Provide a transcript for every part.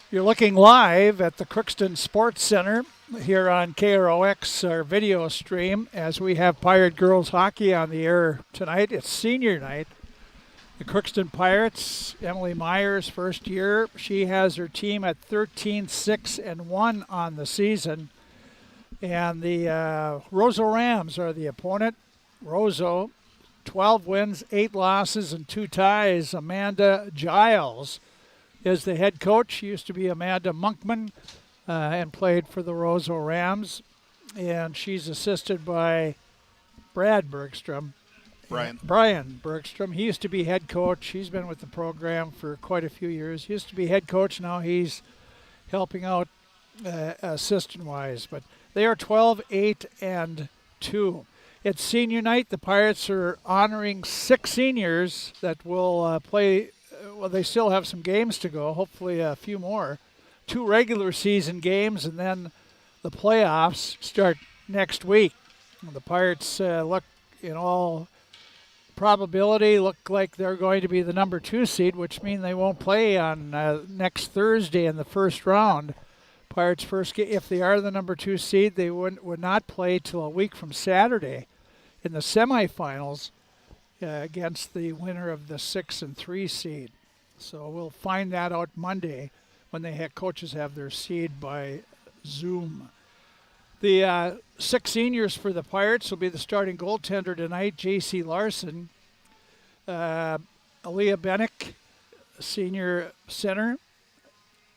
You're looking live at the Crookston Sports Center here on KROX, our video stream, as we have Pirate Girls Hockey on the air tonight. It's senior night. The Crookston Pirates, Emily Myers, first year. She has her team at 13-6-1 on the season. And the Roseau Rams are the opponent. Roseau, 12 wins, 8 losses, and 2 ties. Amanda Giles is the head coach. She used to be Amanda Monkman and played for the Roseau Rams. And she's assisted by Brad Bergstrom. Brian Bergstrom. He used to be head coach. He's been with the program for quite a few years. He used to be head coach. Now he's helping out assistant-wise. But they are 12-8-2. It's senior night. The Pirates are honoring 6 seniors that will play. Well, they still have some games to go, hopefully a few more. 2 regular season games, and then the playoffs start next week. The Pirates look, in all probability, look like they're going to be the number 2 seed, which means they won't play on next Thursday in the first round. Pirates first game, if they are the number 2 seed, they would not play till a week from Saturday in the semifinals against the winner of the 6 and 3 seed. So we'll find that out Monday when the coaches have their seed by Zoom. The 6 seniors for the Pirates will be the starting goaltender tonight, J.C. Larson, Aaliyah Bennick, senior center,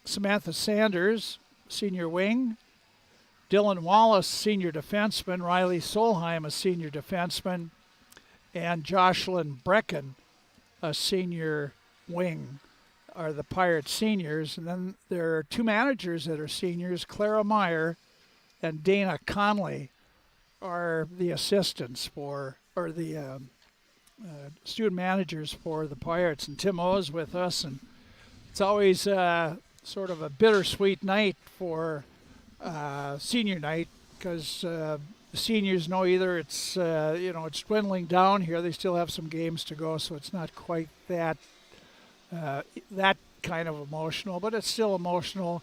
Samantha Sanders, senior wing, Dylan Wallace, senior defenseman, Riley Solheim, a senior defenseman, and Jocelyn Brecken, a senior wing, are the Pirates seniors. And then there are 2 managers that are seniors, Clara Meyer and Dana Conley are the assistants for, or the student managers for the Pirates. And Tim O's with us, and it's always sort of a bittersweet night for senior night, because the seniors know either it's it's dwindling down here. They still have some games to go, so it's not quite that kind of emotional, but it's still emotional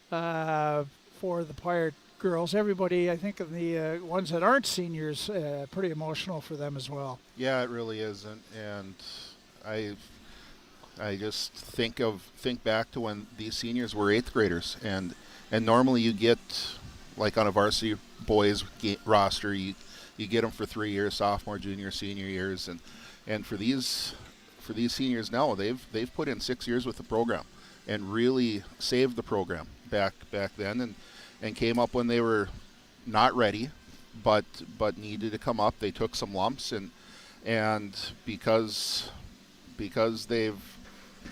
for the Pirate girls. Everybody, I think, of the ones that aren't seniors, pretty emotional for them as well. Yeah, it really is, and I just think back to when these seniors were 8th graders, and normally you get, like on a varsity boys roster, you get them for 3 years, sophomore, junior, senior years, and for these seniors now, they've put in 6 years with the program and really saved the program back then, and came up when they were not ready, but needed to come up. They took some lumps, and because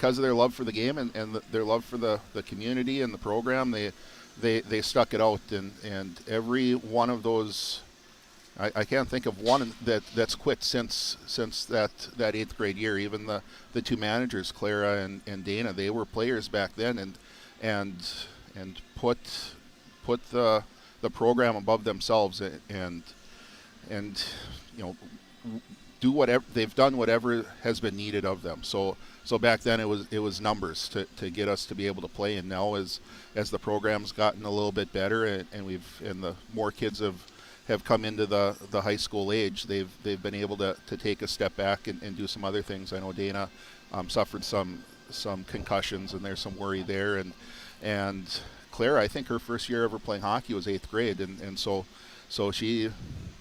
of their love for the game and their love for the community and the program, they stuck it out, and every one of those, I can't think of one that's quit since that 8th grade year. Even the 2 managers, Clara and Dana, they were players back then, and put the program above themselves, and do whatever they've done, whatever has been needed of them. So back then it was numbers to get us to be able to play, and now as the program's gotten a little bit better, and the more kids have come into the high school age, they've been able to take a step back and do some other things. I know Dana suffered some concussions, and there's some worry there, and Claire, I think her first year ever playing hockey was 8th grade, and so she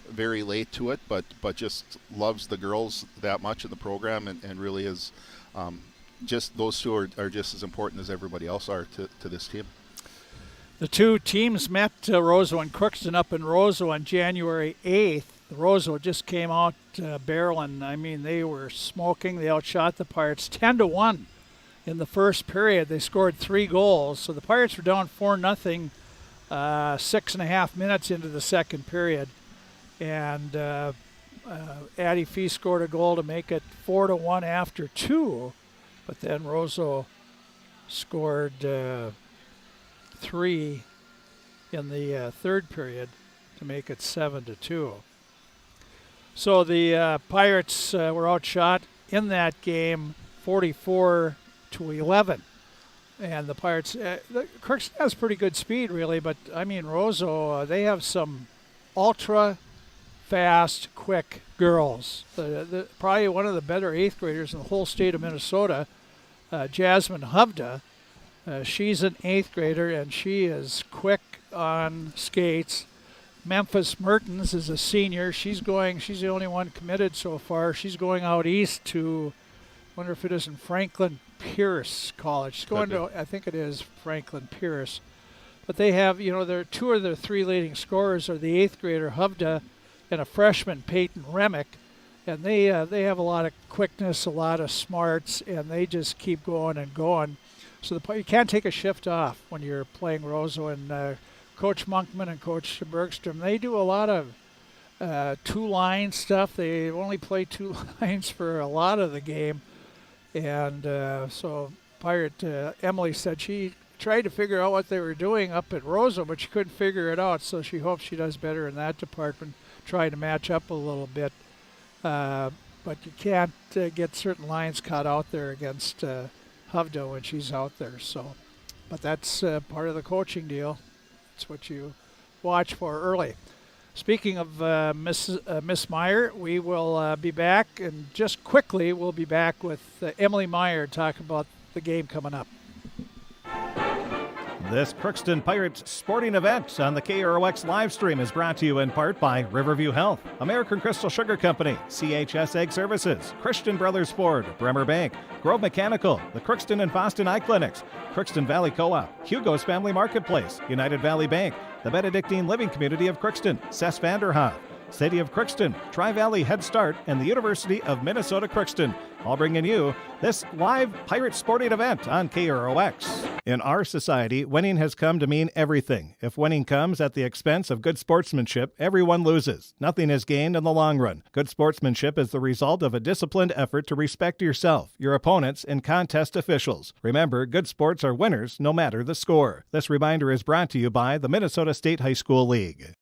very late to it, but just loves the girls that much in the program, and really is just those 2 are just as important as everybody else are to this team. The 2 teams met, Roseau and Crookston, up in Roseau on January 8th. The Roseau just came out barreling. I mean, they were smoking. They outshot the Pirates 10-1 in the first period. They scored 3 goals. So the Pirates were down 4-0 6.5 minutes into the second period. And Addie Fee scored a goal to make it 4-1 after 2. But then Roseau scored 3 in the third period to make it 7-2. So the Pirates were outshot in that game 44-11. And the Pirates, Crookston has pretty good speed, really, but I mean, Roseau, they have some ultra fast, quick girls. Probably one of the better eighth graders in the whole state of Minnesota, Jasmine Hovda. She's an eighth grader, and she is quick on skates. Memphis Mertens is a senior. She's the only one committed so far. She's going out east to, wonder if it isn't Franklin Pierce College. She's going to, I think it is Franklin Pierce. But they have, their two of their three leading scorers are the eighth grader Hovda and a freshman Peyton Remick. And they have a lot of quickness, a lot of smarts, and they just keep going and going. So you can't take a shift off when you're playing Roseau. And Coach Monkman and Coach Bergstrom, they do a lot of two-line stuff. They only play two lines for a lot of the game. And so Pirate Emily said she tried to figure out what they were doing up at Roseau, but she couldn't figure it out. So she hopes she does better in that department, trying to match up a little bit. But you can't get certain lines caught out there against Hovda when she's out there. So, but that's part of the coaching deal. That's what you watch for early. Speaking of Miss Meyer, we will be back, and just quickly we'll be back with Emily Meyer talk about the game coming up. This Crookston Pirates sporting event on the KROX live stream is brought to you in part by Riverview Health, American Crystal Sugar Company, CHS Egg Services, Christian Brothers Ford, Bremer Bank, Grove Mechanical, the Crookston and Boston Eye Clinics, Crookston Valley Co-op, Hugo's Family Marketplace, United Valley Bank, the Benedictine Living Community of Crookston, Cess Vanderhoff, City of Crookston, Tri-Valley Head Start, and the University of Minnesota Crookston, all bringing you this live Pirate sporting event on KROX. In our society, winning has come to mean everything. If winning comes at the expense of good sportsmanship, everyone loses. Nothing is gained in the long run. Good sportsmanship is the result of a disciplined effort to respect yourself, your opponents, and contest officials. Remember, good sports are winners no matter the score. This reminder is brought to you by the Minnesota State High School League.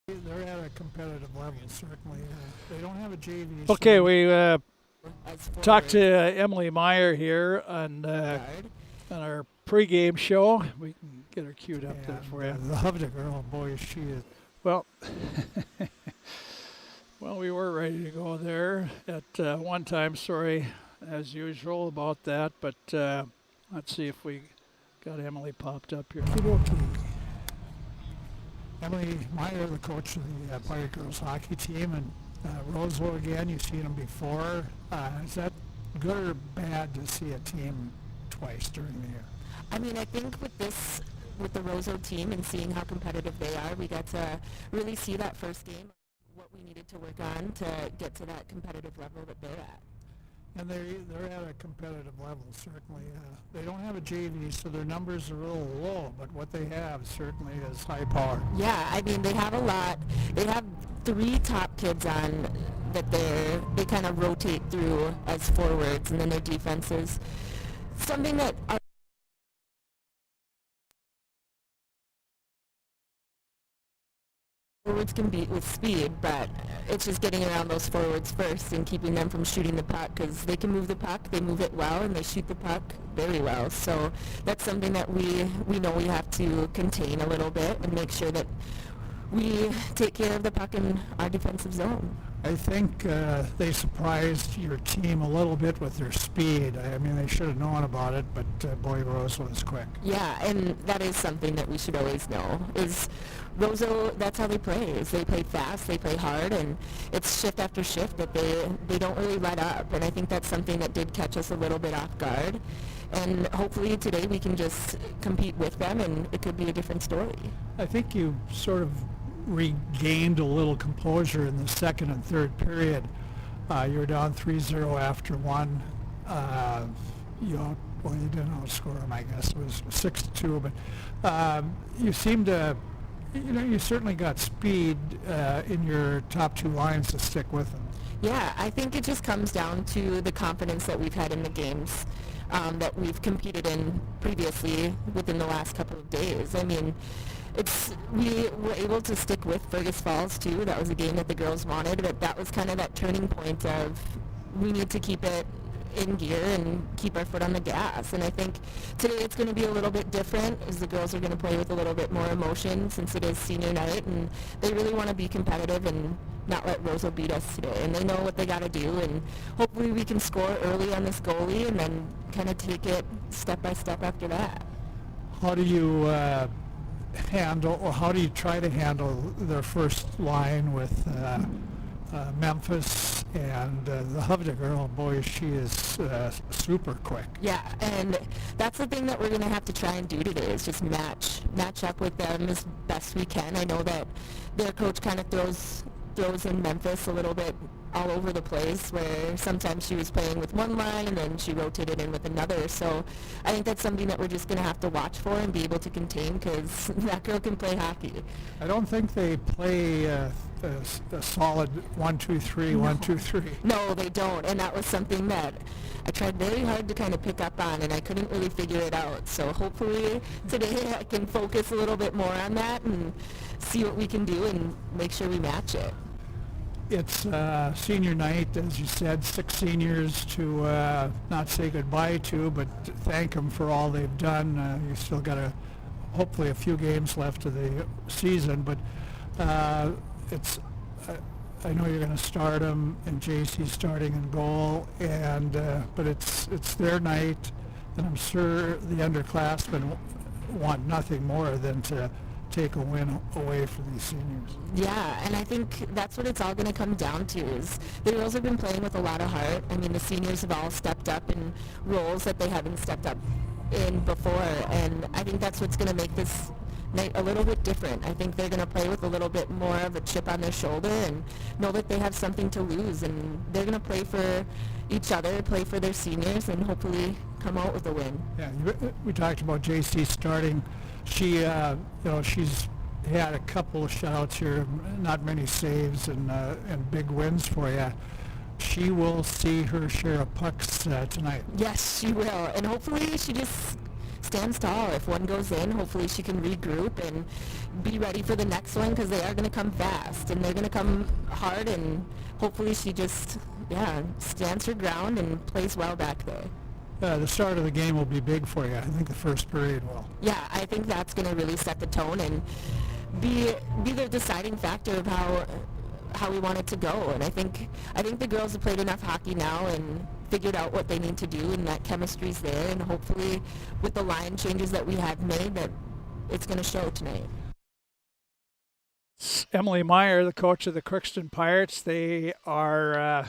They're at a competitive level, certainly. They don't have a JV. Okay, we talked to Emily Meyer here on our pregame show. We can get her queued up there for you. The Hovda girl, boy, she is. Well, we were ready to go there at one time. Sorry, as usual, about that. But let's see if we got Emily popped up here. Emily Meyer, the coach of the Pirate Girls hockey team, and Roseau again, you've seen them before. Is that good or bad to see a team twice during the year? I mean, I think with the Roseau team and seeing how competitive they are, we got to really see that first game, what we needed to work on to get to that competitive level that they're at. And they're at a competitive level, certainly. They don't have a JV, so their numbers are a little low, but what they have certainly is high power. Yeah, I mean, they have a lot. They have 3 top kids on that they kind of rotate through as forwards, and then their defense is something that forwards can beat with speed, but it's just getting around those forwards first and keeping them from shooting the puck, because they can move the puck, they move it well, and they shoot the puck very well. So that's something that we know we have to contain a little bit and make sure that we take care of the puck in our defensive zone. I think they surprised your team a little bit with their speed. I mean, they should have known about it, but boy, Roseau was quick. Yeah, and that is something that we should always know, is Roseau, that's how they play, is they play fast, they play hard, and it's shift after shift that they don't really let up, and I think that's something that did catch us a little bit off guard, and hopefully today we can just compete with them, and it could be a different story. I think you sort of regained a little composure in the second and third period. You were down 3-0 after one. You didn't outscore them, I guess. It was 6-2, but you seemed to, you certainly got speed in your top 2 lines to stick with them. Yeah, I think it just comes down to the confidence that we've had in the games that we've competed in previously within the last couple of days. I mean, we were able to stick with Fergus Falls too. That was a game that the girls wanted, but that was kind of that turning point of we need to keep it in gear and keep our foot on the gas. And I think today it's going to be a little bit different as the girls are going to play with a little bit more emotion since it is senior night, and they really want to be competitive and not let Roseau beat us today. And they know what they got to do, and hopefully we can score early on this goalie and then kind of take it step by step after that. How do you handle, or how do you try to handle their first line with Memphis and the Hovde girl? Boy, she is super quick. Yeah, and that's the thing that we're going to have to try and do today is just match up with them as best we can. I know that their coach kind of throws in Memphis a little bit all over the place, where sometimes she was playing with one line and then she rotated in with another. So I think that's something that we're just going to have to watch for and be able to contain, because that girl can play hockey. I don't think they play a solid 1-2-3, 1-2-3. No, they don't, and that was something that I tried very hard to kind of pick up on, and I couldn't really figure it out. So hopefully today I can focus a little bit more on that and see what we can do and make sure we match it. It's senior night, as you said, 6 seniors to not say goodbye to, but thank them for all they've done. You still got hopefully a few games left of the season, but it's I know you're going to start them, and JC's starting in goal, and but it's their night, and I'm sure the underclassmen want nothing more than to take a win away from these seniors. Yeah, and I think that's what it's all going to come down to is the girls have been playing with a lot of heart. I mean, the seniors have all stepped up in roles that they haven't stepped up in before, and I think that's what's going to make this night a little bit different. I think they're going to play with a little bit more of a chip on their shoulder and know that they have something to lose, and they're going to play for each other, play for their seniors, and hopefully come out with a win. Yeah, we talked about JC starting. She, she's had a couple of shutouts here, not many saves, and big wins for you. She will see her share of pucks tonight. Yes, she will, and hopefully she just stands tall. If one goes in, hopefully she can regroup and be ready for the next one, because they are going to come fast and they're going to come hard, and hopefully she just, stands her ground and plays well back there. The start of the game will be big for you. I think the first period will. Yeah, I think that's going to really set the tone and be the deciding factor of how we want it to go. And I think the girls have played enough hockey now and figured out what they need to do, and that chemistry's there. And hopefully, with the line changes that we have made, that it's going to show tonight. Emily Meyer, the coach of the Crookston Pirates. They are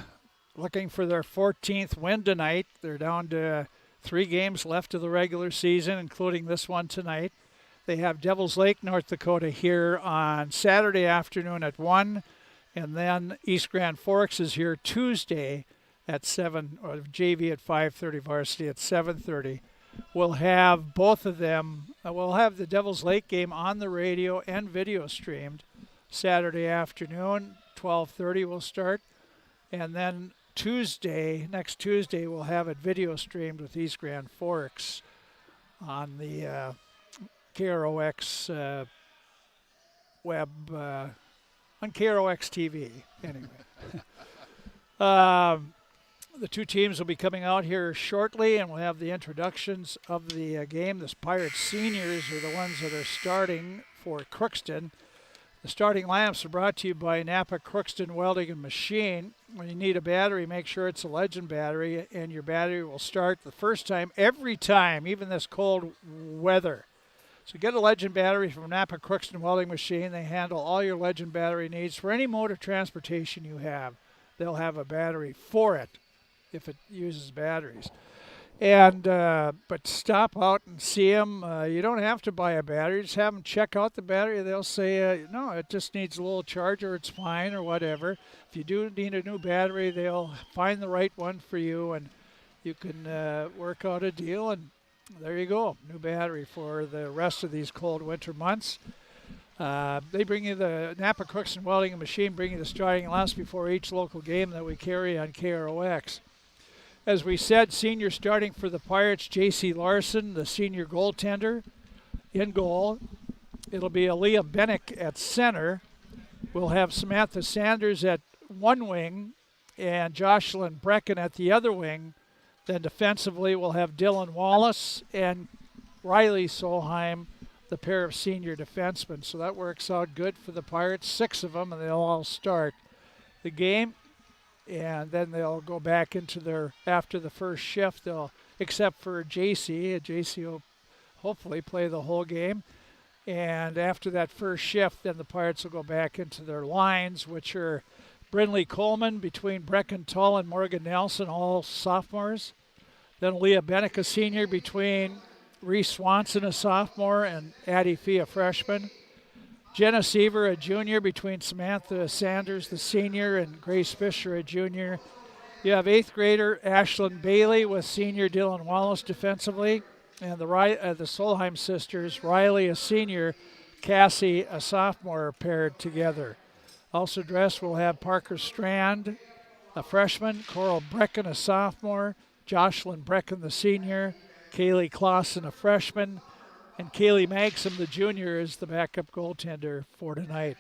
looking for their 14th win tonight. They're down to 3 games left of the regular season, including this one tonight. They have Devils Lake, North Dakota here on Saturday afternoon at 1, and then East Grand Forks is here Tuesday at 7, or JV at 5:30, varsity at 7:30. We'll have both of them. We'll have the Devils Lake game on the radio and video streamed Saturday afternoon, 12:30 we'll start, and then next Tuesday, we'll have it video streamed with East Grand Forks on the KROX web, on KROX TV, anyway. The 2 teams will be coming out here shortly, and we'll have the introductions of the game. The Pirates seniors are the ones that are starting for Crookston. The starting lineups are brought to you by Napa Crookston Welding and Machine. When you need a battery, make sure it's a Legend battery, and your battery will start the first time, every time, even this cold weather. So get a Legend battery from Napa Crookston Welding Machine. They handle all your Legend battery needs for any mode of transportation you have. They'll have a battery for it if it uses batteries. And but stop out and see them. You don't have to buy a battery. Just have them check out the battery. They'll say, no, it just needs a little charger. It's fine or whatever. If you do need a new battery, they'll find the right one for you, and you can work out a deal. And there you go, new battery for the rest of these cold winter months. They bring you the Napa Crookston Welding and Machine, bring you the starting lineups before each local game that we carry on KROX. As we said, senior starting for the Pirates, J.C. Larson, the senior goaltender, in goal. It'll be Aaliyah Bennick at center. We'll have Samantha Sanders at one wing and Jocelyn Brecken at the other wing. Then defensively, we'll have Dylan Wallace and Riley Solheim, the pair of senior defensemen. So that works out good for the Pirates, 6 of them, and they'll all start the game. And then they'll go back into their, after the first shift, they'll, except for JC. JC will hopefully play the whole game. And after that first shift, then the Pirates will go back into their lines, which are Brindley Coleman between Brecken Tull and Morgan Nelson, all sophomores. Then Leah Bennick, a senior, between Reese Swanson, a sophomore, and Addie Fee, a freshman. Jenna Seaver, a junior, between Samantha Sanders, the senior, and Grace Fisher, a junior. You have 8th grader Ashlyn Bailey with senior Dylan Wallace defensively. And the Solheim sisters, Riley, a senior, Cassie, a sophomore, paired together. Also dressed, we'll have Parker Strand, a freshman, Coral Brecken, a sophomore, Jocelyn Brecken, the senior, Kaylee Clausen, a freshman, and Kaylee Maxim, the junior, is the backup goaltender for tonight.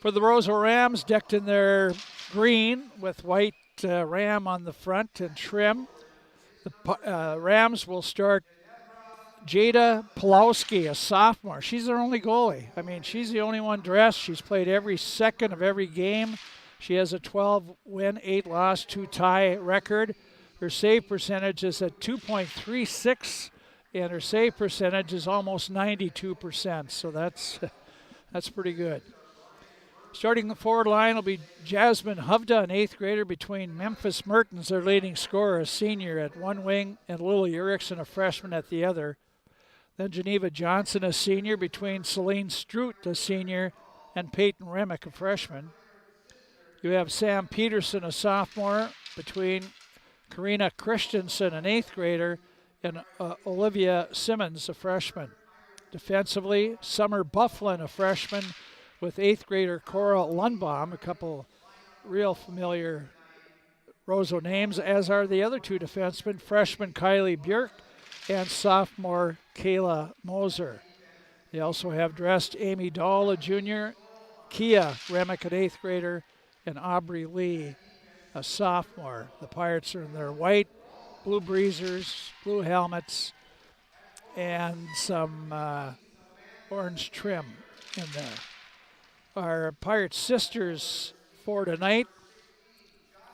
For the Roseau Rams, decked in their green with white ram on the front and trim, the Rams will start Jada Pulowski, a sophomore. She's their only goalie. I mean, she's the only one dressed. She's played every second of every game. She has a 12-win, 8-loss, 2-tie record. Her save percentage is at .336, and her save percentage is almost 92%. So that's pretty good. Starting the forward line will be Jasmine Hovda, an 8th grader, between Memphis Mertens, their leading scorer, a senior, at one wing, and Lily Erickson, a freshman, at the other. Then Geneva Johnson, a senior, between Celine Stroot, a senior, and Peyton Remick, a freshman. You have Sam Peterson, a sophomore, between Karina Christensen, an 8th grader, and Olivia Simmons, a freshman. Defensively, Summer Bufflin, a freshman, with 8th grader Cora Lundbaum, a couple real familiar Roseau names, as are the other 2 defensemen, freshman Kylie Björk and sophomore Kayla Moser. They also have dressed Amy Dahl, a junior, Kia Remick, an 8th grader, and Aubrey Lee, a sophomore. The Pirates are in their white, blue breezers, blue helmets, and some orange trim in there. Our Pirate sisters for tonight.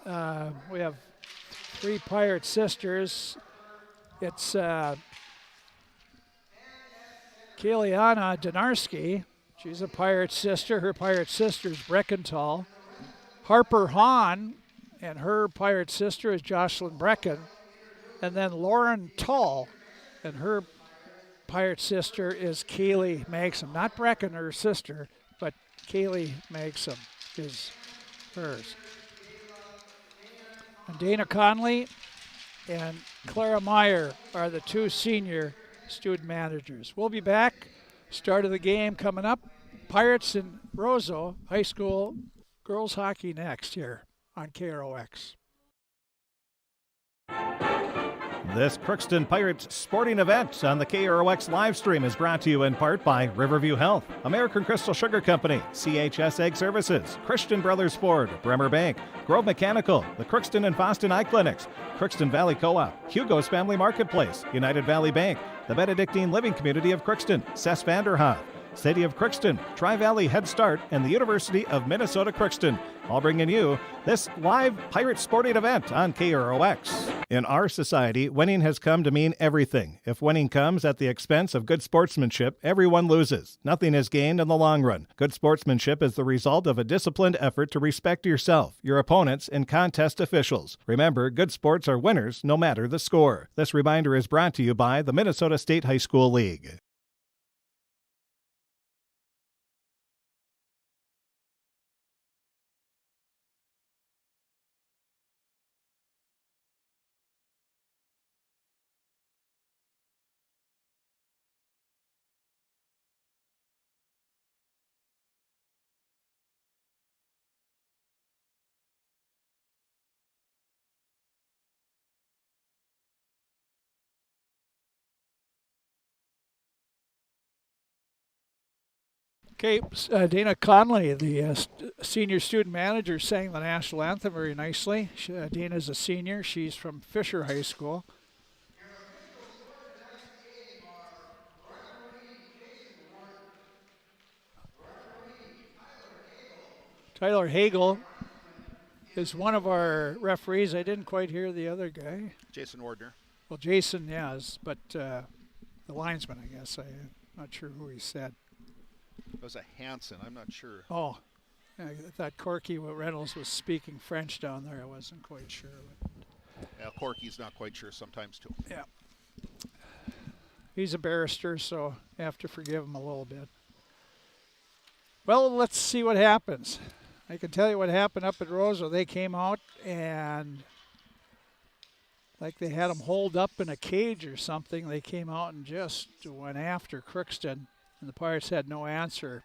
We have 3 Pirate sisters. It's Kaliana Donarski. She's a Pirate sister. Her Pirate sister is Breckenthal. Harper Hahn, and her Pirate sister is Jocelyn Brecken. And then Lauren Tull, and her Pirate sister is Kaylee Maxim. Not Brecken, her sister, but Kaylee Maxim is hers. And Dana Conley and Clara Meyer are the 2 senior student managers. We'll be back. Start of the game coming up. Pirates and Roseau High School girls hockey next here on KROX. This Crookston Pirates sporting event on the KROX live stream is brought to you in part by Riverview Health, American Crystal Sugar Company, CHS Egg Services, Christian Brothers Ford, Bremer Bank, Grove Mechanical, the Crookston and Fosston Eye Clinics, Crookston Valley Co-op, Hugo's Family Marketplace, United Valley Bank, the Benedictine Living Community of Crookston, Cess Vanderhoff, City of Crookston, Tri-Valley Head Start, and the University of Minnesota Crookston, all bringing you this live Pirate sporting event on KROX. In our society, winning has come to mean everything. If winning comes at the expense of good sportsmanship, everyone loses. Nothing is gained in the long run. Good sportsmanship is the result of a disciplined effort to respect yourself, your opponents, and contest officials. Remember, good sports are winners no matter the score. This reminder is brought to you by the Minnesota State High School League. Okay, Dana Conley, the senior student manager, sang the national anthem very nicely. Dana's a senior. She's from Fisher High School. Tyler Hagel is one of our referees. I didn't quite hear the other guy. Jason Wardner. Well, Jason, yes, but the linesman, I guess. I'm not sure who he said. It was a Hansen. I'm not sure. Oh, I thought Corky Reynolds was speaking French down there. I wasn't quite sure. Yeah, Corky's not quite sure sometimes too. Yeah. He's a barrister, so I have to forgive him a little bit. Well, let's see what happens. I can tell you what happened up at Roseau. They came out and like they had them holed up in a cage or something. They came out and just went after Crookston, and the Pirates had no answer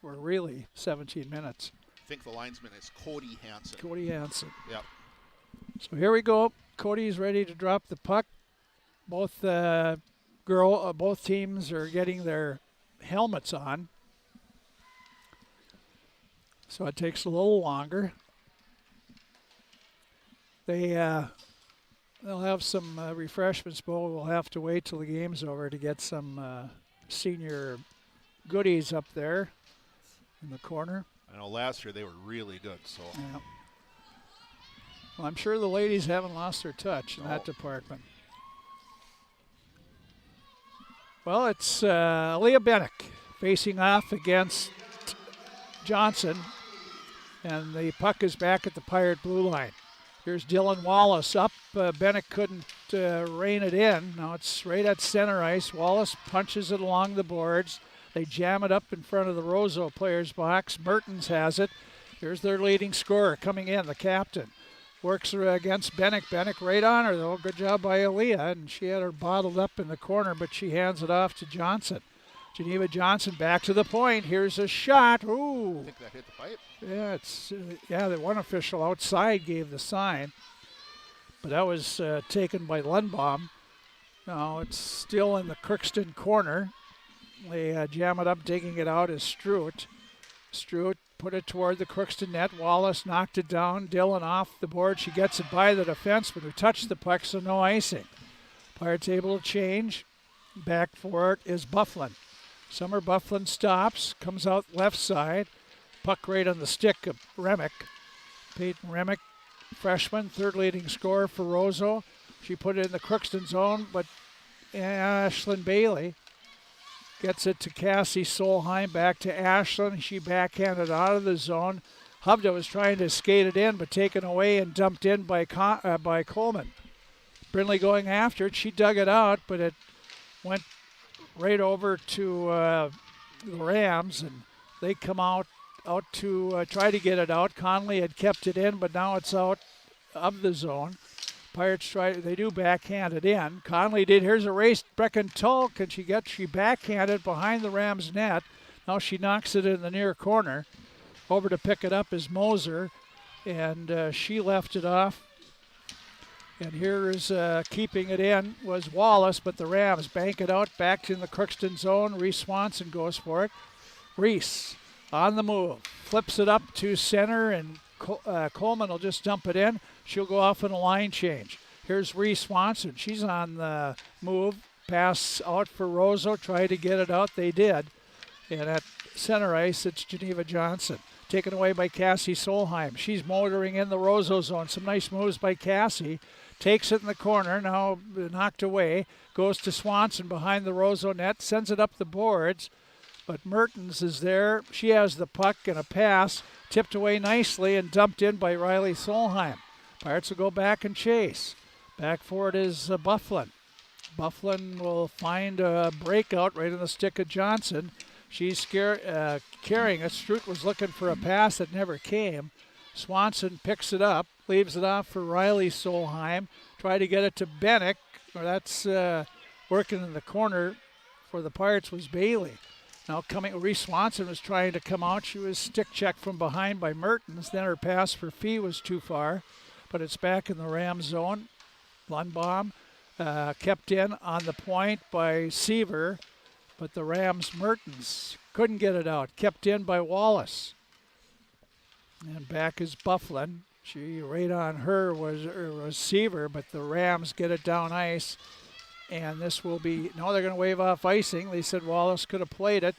for really 17 minutes. I think the linesman is Cody Hansen. Cody Hansen. Yep. So here we go. Cody's ready to drop the puck. Both both teams are getting their helmets on, so it takes a little longer. They'll have some refreshments, but we'll have to wait till the game's over to get some senior goodies up there in the corner. I know last year they were really good, so. Yeah. Well, I'm sure the ladies haven't lost their touch in that department. Well, it's Leah Bennick facing off against Johnson, and the puck is back at the Pirate blue line. Here's Dylan Wallace up. Bennick couldn't rein it in. Now it's right at center ice. Wallace punches it along the boards. They jam it up in front of the Roseau players' box. Mertens has it. Here's their leading scorer coming in, the captain. Works her against Bennick. Bennick right on her, though. Good job by Aaliyah, and she had her bottled up in the corner, but she hands it off to Johnson. Geneva Johnson back to the point. Here's a shot. Ooh. I think that hit the pipe. Yeah, the one official outside gave the sign, but that was taken by Lundbaum. Now it's still in the Crookston corner. They jam it up, digging it out is Struett. Struett put it toward the Crookston net. Wallace knocked it down. Dillon off the board. She gets it by the defenseman who touched the puck, so no icing. Pirates able to change. Back for it is Bufflin. Summer Bufflin stops, comes out left side. Puck right on the stick of Remick. Peyton Remick, freshman, third leading scorer for Roseau. She put it in the Crookston zone, but Ashlyn Bailey gets it to Cassie Solheim, back to Ashlyn. She backhanded out of the zone. Hubda was trying to skate it in, but taken away and dumped in by Coleman. Brindley going after it. She dug it out, but it went right over to the Rams, and they come out to try to get it out. Conley had kept it in, but now it's out of the zone. Pirates they do backhand it in. Conley did. Here's a race. Brecken Tulk, and she backhanded behind the Rams net. Now she knocks it in the near corner. Over to pick it up is Moser, and she left it off. And here is keeping it in was Wallace, but the Rams bank it out back in the Crookston zone. Reese Swanson goes for it. Reese on the move. Flips it up to center, and Coleman will just dump it in. She'll go off in a line change. Here's Reese Swanson. She's on the move. Pass out for Roseau. Try to get it out. They did. And at center ice, it's Geneva Johnson. Taken away by Cassie Solheim. She's motoring in the Roseau zone. Some nice moves by Cassie. Takes it in the corner. Now knocked away. Goes to Swanson behind the Roseau net. Sends it up the boards. But Mertens is there. She has the puck and a pass. Tipped away nicely and dumped in by Riley Solheim. Pirates will go back and chase. Back for it is Bufflin. Bufflin will find a breakout right in the stick of Johnson. She's carrying it. Struett was looking for a pass that never came. Swanson picks it up, leaves it off for Riley Solheim. Try to get it to Bennick. That's working in the corner for the Pirates was Bailey. Now Reese Swanson was trying to come out. She was stick checked from behind by Mertens. Then her pass for Fee was too far, but it's back in the Ram zone. Lundbaum kept in on the point by Seaver. but the Rams' Mertens couldn't get it out. Kept in by Wallace. And back is Bufflin. She right on her was Seaver, but the Rams get it down ice. And this will be, no, they're going to wave off icing. They said Wallace could have played it.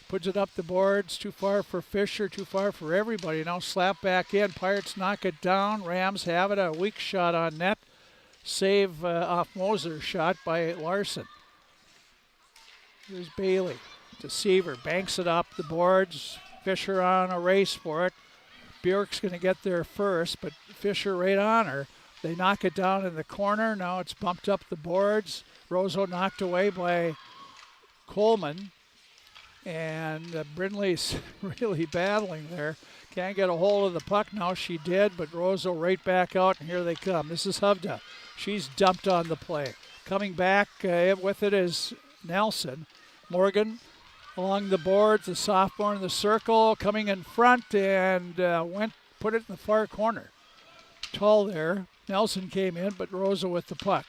Puts it up the boards, too far for Fisher, too far for everybody. Now slap back in. Pirates knock it down. Rams have it. A weak shot on net. Save off Moser's shot by Larson. Here's Bailey to Seaver. Banks it up the boards. Fisher on a race for it. Bjork's going to get there first, but Fisher right on her. They knock it down in the corner. Now it's bumped up the boards. Roseau knocked away by Coleman. And Brindley's really battling there. Can't get a hold of the puck. Now she did, but Roseau right back out, and here they come. This is Hovda. She's dumped on the play. Coming back with it is Nelson. Morgan along the boards, the sophomore in the circle, coming in front and put it in the far corner. Tall there. Nelson came in, but Roseau with the puck.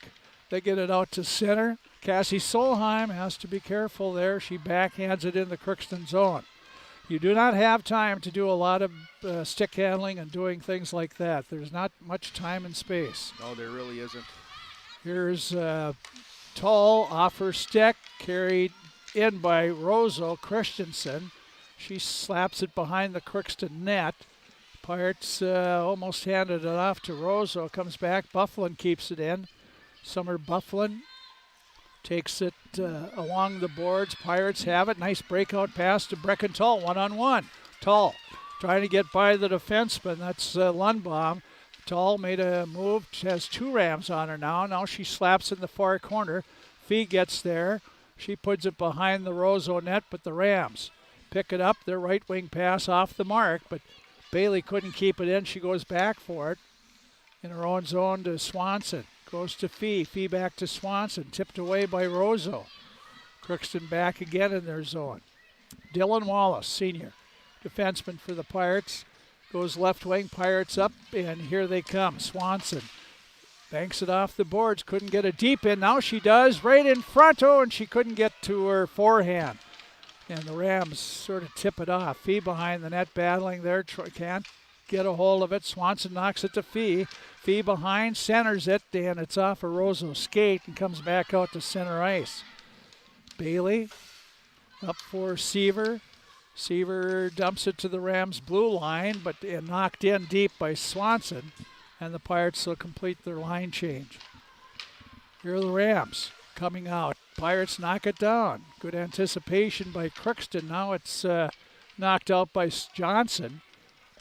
They get it out to center. Cassie Solheim has to be careful there. She backhands it in the Crookston zone. You do not have time to do a lot of stick handling and doing things like that. There's not much time and space. No, there really isn't. Here's Tall off her stick, carried in by Roseau Christensen. She slaps it behind the Crookston net. Pirates almost handed it off to Roseau. Comes back. Bufflin keeps it in. Summer Bufflin takes it along the boards. Pirates have it. Nice breakout pass to Brecken Tull, one-on-one. Tull trying to get by the defenseman. That's Lundbaum. Tull made a move. She has two Rams on her now. Now she slaps in the far corner. Fee gets there. She puts it behind the Roseau net, but the Rams pick it up. Their right wing pass off the mark, but Bailey couldn't keep it in. She goes back for it in her own zone to Swanson. Goes to Fee. Fee back to Swanson. Tipped away by Roseau. Crookston back again in their zone. Dylan Wallace, senior defenseman for the Pirates. Goes left wing. Pirates up, and here they come. Swanson banks it off the boards. Couldn't get it deep in. Now she does. Right in front. Oh, and she couldn't get to her forehand. And the Rams sort of tip it off. Fee behind the net battling there. Can't get a hold of it. Swanson knocks it to Fee. Fee behind, centers it, and it's off a Roseau skate and comes back out to center ice. Bailey up for Seaver. Seaver dumps it to the Rams' blue line, but knocked in deep by Swanson, and the Pirates will complete their line change. Here are the Rams coming out. Pirates knock it down. Good anticipation by Crookston. Now it's knocked out by Johnson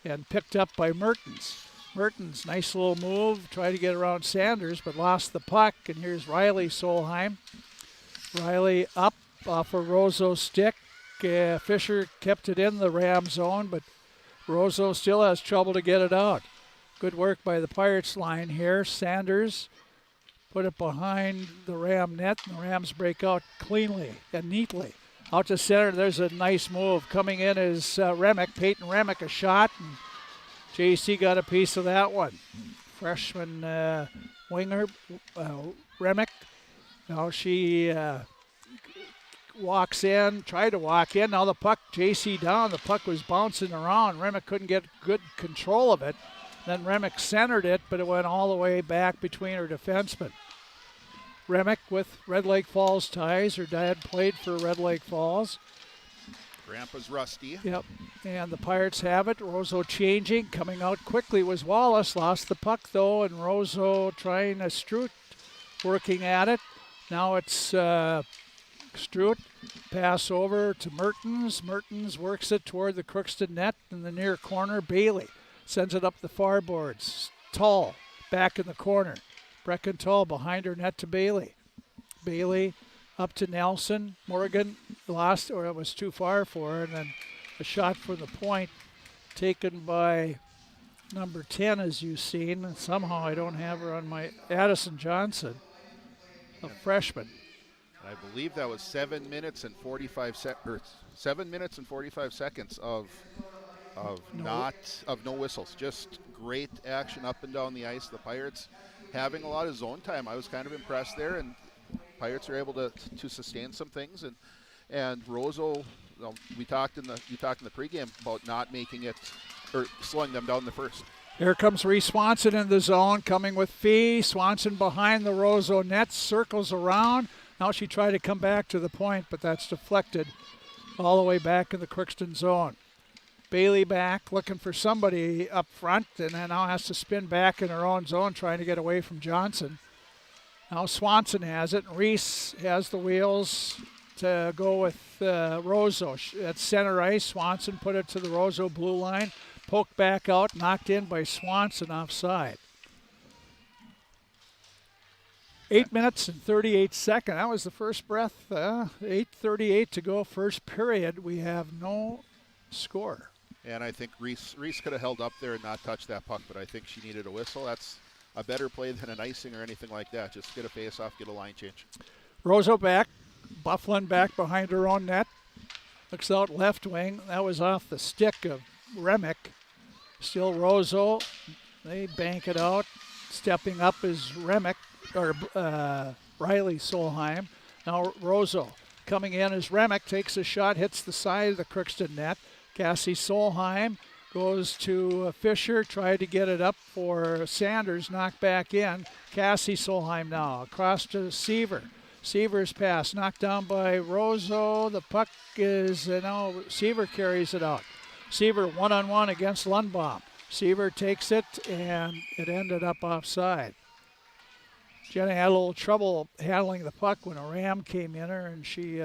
and picked up by Mertens. Mertens, nice little move, tried to get around Sanders, but lost the puck. And here's Riley Solheim. Riley up off a Roseau stick. Fisher kept it in the Ram zone, but Roseau still has trouble to get it out. Good work by the Pirates line here. Sanders put it behind the Ram net, and the Rams break out cleanly and neatly. Out to center, there's a nice move. Coming in is Remick, Peyton Remick, a shot, and JC got a piece of that one. Freshman winger, Remick. Now she walks in, tried to walk in. Now the puck, JC down. The puck was bouncing around. Remick couldn't get good control of it. Then Remick centered it, but it went all the way back between her defensemen. Remick with Red Lake Falls ties. Her dad played for Red Lake Falls. Grandpa's rusty. Yep, and the Pirates have it. Roseau changing. Coming out quickly was Wallace. Lost the puck, though, and Roseau trying a Stroot working at it. Now it's Stroot. Pass over to Mertens. Mertens works it toward the Crookston net in the near corner. Bailey sends it up the far boards. Tull back in the corner. Brecken Tull behind her net to Bailey. Bailey up to Nelson. Morgan lost, or it was too far for her, and then a shot for the point taken by number 10, as you've seen. And somehow I don't have her on my Addison Johnson, a freshman. I believe that was 7 minutes and 45 seconds of no whistles. Just great action up and down the ice. The Pirates having a lot of zone time. I was kind of impressed there, and Pirates are able to sustain some things. And And Roseau, you talked in the pregame about not making it or slowing them down the first. Here comes Reese Swanson in the zone, coming with Fee. Swanson behind the Roseau net, circles around. Now she tried to come back to the point, but that's deflected all the way back in the Crookston zone. Bailey back, looking for somebody up front, and then now has to spin back in her own zone, trying to get away from Johnson. Now Swanson has it. Reese has the wheels to go with Roseau. At center ice, Swanson put it to the Roseau blue line. Poked back out, knocked in by Swanson offside. 8 minutes and 38 seconds. That was the first breath. 8:38 to go, first period. We have no score. And I think Reese could have held up there and not touched that puck, but I think she needed a whistle. That's a better play than an icing or anything like that. Just get a face-off, get a line change. Roseau back. Bufflin back behind her own net. Looks out left wing. That was off the stick of Remick. Still Roseau. They bank it out. Stepping up is Remick, or Riley Solheim. Now Roseau coming in as Remick takes a shot, hits the side of the Crookston net. Cassie Solheim goes to Fisher, tried to get it up for Sanders, knocked back in. Cassie Solheim now across to Seaver. Seaver's pass knocked down by Roseau. The puck is, now Seaver carries it out. Seaver one-on-one against Lundbaum. Seaver takes it, and it ended up offside. Jenna had a little trouble handling the puck when a ram came in her, and she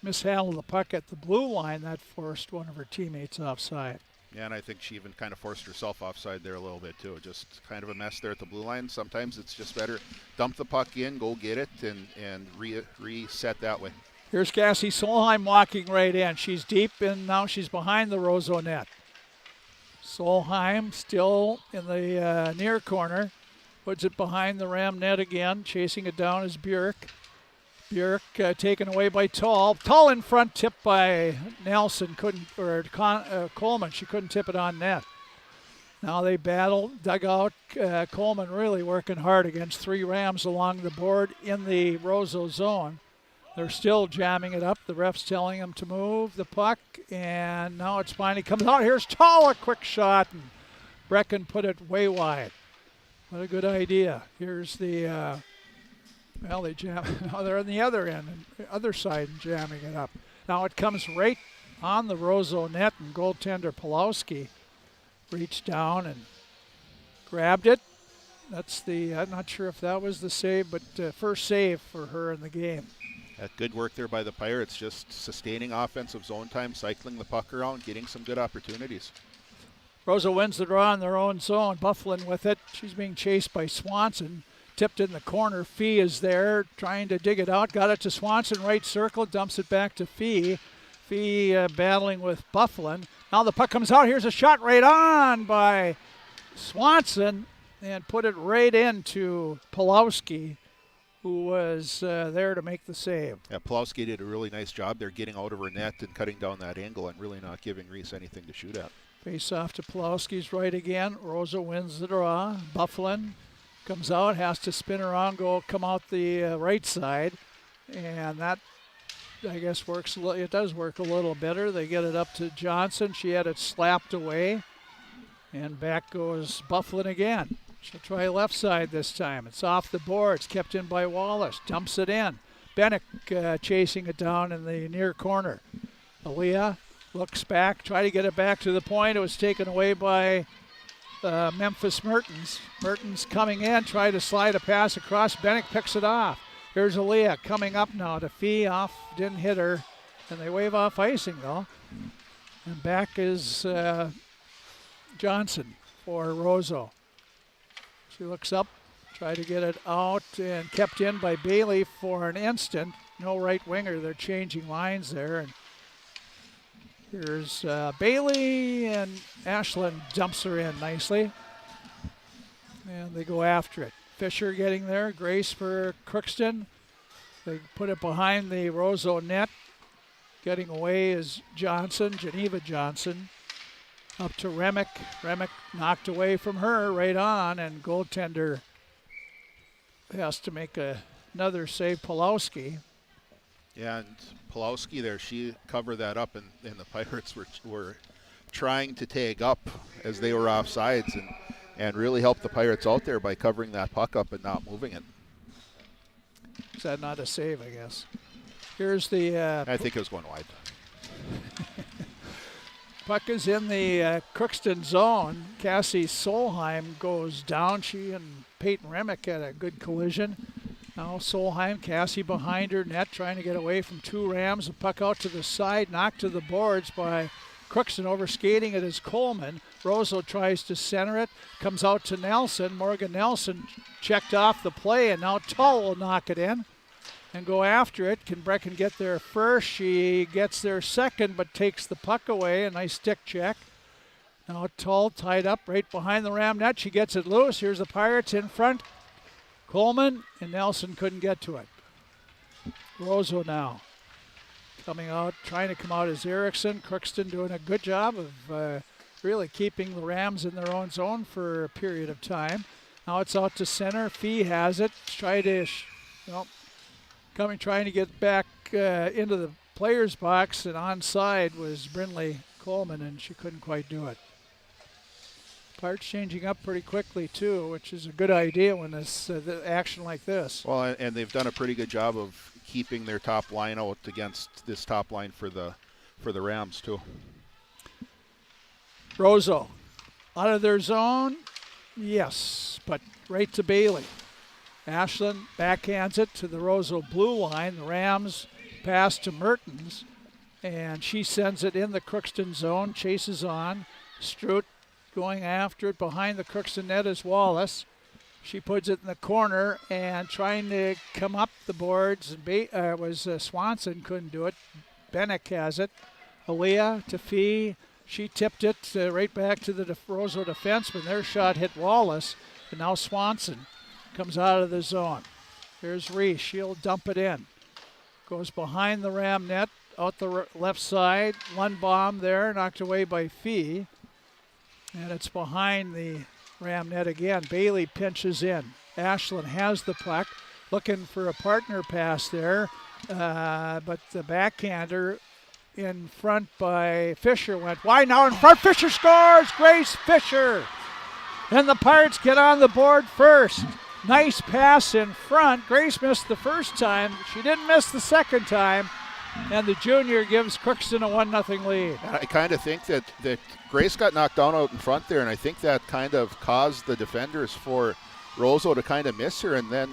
mishandled the puck at the blue line. That forced one of her teammates offside. Yeah, and I think she even kind of forced herself offside there a little bit, too. Just kind of a mess there at the blue line. Sometimes it's just better dump the puck in, go get it, and reset that way. Here's Cassie Solheim walking right in. She's deep, and now she's behind the Roseau net. Solheim still in the near corner. Puts it behind the Ram net again. Chasing it down is Björk. Björk taken away by Tall. Tall in front, tipped by Nelson. Coleman. She couldn't tip it on net. Now they battle, dug out. Coleman really working hard against three Rams along the board in the Roseau zone. They're still jamming it up. The ref's telling them to move the puck, and now it's finally coming out. Here's Tall, a quick shot, and Brecken put it way wide. What a good idea. Here's the, they jam. Now they're on the other end, other side, and jamming it up. Now it comes right on the Roseau net, and goaltender Pulowski reached down and grabbed it. That's the, I'm not sure if that was the save, but first save for her in the game. Good work there by the Pirates, just sustaining offensive zone time, cycling the puck around, getting some good opportunities. Roseau wins the draw in their own zone. Bufflin with it. She's being chased by Swanson. Tipped in the corner. Fee is there trying to dig it out. Got it to Swanson, right circle, dumps it back to Fee. Fee battling with Bufflin. Now the puck comes out. Here's a shot right on by Swanson and put it right into Pulowski, who was there to make the save. Yeah, Pulowski did a really nice job there getting out of her net and cutting down that angle and really not giving Reese anything to shoot at. Face off to Pulowski's right again. Roseau wins the draw. Bufflin comes out, has to spin around, come out the right side. And that, I guess, works. It does work a little better. They get it up to Johnson. She had it slapped away. And back goes Bufflin again. She'll try left side this time. It's off the boards, kept in by Wallace. Dumps it in. Bennick chasing it down in the near corner. Aaliyah looks back, try to get it back to the point. It was taken away by Memphis Mertens. Mertens coming in, try to slide a pass across. Bennick picks it off. Here's Aaliyah coming up now to Fee off. Didn't hit her. And they wave off icing, though. And back is Johnson for Roseau. She looks up, try to get it out, and kept in by Bailey for an instant. No right winger. They're changing lines there. And here's Bailey, and Ashland dumps her in nicely. And they go after it. Fisher getting there. Grace for Crookston. They put it behind the Roseau net. Getting away is Johnson, Geneva Johnson. Up to Remick. Remick knocked away from her right on, and goaltender has to make another save, Pulowski. Yeah, and Pulowski there, she covered that up, and the Pirates were trying to tag up as they were offsides and really helped the Pirates out there by covering that puck up and not moving it. Is that not a save, I guess? Here's the... I think it was going wide. puck is in the Crookston zone. Cassie Solheim goes down. She and Peyton Remick had a good collision. Now Solheim, Cassie behind her net, trying to get away from two Rams. The puck out to the side, knocked to the boards by Crookston. Over skating it is Coleman. Roseau tries to center it, comes out to Nelson. Morgan Nelson checked off the play, and now Tull will knock it in and go after it. Can Brecken get there first? She gets there second, but takes the puck away. A nice stick check. Now Tull tied up right behind the Ram net. She gets it loose. Here's the Pirates in front. Coleman and Nelson couldn't get to it. Roseau now coming out, trying to come out as Erickson. Crookston doing a good job of really keeping the Rams in their own zone for a period of time. Now it's out to center. Fee has it. Trying to get back into the player's box, and onside was Brindley Coleman, and she couldn't quite do it. Pirates changing up pretty quickly too, which is a good idea when this action like this. Well, and they've done a pretty good job of keeping their top line out against this top line for the Rams too. Roseau out of their zone, yes, but right to Bailey. Ashland backhands it to the Roseau blue line. The Rams pass to Mertens, and she sends it in the Crookston zone, chases on. Strout going after it. Behind the Crookston net is Wallace. She puts it in the corner and trying to come up the boards. Swanson couldn't do it. Bennick has it. Aaliyah to Fee. She tipped it right back to the Roseau defenseman. Their shot hit Wallace, and now Swanson comes out of the zone. Here's Reese. She'll dump it in. Goes behind the Ram net, out the left side. One bomb there, knocked away by Fee. And it's behind the Ram net again. Bailey pinches in. Ashland has the puck, looking for a partner pass there. But the backhander in front by Fisher went wide. Now in front, Fisher scores! Grace Fisher! And the Pirates get on the board first. Nice pass in front. Grace missed the first time. She didn't miss the second time. And the junior gives Crookston a 1-0 lead. And I kind of think that Grace got knocked down out in front there, and I think that kind of caused the defenders for Roseau to kind of miss her. And then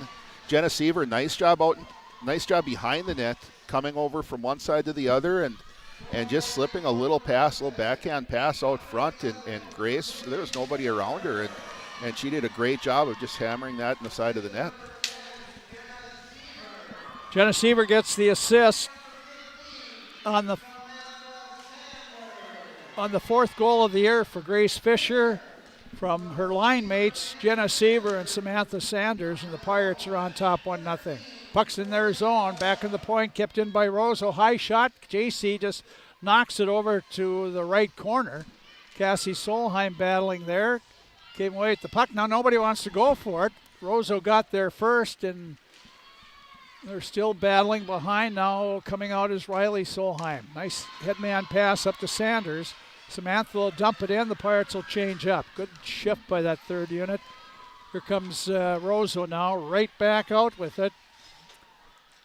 Jenna Seaver, nice job behind the net, coming over from one side to the other, and just slipping a little backhand pass out front. And Grace, there was nobody around her, and she did a great job of just hammering that in the side of the net. Jenna Seaver gets the assist on the fourth goal of the year for Grace Fisher from her line mates, Jenna Seaver and Samantha Sanders, and the Pirates are on top 1-0. Puck's in their zone, back in the point, kept in by Roseau. High shot, JC just knocks it over to the right corner. Cassie Solheim battling there, came away at the puck. Now nobody wants to go for it. Roseau got there first, and they're still battling behind. Now coming out is Riley Solheim. Nice headman pass up to Sanders. Samantha will dump it in. The Pirates will change up. Good shift by that third unit. Here comes Roseau now. Right back out with it.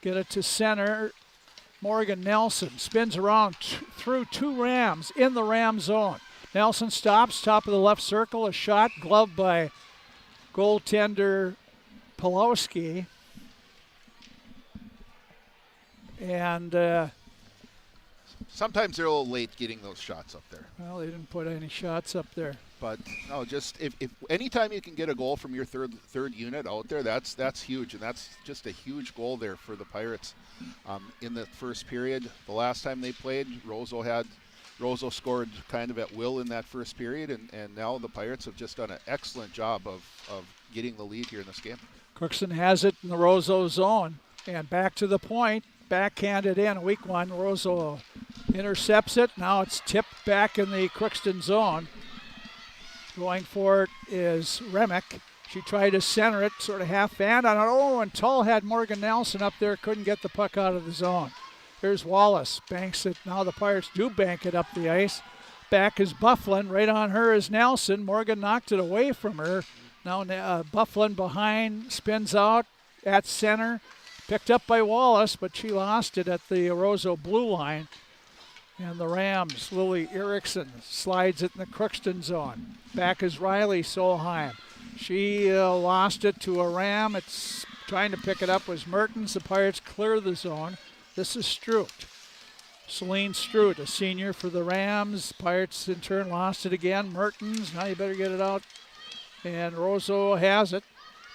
Get it to center. Morgan Nelson spins around through two Rams in the Ram zone. Nelson stops, top of the left circle. A shot gloved by goaltender Pulowski. And Sometimes they're a little late getting those shots up there. well, they didn't put any shots up there. But no, just if anytime you can get a goal from your third unit out there, that's huge, and that's just a huge goal there for the Pirates. In the first period, the last time they played, Roseau scored kind of at will in that first period, and now the Pirates have just done an excellent job of getting the lead here in this game. Crookston has it in the Roseau zone, and back to the point, backhanded in, weak one. Roseau intercepts it. Now it's tipped back in the Crookston zone. Going for it is Remick. She tried to center it, sort of half-band on it. Oh, and Tull had Morgan Nelson up there, couldn't get the puck out of the zone. Here's Wallace, banks it. Now the Pirates do bank it up the ice. Back is Bufflin. Right on her is Nelson. Morgan knocked it away from her. Now Bufflin behind, spins out at center. Picked up by Wallace, but she lost it at the Roseau blue line. And the Rams, Lily Erickson slides it in the Crookston zone. Back is Riley Solheim. She lost it to a Ram. It's trying to pick it up was Mertens. The Pirates clear the zone. This is Stroot. Celine Stroot, a senior for the Rams. Pirates in turn lost it again. Mertens, now you better get it out. And Roseau has it.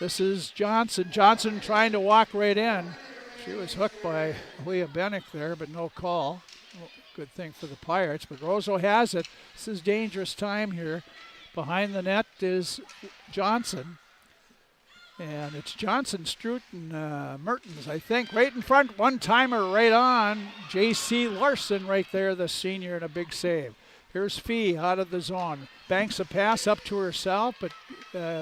This is Johnson. Johnson trying to walk right in. She was hooked by Leah Bennick there, but no call. Good thing for the Pirates, but Roseau has it. This is dangerous time here. Behind the net is Johnson. And it's Johnson, Stroot, and Mertens, I think. Right in front, one-timer right on. J.C. Larson right there, the senior, and a big save. Here's Fee out of the zone. Banks a pass up to herself, but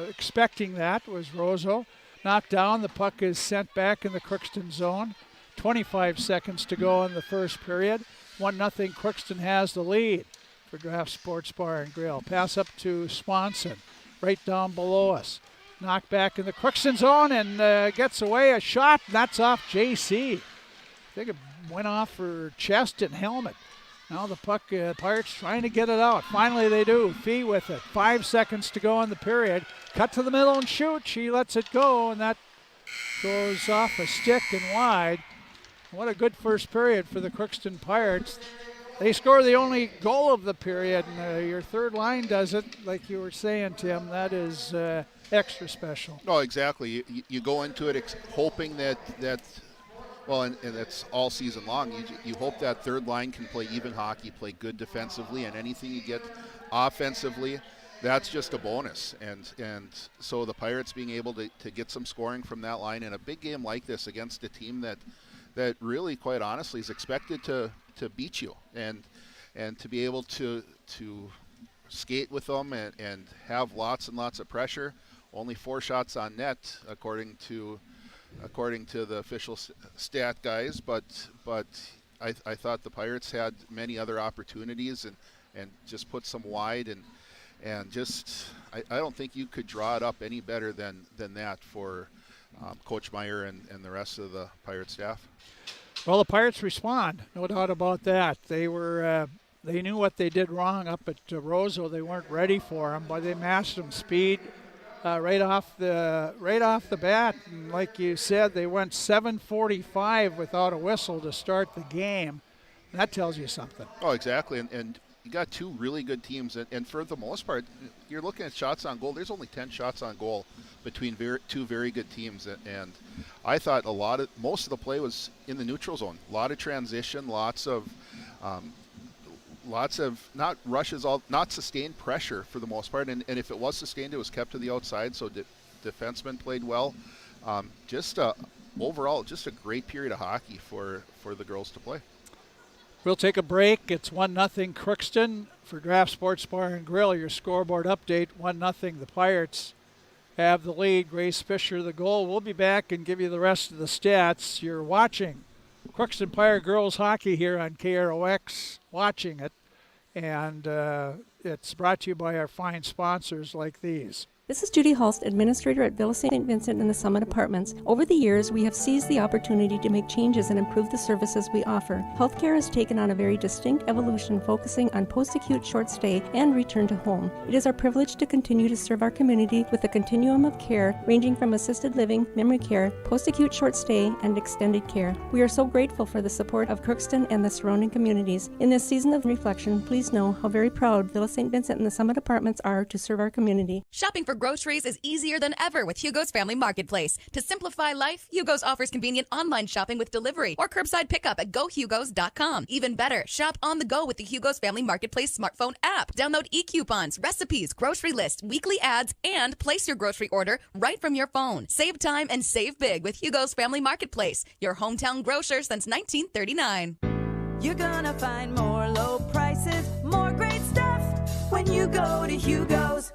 expecting that was Roseau. Knocked down, the puck is sent back in the Crookston zone. 25 seconds to go in the first period. 1-0 Crookston has the lead for Draft Sports Bar and Grill. Pass up to Swanson, right down below us. Knocked back in the Crookston zone and gets away a shot. That's off JC. I think it went off her chest and helmet. Now the puck, Pirates trying to get it out. Finally they do. Fee with it. 5 seconds to go in the period. Cut to the middle and shoot. She lets it go, and that goes off a stick and wide. What a good first period for the Crookston Pirates. They score the only goal of the period, and your third line does it, like you were saying, Tim. That is extra special. No, exactly. You go into it hoping that well, and that's all season long. You hope that third line can play even hockey, play good defensively, and anything you get offensively, that's just a bonus. And so the Pirates being able to get some scoring from that line in a big game like this against a team that really, quite honestly, is expected to beat you and to be able to skate with them and have lots and lots of pressure. Only 4 shots on net, according to the official stat guys, but I thought the Pirates had many other opportunities and just put some wide and just I don't think you could draw it up any better than that for Coach Meyer and the rest of the Pirate staff. Well, the Pirates respond, no doubt about that. They were they knew what they did wrong up at Roseau. They weren't ready for them, but they matched them speed right off the bat. And like you said, they went 7:45 without a whistle to start the game. That tells you something. Oh, exactly, and you got 2 really good teams, and for the most part, you're looking at shots on goal. There's only 10 shots on goal between 2 very good teams, and I thought most of the play was in the neutral zone. A lot of transition, lots of not rushes, not sustained pressure for the most part, and if it was sustained, it was kept to the outside, so defensemen played well. Overall, just a great period of hockey for the girls to play. We'll take a break. It's 1-0 Crookston. For Draft Sports Bar and Grill, your scoreboard update, 1-0. The Pirates have the lead. Grace Fisher the goal. We'll be back and give you the rest of the stats. You're watching Crookston Pirate Girls Hockey here on KROX, watching it. And it's brought to you by our fine sponsors like these. This is Judy Hulst, Administrator at Villa St. Vincent in the Summit Apartments. Over the years, we have seized the opportunity to make changes and improve the services we offer. Healthcare has taken on a very distinct evolution, focusing on post-acute short stay and return to home. It is our privilege to continue to serve our community with a continuum of care ranging from assisted living, memory care, post-acute short stay, and extended care. We are so grateful for the support of Crookston and the surrounding communities. In this season of reflection, please know how very proud Villa St. Vincent and the Summit Apartments are to serve our community. Shopping for groceries is easier than ever with Hugo's Family Marketplace. To simplify life, Hugo's offers convenient online shopping with delivery or curbside pickup at gohugos.com. Even better, shop on the go with the Hugo's Family Marketplace smartphone app. Download e-coupons, recipes, grocery lists, weekly ads, and place your grocery order right from your phone. Save time and save big with Hugo's Family Marketplace, your hometown grocer since 1939. You're gonna find more low prices, more great stuff when you go to Hugo's.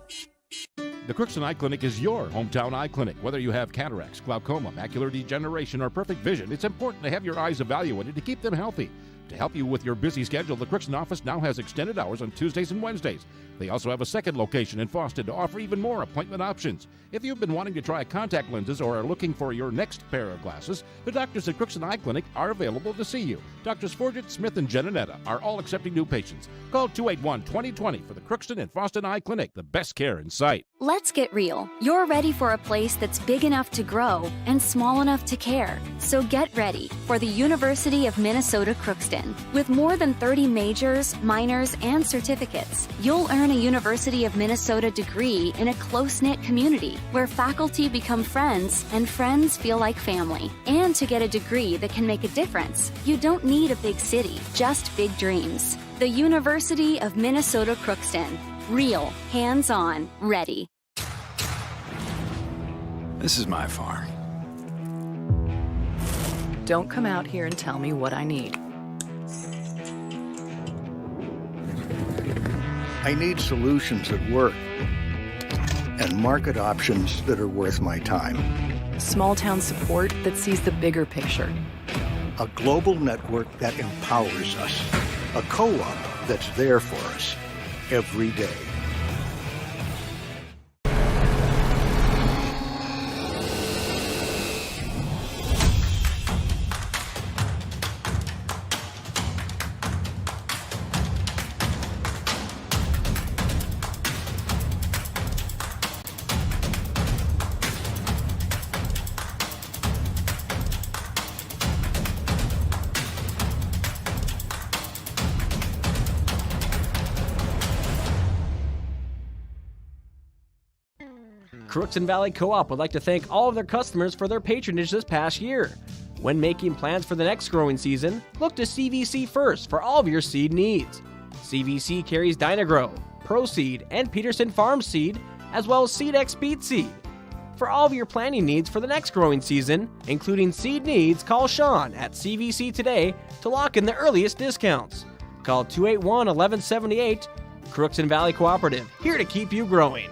The Crookston Eye Clinic is your hometown eye clinic. Whether you have cataracts, glaucoma, macular degeneration, or perfect vision, it's important to have your eyes evaluated to keep them healthy. To help you with your busy schedule, the Crookston office now has extended hours on Tuesdays and Wednesdays. They also have a second location in Fawston to offer even more appointment options. If you've been wanting to try contact lenses or are looking for your next pair of glasses, the doctors at Crookston Eye Clinic are available to see you. Doctors Forget, Smith, and Jananetta are all accepting new patients. Call 281-2020 for the Crookston and Fawston Eye Clinic, the best care in sight. Let's get real. You're ready for a place that's big enough to grow and small enough to care. So get ready for the University of Minnesota Crookston. With more than 30 majors, minors, and certificates, you'll earn a University of Minnesota degree in a close-knit community where faculty become friends and friends feel like family. And to get a degree that can make a difference, you don't need a big city, just big dreams. The University of Minnesota Crookston. Real, hands-on, ready. This is my farm. Don't come out here and tell me what I need. I need solutions that work and market options that are worth my time. Small town support that sees the bigger picture. A global network that empowers us. A co-op that's there for us every day. Crookston Valley Co-op would like to thank all of their customers for their patronage this past year. When making plans for the next growing season, look to CVC first for all of your seed needs. CVC carries Dynagrow, Pro Seed, and Peterson Farm Seed, as well as SeedX Beet Seed. For all of your planting needs for the next growing season, including seed needs, call Sean at CVC today to lock in the earliest discounts. Call 281-1178. Crookston Valley Cooperative, here to keep you growing.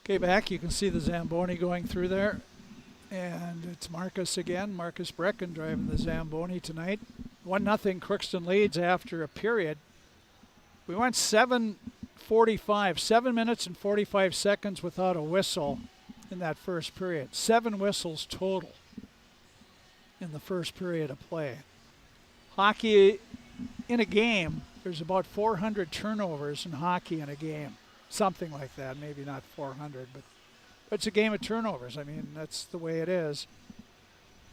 Okay, back, you can see the Zamboni going through there. And it's Marcus again, Marcus Brecken driving the Zamboni tonight. 1-0 Crookston leads after a period. We went 7 minutes and 45 seconds without a whistle in that first period. 7 whistles total in the first period of play. Hockey in a game, there's about 400 turnovers in hockey in a game. Something like that, maybe not 400, but it's a game of turnovers. I mean, that's the way it is.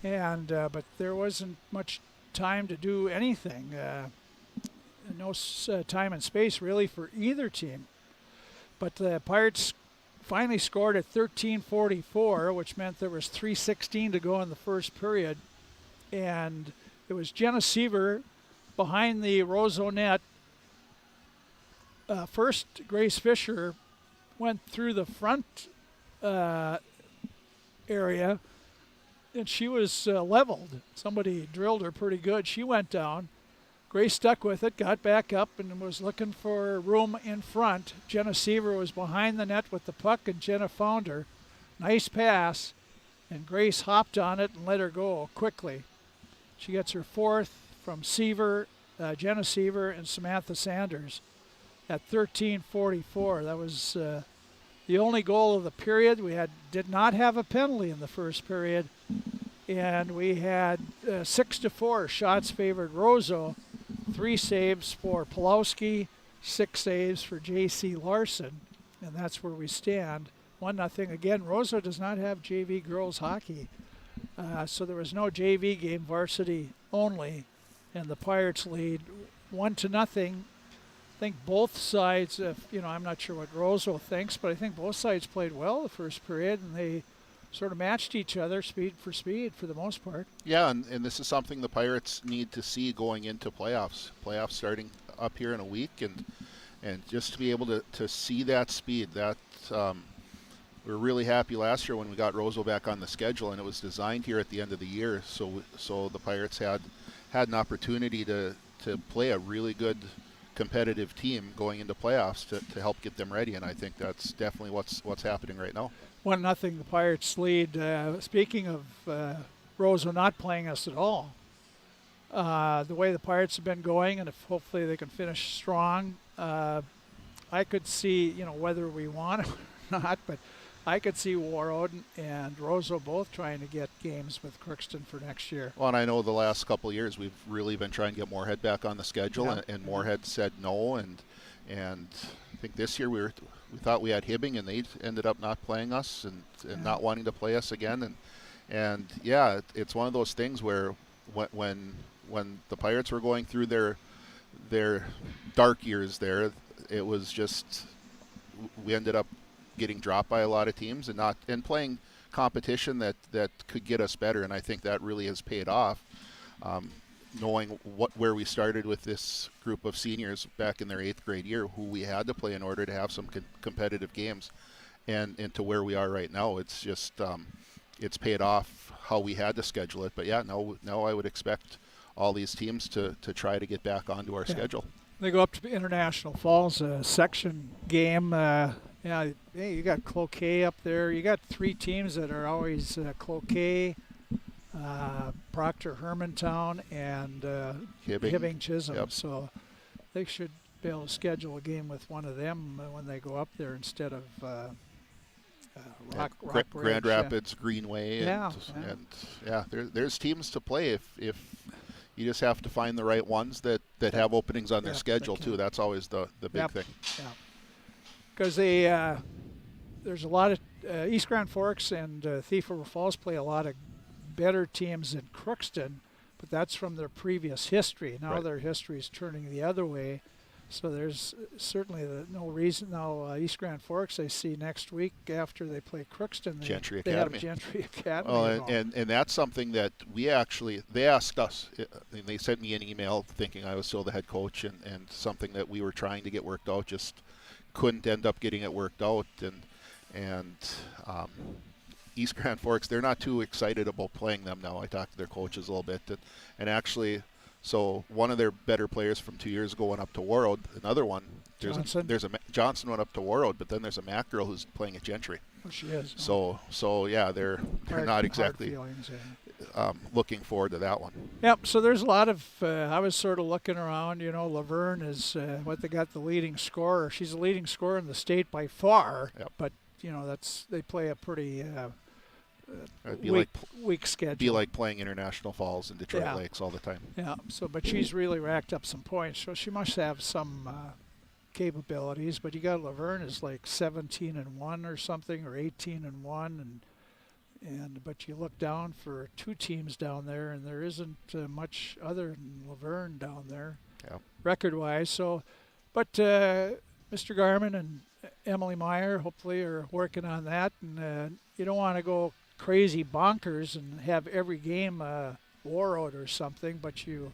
And but there wasn't much time to do anything. No time and space really for either team. But the Pirates finally scored at 13:44, which meant there was 3:16 to go in the first period. And it was Jenna Seaver behind the Roseau net. First, Grace Fisher went through the front area, and she was leveled. Somebody drilled her pretty good. She went down. Grace stuck with it, got back up, and was looking for room in front. Jenna Seaver was behind the net with the puck, and Jenna found her. Nice pass, and Grace hopped on it and let her go quickly. She gets her fourth from Seaver, Jenna Seaver, and Samantha Sanders. At 13:44, that was the only goal of the period. We did not have a penalty in the first period, and we had 6-4 shots favored Roseau. 3 saves for Pulowski, 6 saves for J.C. Larson, and that's where we stand. 1-0 again. Roseau does not have JV girls hockey, so there was no JV game, varsity only, and the Pirates lead 1-0. I think both sides, I'm not sure what Roseau thinks, but I think both sides played well the first period, and they sort of matched each other speed for the most part. Yeah, and this is something the Pirates need to see going into playoffs. Playoffs starting up here in a week, and just to be able to see that speed, that we were really happy last year when we got Roseau back on the schedule, and it was designed here at the end of the year, so the Pirates had an opportunity to play a really good competitive team going into playoffs to help get them ready, and I think that's definitely what's happening right now. 1-0 the Pirates lead. Speaking of Roseau not playing us at all, the way the Pirates have been going, and if hopefully they can finish strong, I could see, whether we want it or not, but I could see Warroad and Roseau both trying to get games with Crookston for next year. Well, and I know the last couple of years we've really been trying to get Moorhead back on the schedule, and Moorhead said no, and I think this year we thought we had Hibbing, and they ended up not playing us and not wanting to play us again, and yeah, it's one of those things where when the Pirates were going through their dark years there, it was just we ended up getting dropped by a lot of teams and playing competition that could get us better, and I think that really has paid off. Knowing where we started with this group of seniors back in their 8th grade year, who we had to play in order to have some competitive games, and to where we are right now, it's just it's paid off how we had to schedule it. But yeah, now I would expect all these teams to try to get back onto our schedule. They go up to International Falls, a section game. Hey, you got Cloquet up there. You got 3 teams that are always Cloquet, Proctor Hermantown, and Hibbing Chisholm. Yep. So they should be able to schedule a game with one of them when they go up there instead of Rock Grand Rapids, Greenway, and there's teams to play if you just have to find the right ones that have openings on their schedule too. That's always the big thing. Yeah. Because there's a lot of East Grand Forks and Thief River Falls play a lot of better teams than Crookston, but that's from their previous history. Now their history is turning the other way, so there's certainly no reason. Now East Grand Forks, I see next week after they play Crookston, Gentry they Academy. have Gentry Academy. Oh, and that's something that they asked us, and they sent me an email thinking I was still the head coach, and something that we were trying to get worked out, just couldn't end up getting it worked out, and East Grand Forks, they're not too excited about playing them now. I talked to their coaches a little bit, and actually, so one of their better players from 2 years ago went up to Warroad. Another one, Johnson went up to Warroad, but then there's a Mac girl who's playing at Gentry. Oh, she is. So yeah, they're not exactly looking forward to that one. Yep. So there's a lot of. I was sort of looking around. Laverne is what they got the leading scorer. She's the leading scorer in the state by far. Yep. But they play a pretty weak schedule. Be like playing International Falls and Detroit Lakes all the time. Yeah. But she's really racked up some points. So she must have some capabilities. But you got Laverne is like 17-1 or something, or 18-1, but you look down for 2 teams down there, and there isn't much other than Laverne down there, record-wise. So, but Mr. Garman and Emily Meyer hopefully are working on that, and you don't want to go crazy bonkers and have every game Warroad or something, but you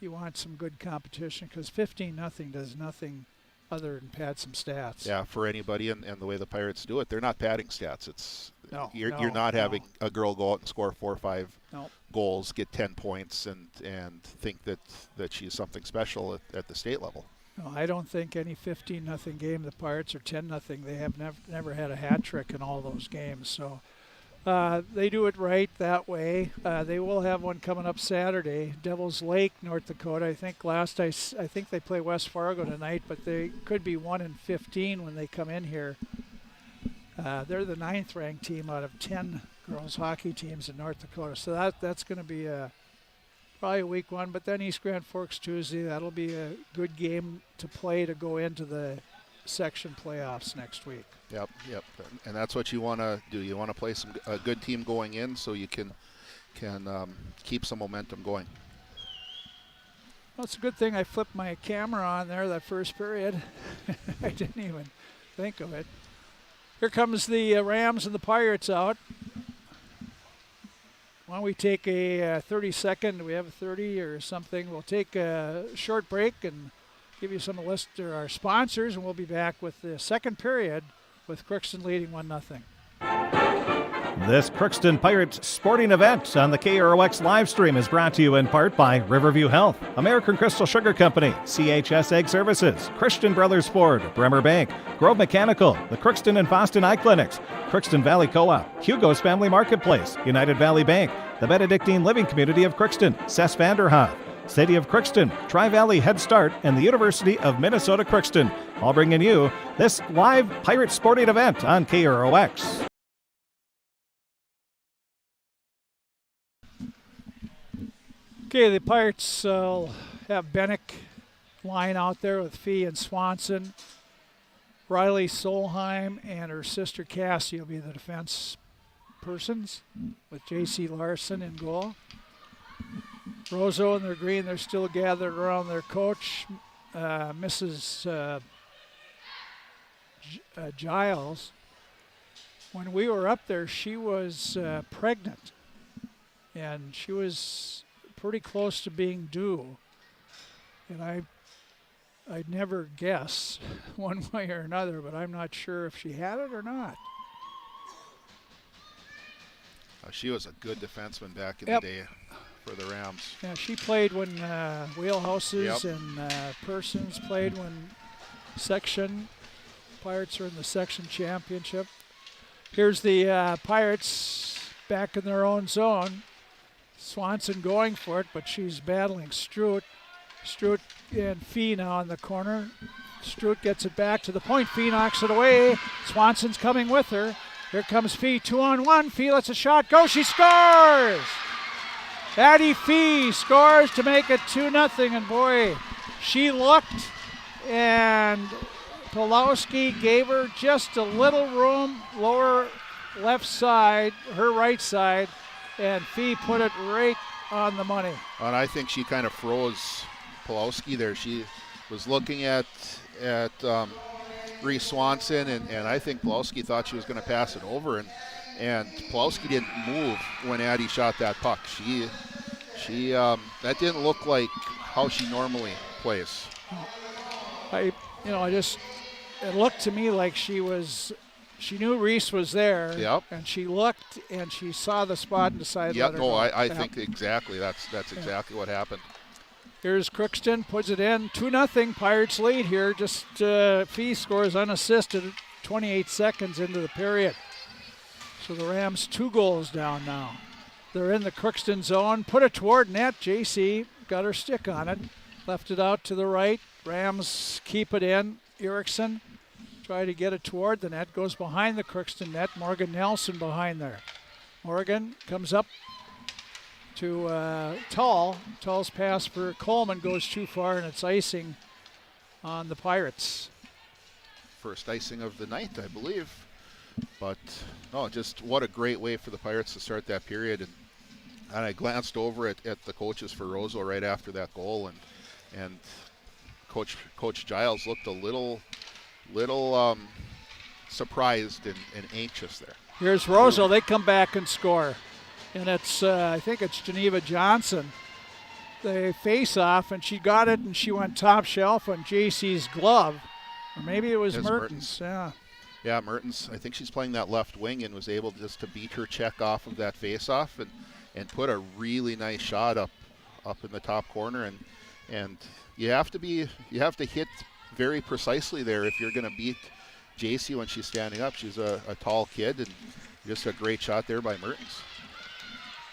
want some good competition, because 15-0 does nothing other than pad some stats. Yeah, for anybody, and the way the Pirates do it, they're not padding stats. You're not having a girl go out and score 4 or 5 goals, get 10 points, and think that she's something special at the state level. No, I don't think any 15-0 game the Pirates, or 10-0, they have never had a hat trick in all those games. So they do it right that way. They will have one coming up Saturday, Devil's Lake, North Dakota. I think they play West Fargo tonight, but they could be 1-15 when they come in here. They're the 9th ranked team out of 10 girls hockey teams in North Dakota. So that's going to be probably a week one. But then East Grand Forks Tuesday, that'll be a good game to play to go into the section playoffs next week. Yep. And that's what you want to do. You want to play a good team going in, so you can keep some momentum going. Well, it's a good thing I flipped my camera on there that first period. I didn't even think of it. Here comes the Rams and the Pirates out. Why don't we take a 30-second? We have a 30 or something. We'll take a short break and give you some list of our sponsors, and we'll be back with the second period with Crookston leading 1-0. This Crookston Pirates sporting event on the KROX live stream is brought to you in part by Riverview Health, American Crystal Sugar Company, CHS Egg Services, Christian Brothers Ford, Bremer Bank, Grove Mechanical, the Crookston and Boston Eye Clinics, Crookston Valley Co-op, Hugo's Family Marketplace, United Valley Bank, the Benedictine Living Community of Crookston, Cess Vanderhoff, City of Crookston, Tri-Valley Head Start, and the University of Minnesota Crookston, all bringing you this live Pirate sporting event on KROX. Okay, the Pirates have Bennick line out there with Fee and Swanson. Riley Solheim and her sister Cassie will be the defense persons with J.C. Larson in goal. Roseau and their green, they're still gathered around their coach, Mrs. Giles. When we were up there, she was pregnant, and she was pretty close to being due. And I'd never guess one way or another, but I'm not sure if she had it or not. She was a good defenseman back in the day for the Rams. Yeah, she played when Wheelhouses and Persons played when section. Pirates are in the section championship. Here's the Pirates back in their own zone. Swanson going for it, but she's battling Stroot. Stroot and Fee now in the corner. Stroot gets it back to the point. Fee knocks it away. Swanson's coming with her. Here comes Fee, 2-on-1. Fee lets a shot go. She scores! Addie Fee scores to make it 2-0. And boy, she looked, and Pulowski gave her just a little room, lower left side, her right side, and Fee put it right on the money. And I think she kind of froze Pulowski there. She was looking at Reese Swanson, and I think Pulowski thought she was going to pass it over, and Pulowski didn't move when Addie shot that puck. She that didn't look like how she normally plays. It looked to me like she knew Reese was there. Yep. And she looked and she saw the spot and decided. Yeah, no, I think exactly that's exactly what happened. Here's Crookston, puts it in, 2-0 Pirates lead here. Just Fee scores unassisted, 28 seconds into the period. So the Rams 2 goals down now. They're in the Crookston zone, put it toward net. JC got her stick on it, left it out to the right. Rams keep it in. Erickson try to get it toward the net, goes behind the Crookston net. Morgan Nelson behind there. Morgan comes up to Tull. Tull's pass for Coleman goes too far, and it's icing on the Pirates. First icing of the night, I believe. But, just what a great way for the Pirates to start that period. And I glanced over at the coaches for Roseau right after that goal, and Coach Giles looked a little surprised and anxious there. Here's Roseau. They come back and score. And it's, I think it's Geneva Johnson. They face off, and she got it, and she went top shelf on JC's glove. Or maybe it was Mertens. Yeah. Yeah, Mertens. I think she's playing that left wing and was able just to beat her check off of that face-off and put a really nice shot up in the top corner. And you have to hit very precisely there if you're going to beat JC when she's standing up. She's a tall kid, and just a great shot there by Mertens.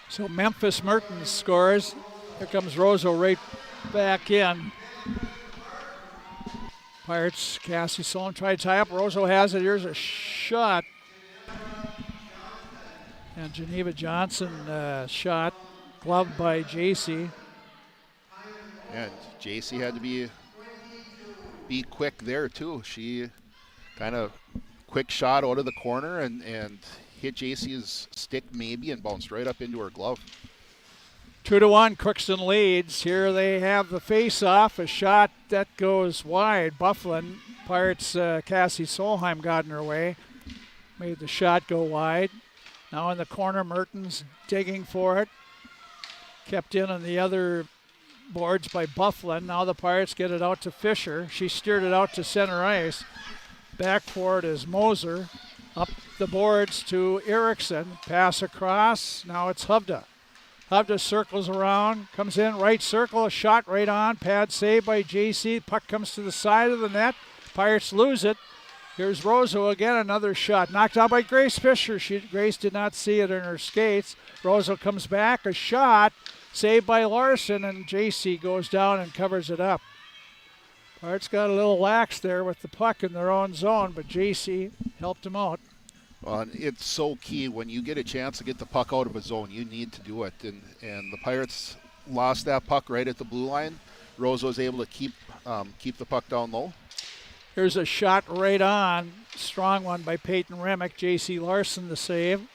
So Memphis Mertens scores. Here comes Roseau right back in. Pirates, Cassie Solon try to tie up. Roseau has it. Here's a shot. And Geneva Johnson shot, gloved by JC. And JC had to be quick there too. She kind of quick shot out of the corner and hit JC's stick maybe and bounced right up into her glove. 2-1, Crookston leads. Here they have the face-off, a shot that goes wide. Bufflin, Pirates, Cassie Solheim got in her way, made the shot go wide. Now in the corner, Mertens digging for it. Kept in on the other boards by Bufflin. Now the Pirates get it out to Fisher. She steered it out to center ice. Back for it is Moser. Up the boards to Erickson. Pass across. Now it's Hovda. Hovda circles around, comes in, right circle, a shot right on. Pad save by JC. Puck comes to the side of the net. Pirates lose it. Here's Roseau again, another shot. Knocked out by Grace Fisher. Grace did not see it in her skates. Roseau comes back, a shot. Saved by Larson, and JC goes down and covers it up. Pirates got a little lax there with the puck in their own zone, but JC helped him out. Well, it's so key when you get a chance to get the puck out of a zone, you need to do it. And the Pirates lost that puck right at the blue line. Roseau was able to keep the puck down low. Here's a shot right on. Strong one by Peyton Remick. J.C. Larson the save.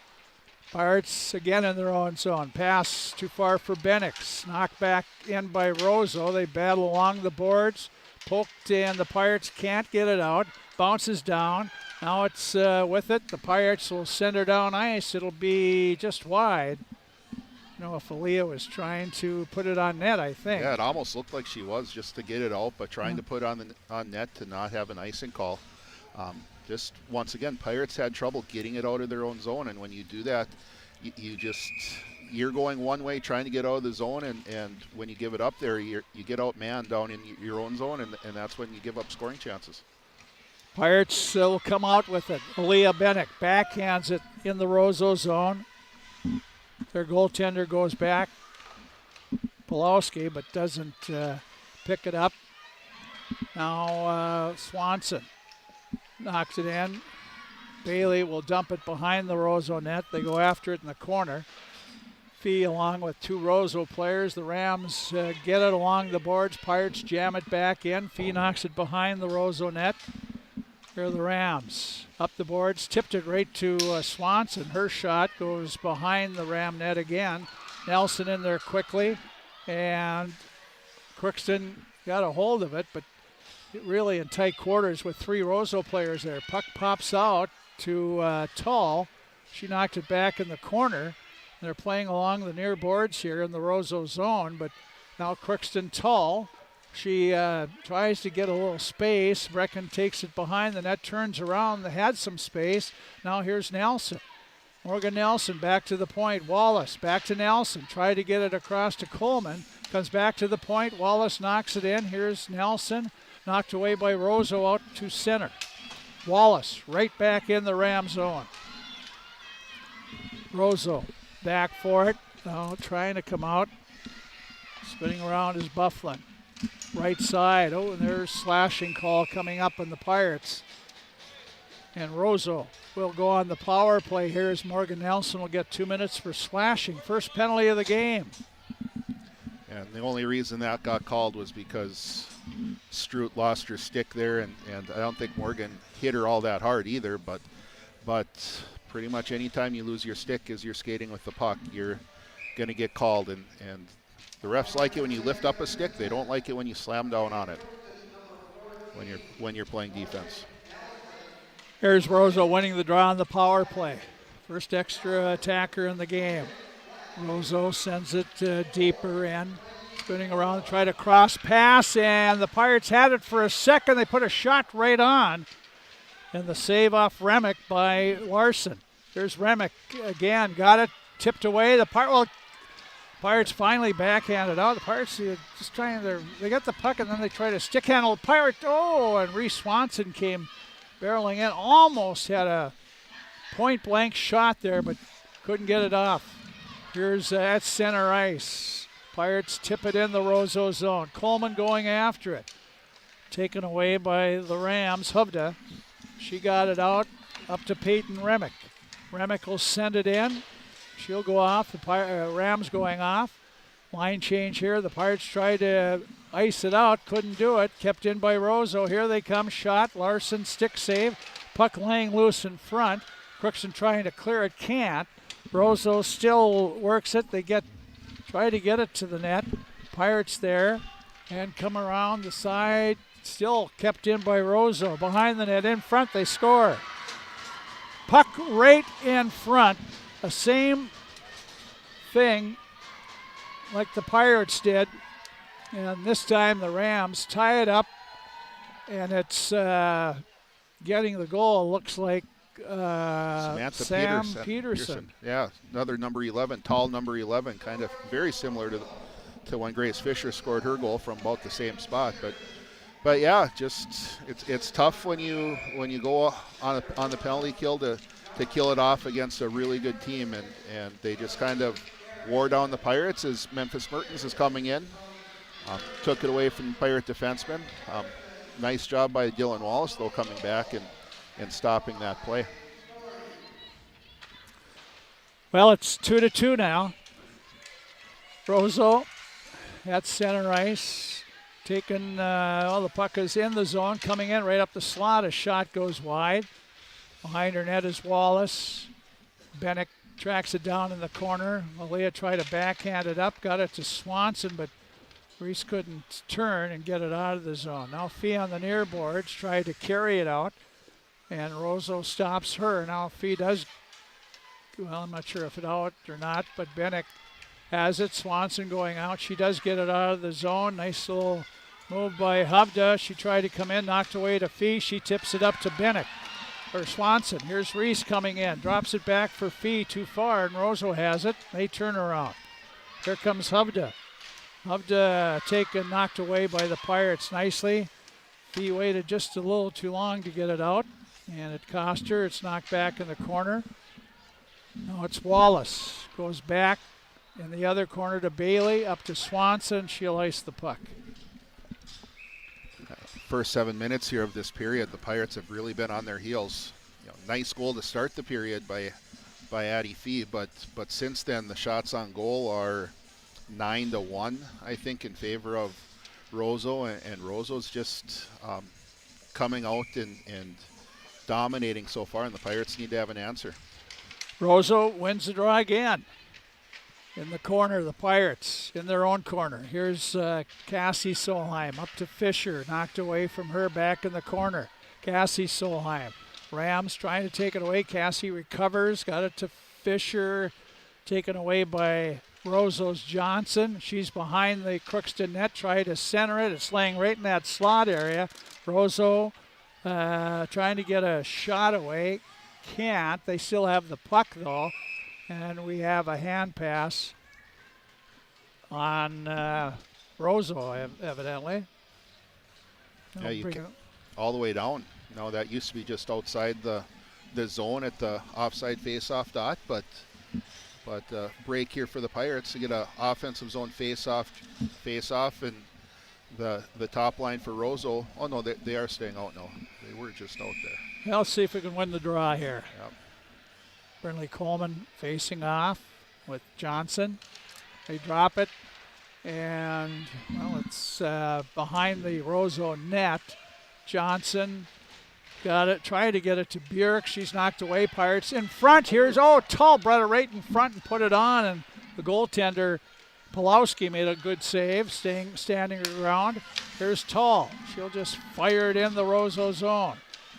Pirates again in their own zone. Pass too far for Bennix. Knocked back in by Roseau. They battle along the boards. Poked and the Pirates can't get it out. Bounces down. Now it's with it. The Pirates will send her down ice. It'll be just wide. You know, if Aaliyah was trying to put it on net, I think. Yeah, it almost looked like she was just to get it out, but trying to put on net to not have an icing call. Just once again, Pirates had trouble getting it out of their own zone, and when you do that, you're going one way trying to get out of the zone, and when you give it up there, you get outmanned down in your own zone, and that's when you give up scoring chances. Pirates will come out with it. Aaliyah Bennick backhands it in the Roseau zone. Their goaltender goes back, Pulowski, but doesn't pick it up. Now Swanson knocks it in. Bailey will dump it behind the Roseau net. They go after it in the corner. Fee along with two Roseau players. The Rams get it along the boards. Pirates jam it back in. Fee knocks it behind the Roseau net. Here are the Rams. Up the boards, tipped it right to Swanson. Her shot goes behind the Ram net again. Nelson in there quickly. And Crookston got a hold of it, but really in tight quarters with three Roseau players there. Puck pops out to Tull. She knocked it back in the corner. They're playing along the near boards here in the Roseau zone, but now Crookston Tull. She tries to get a little space. Brecken takes it behind the net, turns around. They had some space. Now here's Nelson. Morgan Nelson back to the point. Wallace back to Nelson. Tried to get it across to Coleman. Comes back to the point. Wallace knocks it in. Here's Nelson. Knocked away by Roseau out to center. Wallace right back in the Ram zone. Roseau back for it. Now trying to come out. Spinning around is Bufflin. Right side. Oh, and there's slashing call coming up on the Pirates. And Roseau will go on the power play here as Morgan Nelson will get 2 minutes for slashing. First penalty of the game. And the only reason that got called was because Stroot lost her stick there, and I don't think Morgan hit her all that hard either, but pretty much any time you lose your stick as you're skating with the puck, you're going to get called, and the refs like it when you lift up a stick. They don't like it when you slam down on it when you're playing defense. Here's Roseau winning the draw on the power play. First extra attacker in the game. Roseau sends it deeper in. Spinning around, try to cross pass, and the Pirates had it for a second. They put a shot right on. And the save off Remick by Larson. There's Remick again. Got it. Tipped away. The Pirates finally backhanded out. The Pirates just trying they got the puck and then they try to stick handle the Pirate. Oh, and Reese Swanson came barreling in. Almost had a point blank shot there, but couldn't get it off. Here's at center ice. Pirates tip it in the Roseau zone. Coleman going after it. Taken away by the Rams. Hovda. She got it out up to Peyton Remick. Remick will send it in. She'll go off. The Rams going off. Line change here. The Pirates tried to ice it out. Couldn't do it. Kept in by Roseau. Here they come. Shot. Larson stick save. Puck laying loose in front. Crookston trying to clear it. Can't. Roseau still works it. They try to get it to the net. Pirates there. And come around the side. Still kept in by Roseau. Behind the net. In front. They score. Puck right in front. The same thing like the Pirates did, and this time the Rams tie it up, and it's getting the goal. Looks like Samantha Sam Peterson. Yeah, another number 11, tall number 11, kind of very similar to when Grace Fisher scored her goal from about the same spot. But yeah, just it's tough when you go on the penalty kill to kill it off against a really good team, and they just kind of wore down the Pirates as Memphis Mertens is coming in. Took it away from Pirate defenseman. Nice job by Dylan Wallace, though, coming back and stopping that play. Well, it's 2-2 now. Roseau at center ice. Taking, the puck is in the zone, coming in right up the slot. A shot goes wide. Behind her net is Wallace. Bennick tracks it down in the corner. Malia tried to backhand it up, got it to Swanson, but Reese couldn't turn and get it out of the zone. Now Fee on the near boards, tried to carry it out, and Roseau stops her. Now Fee does, well, I'm not sure if it's out or not, but Bennick has it. Swanson going out. She does get it out of the zone. Nice little move by Hovda. She tried to come in, knocked away to Fee. She tips it up to Bennick. Or Swanson. Here's Reese coming in. Drops it back for Fee too far, and Roseau has it. They turn around. Here comes Hovda. Hovda taken, knocked away by the Pirates nicely. Fee waited just a little too long to get it out, and it cost her. It's knocked back in the corner. Now it's Wallace. Goes back in the other corner to Bailey, up to Swanson. She'll ice the puck. First 7 minutes here of this period, the Pirates have really been on their heels. Nice goal to start the period by Addie Fee, but since then the shots on goal are 9-1, I think, in favor of Roseau, and Roseau's just coming out and dominating so far, and the Pirates need to have an answer. Roseau wins the draw again. In the corner, the Pirates in their own corner. Here's Cassie Solheim up to Fisher, knocked away from her, back in the corner. Cassie Solheim. Rams trying to take it away. Cassie recovers, got it to Fisher, taken away by Roseau's Johnson. She's behind the Crookston net, trying to center it. It's laying right in that slot area. Roseau trying to get a shot away. Can't. They still have the puck, though. And we have a hand pass on Roseau, evidently. Yeah, you can, all the way down. No, that used to be just outside the zone at the offside face-off dot, but break here for the Pirates to get an offensive zone face-off, and the top line for Roseau. Oh, no, they are staying out now. They were just out there. Well, let's see if we can win the draw here. Yep. Brinley Coleman facing off with Johnson. They drop it, and, well, it's behind the Roseau net. Johnson got it, tried to get it to Bjork. She's knocked away. Pirates in front. Here's, Tull brought it right in front and put it on, and the goaltender, Pulowski, made a good save, standing around. Here's Tull. She'll just fire it in the Roseau zone.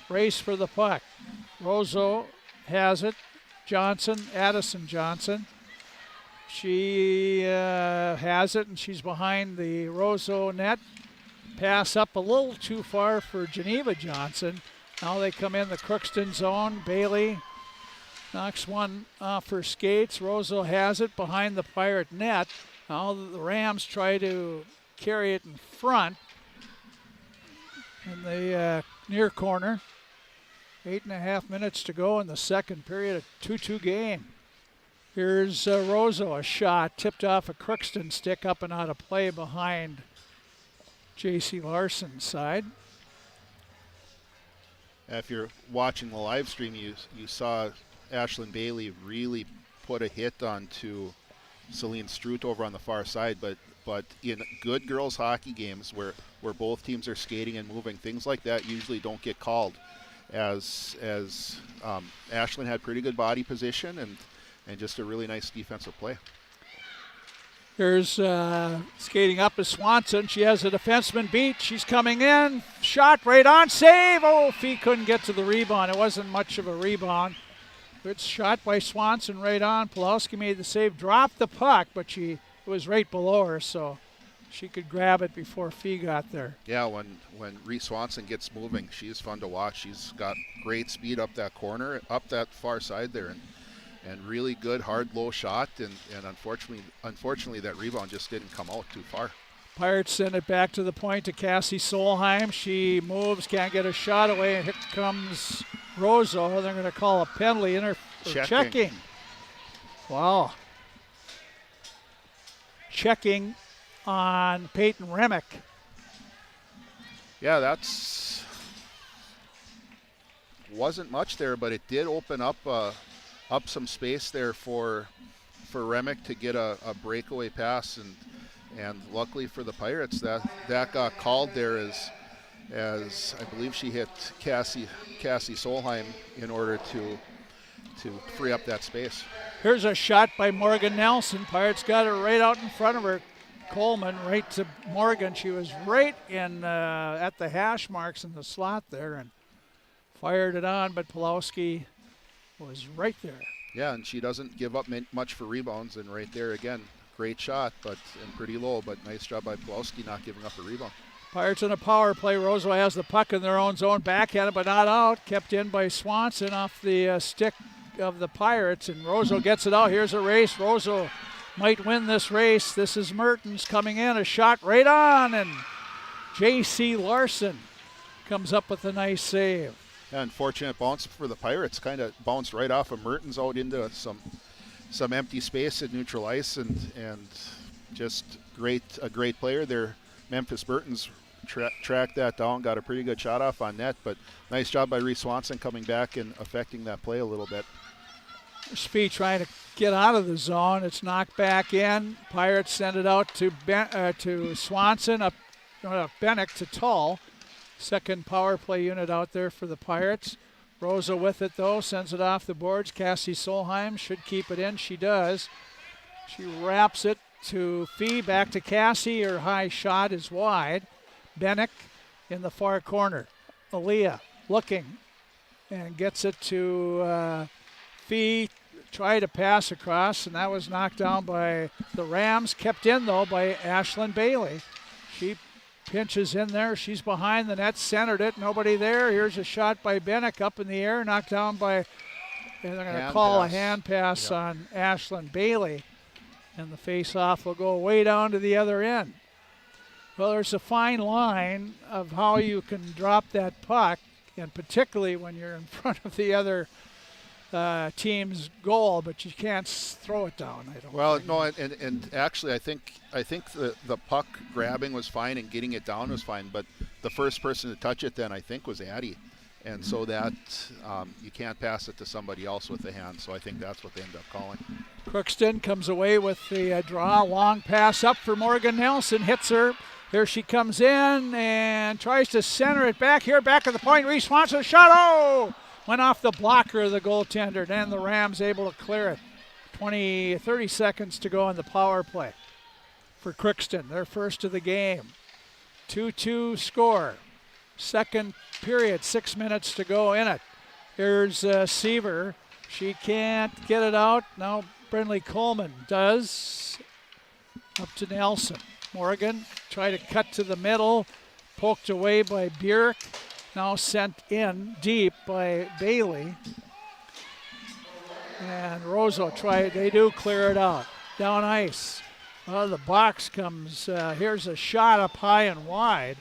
Race for the puck. Roseau has it. Addison Johnson. She has it, and she's behind the Roseau net. Pass up a little too far for Geneva Johnson. Now they come in the Crookston zone. Bailey knocks one off her skates. Roseau has it behind the Pirate net. Now the Rams try to carry it in front in the near corner. 8.5 minutes to go in the second period, a 2-2 game. Here's Roseau, a shot tipped off a Crookston stick up and out of play behind J.C. Larson's side. If you're watching the live stream, you saw Ashlyn Bailey really put a hit onto Celine Strout over on the far side, but in good girls hockey games where both teams are skating and moving, things like that usually don't get called. As Ashlyn had pretty good body position and just a really nice defensive play. Here's skating up is Swanson. She has a defenseman beat. She's coming in. Shot right on. Save. Fee couldn't get to the rebound. It wasn't much of a rebound. Good shot by Swanson right on. Pulowski made the save. Dropped the puck, but it was right below her, so she could grab it before Fee got there. Yeah, when Reese Swanson gets moving, she's fun to watch. She's got great speed up that corner, up that far side there, and really good hard low shot. And unfortunately that rebound just didn't come out too far. Pirates send it back to the point to Cassie Solheim. She moves, can't get a shot away, and here comes Roseau. They're going to call a penalty checking. Wow. Checking on Peyton Remick. Yeah, wasn't much there, but it did open up some space there for Remick to get a breakaway pass, and luckily for the Pirates that got called there as I believe she hit Cassie Solheim in order to free up that space. Here's a shot by Morgan Nelson. Pirates got it right out in front of her. Coleman right to Morgan. She was right in at the hash marks in the slot there and fired it on, but Pulowski was right there. Yeah, and she doesn't give up much for rebounds, and right there again, great shot, and pretty low, but nice job by Pulowski not giving up a rebound. Pirates in a power play. Roseau has the puck in their own zone, backhanded but not out. Kept in by Swanson off the stick of the Pirates, and Roseau gets it out. Here's a race. Roseau might win this race. This is Mertens coming in, a shot right on, and J.C. Larson comes up with a nice save. Yeah, unfortunate bounce for the Pirates. Kind of bounced right off of Mertens out into some empty space at neutral ice, and just a great player there. Memphis Mertens tracked that down, got a pretty good shot off on net, but nice job by Reese Swanson coming back and affecting that play a little bit. Spee trying to get out of the zone. It's knocked back in. Pirates send it out to Swanson, up Bennick to Tull. Second power play unit out there for the Pirates. Rosa with it though, sends it off the boards. Cassie Solheim should keep it in. She does. She wraps it to Fee, back to Cassie. Her high shot is wide. Bennick in the far corner. Aaliyah looking and gets it to Fee. Try to pass across, and that was knocked down by the Rams. Kept in though by Ashlyn Bailey. She pinches in there. She's behind the net, centered it. Nobody there. Here's a shot by Bennick up in the air, knocked down by, and they're going to call a hand pass on Ashlyn Bailey. And the face-off will go way down to the other end. Well, there's a fine line of how you can drop that puck, and particularly when you're in front of the other team's goal, but you can't throw it down. I don't. Well, think. no, and actually, I think the puck grabbing was fine and getting it down was fine, but the first person to touch it then I think was Addie, and so that you can't pass it to somebody else with the hand. So I think that's what they end up calling. Crookston comes away with the draw. Long pass up for Morgan Nelson, hits her. Here she comes in and tries to center it back here, back at the point. Reese Swanson shot. Oh! Went off the blocker of the goaltender. Then the Rams able to clear it. 30 seconds to go in the power play for Crookston. Their first of the game. 2-2 score. Second period, 6 minutes to go in it. Here's Seaver. She can't get it out. Now Brindley Coleman does. Up to Nelson. Morgan try to cut to the middle. Poked away by Bjork. Now sent in deep by Bailey. And Roseau they do clear it out. Down ice. Well, the box comes, here's a shot up high and wide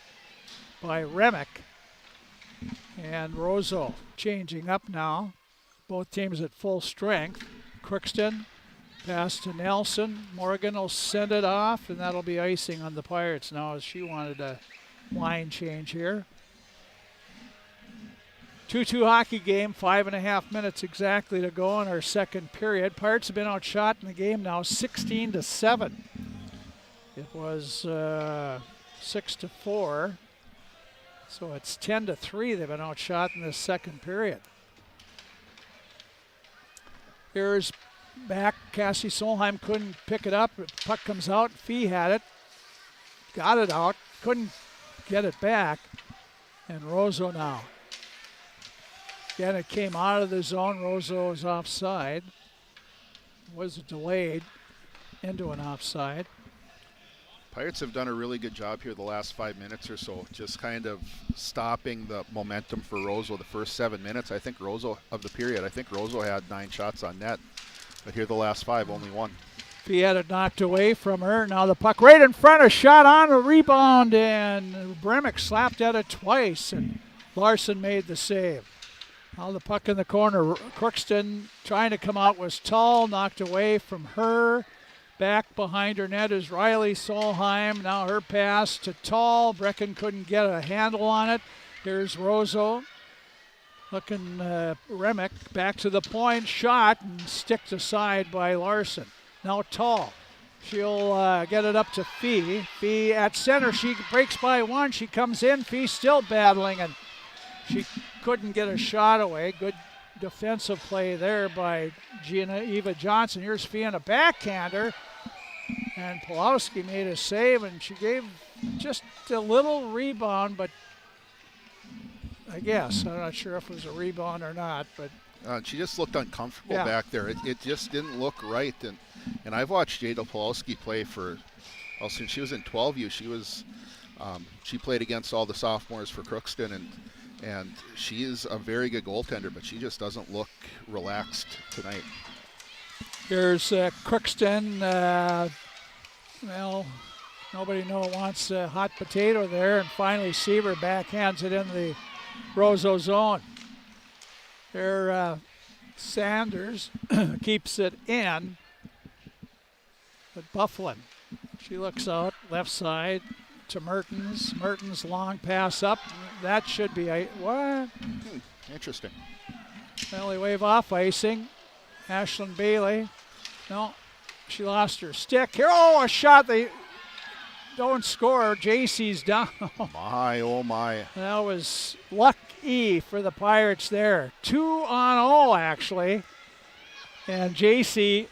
by Remick. And Roseau changing up now. Both teams at full strength. Crookston, pass to Nelson. Morgan will send it off, and that'll be icing on the Pirates now as she wanted a line change here. 2-2 hockey game, 5.5 minutes exactly to go in our second period. Pirates have been outshot in the game now 16-7. It was 6-4. So it's 10-3. They've been outshot in this second period. Here's back. Cassie Solheim couldn't pick it up. Puck comes out. Fee had it. Got it out. Couldn't get it back. And Roseau now. Again, it came out of the zone. Roseau is offside. Was delayed into an offside. Pirates have done a really good job here the last 5 minutes or so, just kind of stopping the momentum for Roseau. The first 7 minutes, I think Roseau had 9 shots on net, but here the last 5, only 1. He had it knocked away from her. Now the puck right in front, a shot on a rebound, and Bremick slapped at it twice, and Larson made the save. Now the puck in the corner. Crookston trying to come out was tall, knocked away from her. Back behind her net is Riley Solheim. Now her pass to Tall. Brecken couldn't get a handle on it. Here's Roseau. Looking Remick back to the point. Shot and sticked aside by Larson. Now Tall. She'll get it up to Fee. Fee at center. She breaks by one. She comes in. Fee still battling, and she couldn't get a shot away. Good defensive play there by Eva Johnson. Here's Fee and a backhander. And Pulowski made a save, and she gave just a little rebound, but I guess. I'm not sure if it was a rebound or not, but she just looked uncomfortable back there. It just didn't look right. And I've watched Jada Pulowski play since she was in 12U. She played against all the sophomores for Crookston, and she is a very good goaltender, but she just doesn't look relaxed tonight. Here's Crookston. Well, nobody wants a hot potato there, and finally Seaver backhands it in the Roseau zone. There, Sanders keeps it in, but Bufflin, she looks out left side to Mertens. Mertens long pass up. That should be what? Interesting. Penalty wave off icing. Ashlyn Bailey. No, she lost her stick. Here, a shot. They don't score. JC's down. Oh my. That was lucky for the Pirates there. 2-0 actually. And JC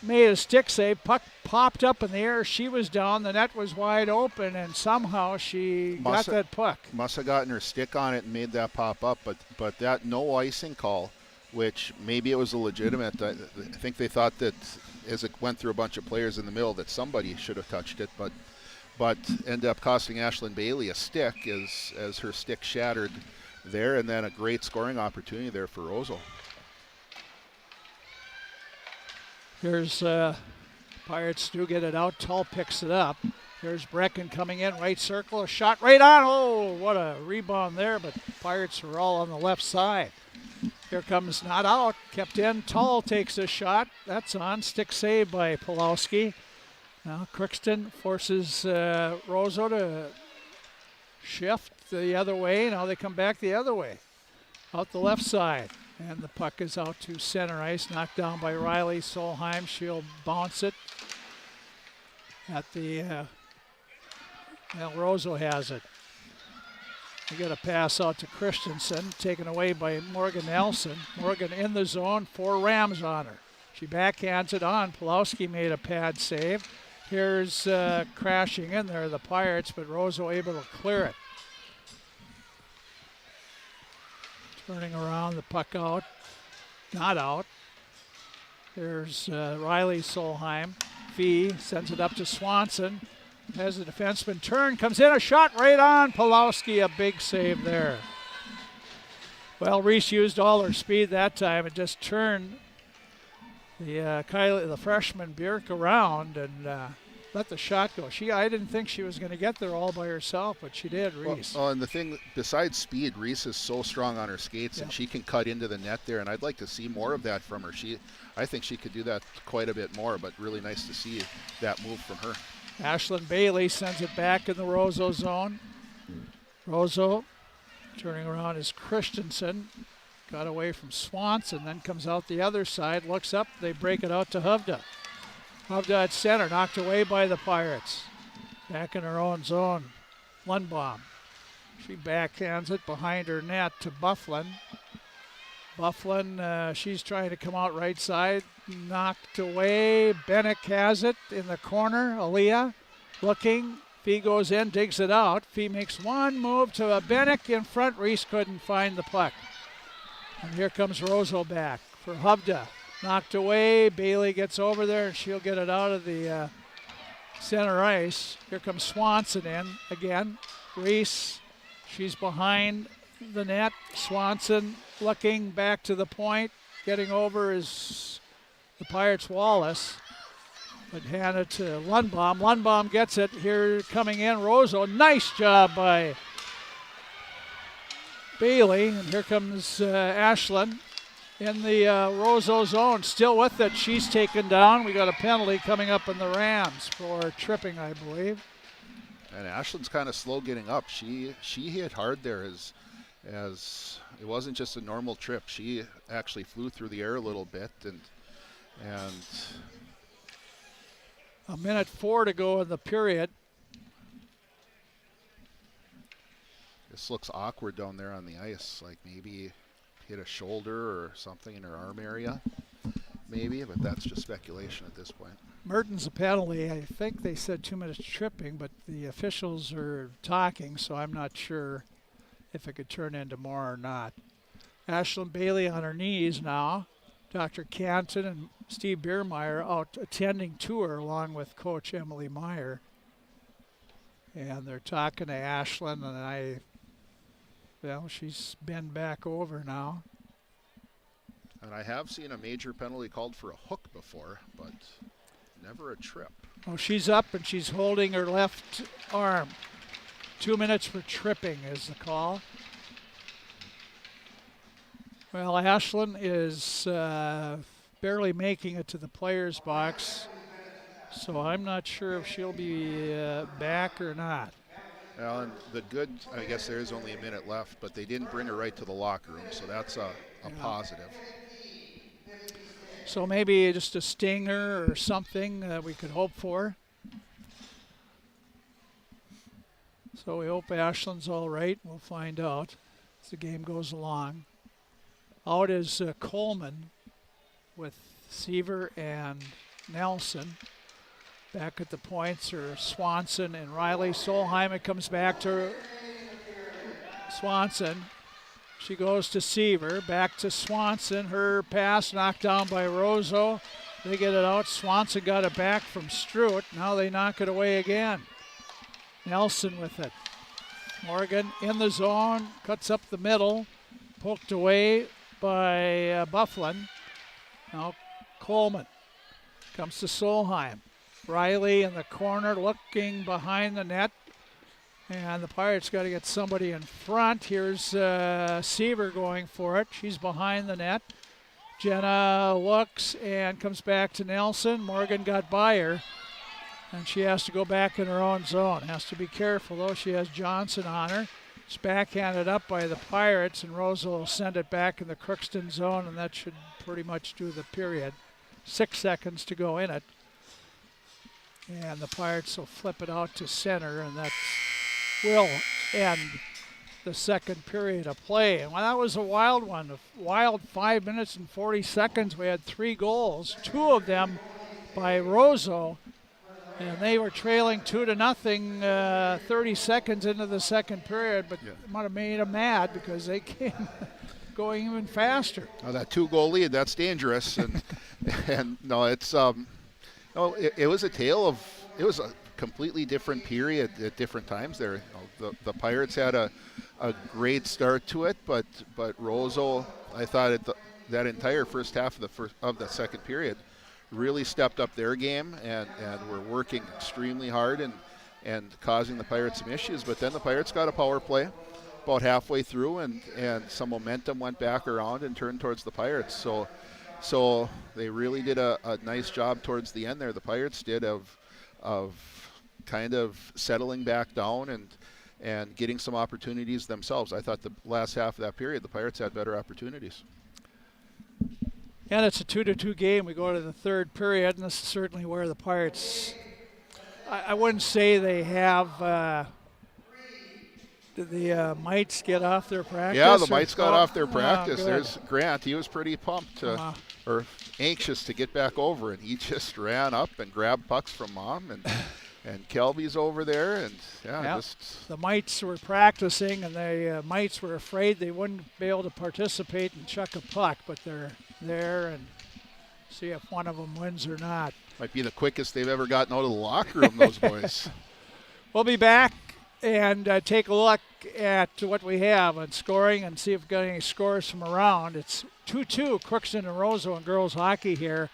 made a stick save. Puck popped up in the air. She was down. The net was wide open, and somehow she got that puck. Must have gotten her stick on it and made that pop up. But that no icing call, which maybe it was a legitimate. I think they thought that as it went through a bunch of players in the middle that somebody should have touched it, but ended up costing Ashlyn Bailey a stick as her stick shattered there, and then a great scoring opportunity there for Roseau. Here's Pirates do get it out. Tull picks it up. Here's Brecken coming in, right circle, a shot right on. Oh, what a rebound there, but Pirates are all on the left side. Here comes not out, kept in. Tull takes a shot. That's on. Stick save by Pulowski. Now Crookston forces Roseau to shift the other way. Now they come back the other way, out the left side. And the puck is out to center ice, knocked down by Riley Solheim. She'll bounce it at the, Roseau has it. We got a pass out to Christensen, taken away by Morgan Nelson. Morgan in the zone, 4 Rams on her. She backhands it on. Pulowski made a pad save. Here's crashing in there, the Pirates, but Roseau able to clear it. Turning around, the puck out. Not out. There's Riley Solheim. Fee sends it up to Swanson. Has the defenseman turn, comes in, a shot right on Pulowski, a big save there. Well, Reese used all her speed that time and just turned the freshman Bjork around and let the shot go. I didn't think she was going to get there all by herself, but she did, Reese. Well, and the thing, besides speed, Reese is so strong on her skates, and she can cut into the net there, and I'd like to see more of that from her. I think she could do that quite a bit more, but really nice to see that move from her. Ashlyn Bailey sends it back in the Roseau zone. Roseau turning around is Christensen. Got away from Swanson, then comes out the other side, looks up, they break it out to Hovda. Hovda at center, knocked away by the Pirates. Back in her own zone, Lundbaum. She backhands it behind her net to Bufflin. Bufflin, she's trying to come out right side, knocked away. Bennick has it in the corner. Aaliyah looking. Fee goes in, digs it out. Fee makes one move to a Bennick in front. Reese couldn't find the puck. And here comes Roseau back for Hovda. Knocked away. Bailey gets over there, and she'll get it out of the center ice. Here comes Swanson in again. Reese, she's behind the net. Swanson looking back to the point. Getting over is the Pirates' Wallace. But hand it to Lundbaum. Lundbaum gets it. Here coming in, Roseau. Nice job by Bailey. And here comes Ashlyn in the Roseau zone. Still with it. She's taken down. We got a penalty coming up in the Rams for tripping, I believe. And Ashlyn's kind of slow getting up. She hit hard there as it wasn't just a normal trip. She actually flew through the air a little bit, and a minute 4 to go in the period. This looks awkward down there on the ice, like maybe hit a shoulder or something in her arm area, maybe, but that's just speculation at this point. Merton's a penalty. I think they said 2 minutes tripping, but the officials are talking, so I'm not sure if it could turn into more or not. Ashlyn Bailey on her knees now. Dr. Canton and Steve Biermeyer out attending to her along with Coach Emily Meyer. And they're talking to Ashlyn, and she's bent back over now. And I have seen a major penalty called for a hook before, but never a trip. Oh, she's up and she's holding her left arm. 2 minutes for tripping is the call. Well, Ashlyn is barely making it to the player's box, so I'm not sure if she'll be back or not. Well, and I guess there is only a minute left, but they didn't bring her right to the locker room, so that's a positive. So maybe just a stinger or something that we could hope for. So we hope Ashlyn's all right. We'll find out as the game goes along. Out is Coleman with Seaver and Nelson. Back at the points are Swanson and Riley. Solheim, it comes back to Swanson. She goes to Seaver, back to Swanson. Her pass knocked down by Roseau. They get it out. Swanson got it back from Strutt. Now they knock it away again. Nelson with it. Morgan in the zone, cuts up the middle, poked away by Bufflin. Now Coleman comes to Solheim. Riley in the corner looking behind the net. And the Pirates got to get somebody in front. Here's Seaver going for it. She's behind the net. Jenna looks and comes back to Nelson. Morgan got by her. And she has to go back in her own zone. Has to be careful, though. She has Johnson on her. It's backhanded up by the Pirates, and Roseau will send it back in the Crookston zone, and that should pretty much do the period. 6 seconds to go in it. And the Pirates will flip it out to center, and that will end the second period of play. And well, that was a wild one. A wild 5 minutes and 40 seconds. We had 3 goals, 2 of them by Roseau. And they were trailing 2-0 30 seconds into the second period, but it might have made them mad because they came going even faster. Oh, that 2-goal lead, that's dangerous. And no, it's it was a tale of, it was a completely different period at different times there. The Pirates had a great start to it, but Roseau, I thought that entire first half of the second period really stepped up their game and were working extremely hard and causing the Pirates some issues. But then the Pirates got a power play about halfway through, and some momentum went back around and turned towards the Pirates. So they really did a nice job towards the end there. The Pirates did of kind of settling back down and getting some opportunities themselves. I thought the last half of that period, the Pirates had better opportunities. And it's a 2-2 game. We go to the third period, and this is certainly where the Pirates, I wouldn't say they have, did the Mites get off their practice? Yeah, the Mites got off their practice. There's Grant. He was pretty pumped or anxious to get back over, and he just ran up and grabbed pucks from Mom, and Kelby's over there, and just the Mites were practicing, and the Mites were afraid they wouldn't be able to participate and chuck a puck, but they're there, and See if one of them wins or not. Might be the quickest they've ever gotten out of the locker room, those boys. We'll be back and take a look at what we have on scoring and see if we've got any scores from around. It's 2-2 Crookston and Roseau in girls hockey here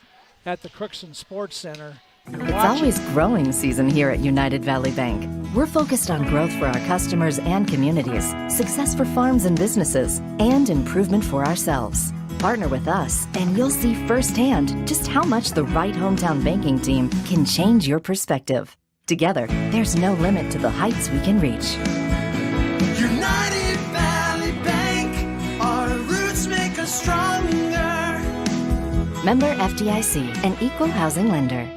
at the Crookston Sports Center. It's always growing season here at United Valley Bank. We're focused on growth for our customers and communities, success for farms and businesses, and improvement for ourselves. Partner with us, and you'll see firsthand just how much the right hometown banking team can change your perspective. Together, there's no limit to the heights we can reach. United Valley Bank, our roots make us stronger. Member FDIC, an equal housing lender.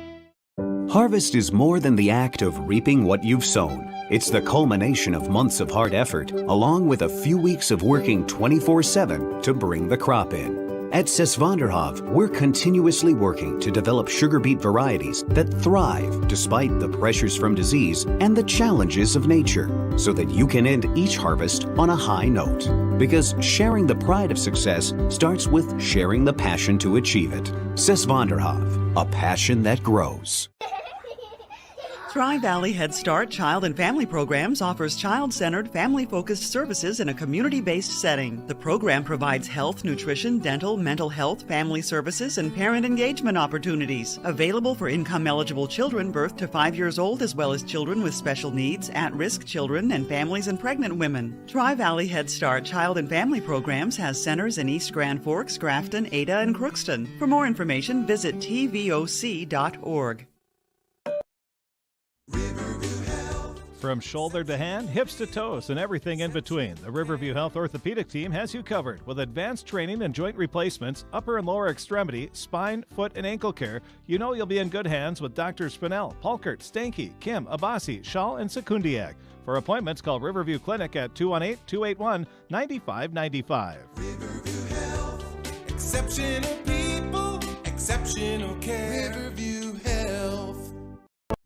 Harvest is more than the act of reaping what you've sown. It's the culmination of months of hard effort, along with a few weeks of working 24/7 to bring the crop in. At Sesvanderhof, we're continuously working to develop sugar beet varieties that thrive despite the pressures from disease and the challenges of nature, so that you can end each harvest on a high note. Because sharing the pride of success starts with sharing the passion to achieve it. Sesvanderhof, a passion that grows. Tri-Valley Head Start Child and Family Programs offers child-centered, family-focused services in a community-based setting. The program provides health, nutrition, dental, mental health, family services, and parent engagement opportunities. Available for income-eligible children birth to 5 years old, as well as children with special needs, at-risk children, and families and pregnant women. Tri-Valley Head Start Child and Family Programs has centers in East Grand Forks, Grafton, Ada, and Crookston. For more information, visit tvoc.org. From shoulder to hand, hips to toes, and everything in between, the Riverview Health Orthopedic Team has you covered with advanced training and joint replacements, upper and lower extremity, spine, foot, and ankle care. You know you'll be in good hands with Drs. Spinell, Polkert, Stanky, Kim, Abasi, Shaw, and Sekundiak. For appointments, call Riverview Clinic at 218-281-9595. Riverview Health, exceptional people, exceptional care. Riverview Health.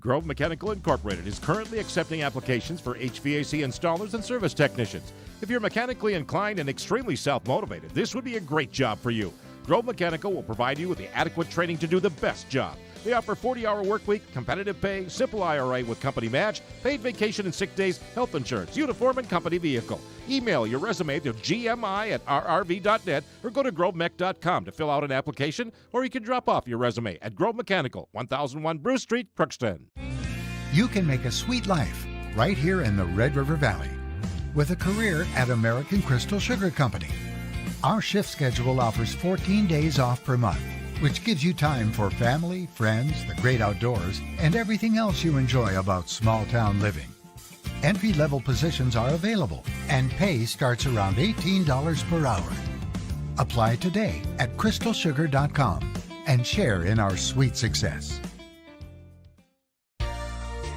Grove Mechanical Incorporated is currently accepting applications for HVAC installers and service technicians. If you're mechanically inclined and extremely self-motivated, this would be a great job for you. Grove Mechanical will provide you with the adequate training to do the best job. They offer 40-hour work week, competitive pay, simple IRA with company match, paid vacation and sick days, health insurance, uniform, and company vehicle. Email your resume to gmi@rrv.net or go to grovemech.com to fill out an application, or you can drop off your resume at Grove Mechanical, 1001 Bruce Street, Crookston. You can make a sweet life right here in the Red River Valley with a career at American Crystal Sugar Company. Our shift schedule offers 14 days off per month, which gives you time for family, friends, the great outdoors, and everything else you enjoy about small-town living. Entry-level positions are available, and pay starts around $18 per hour. Apply today at crystalsugar.com and share in our sweet success.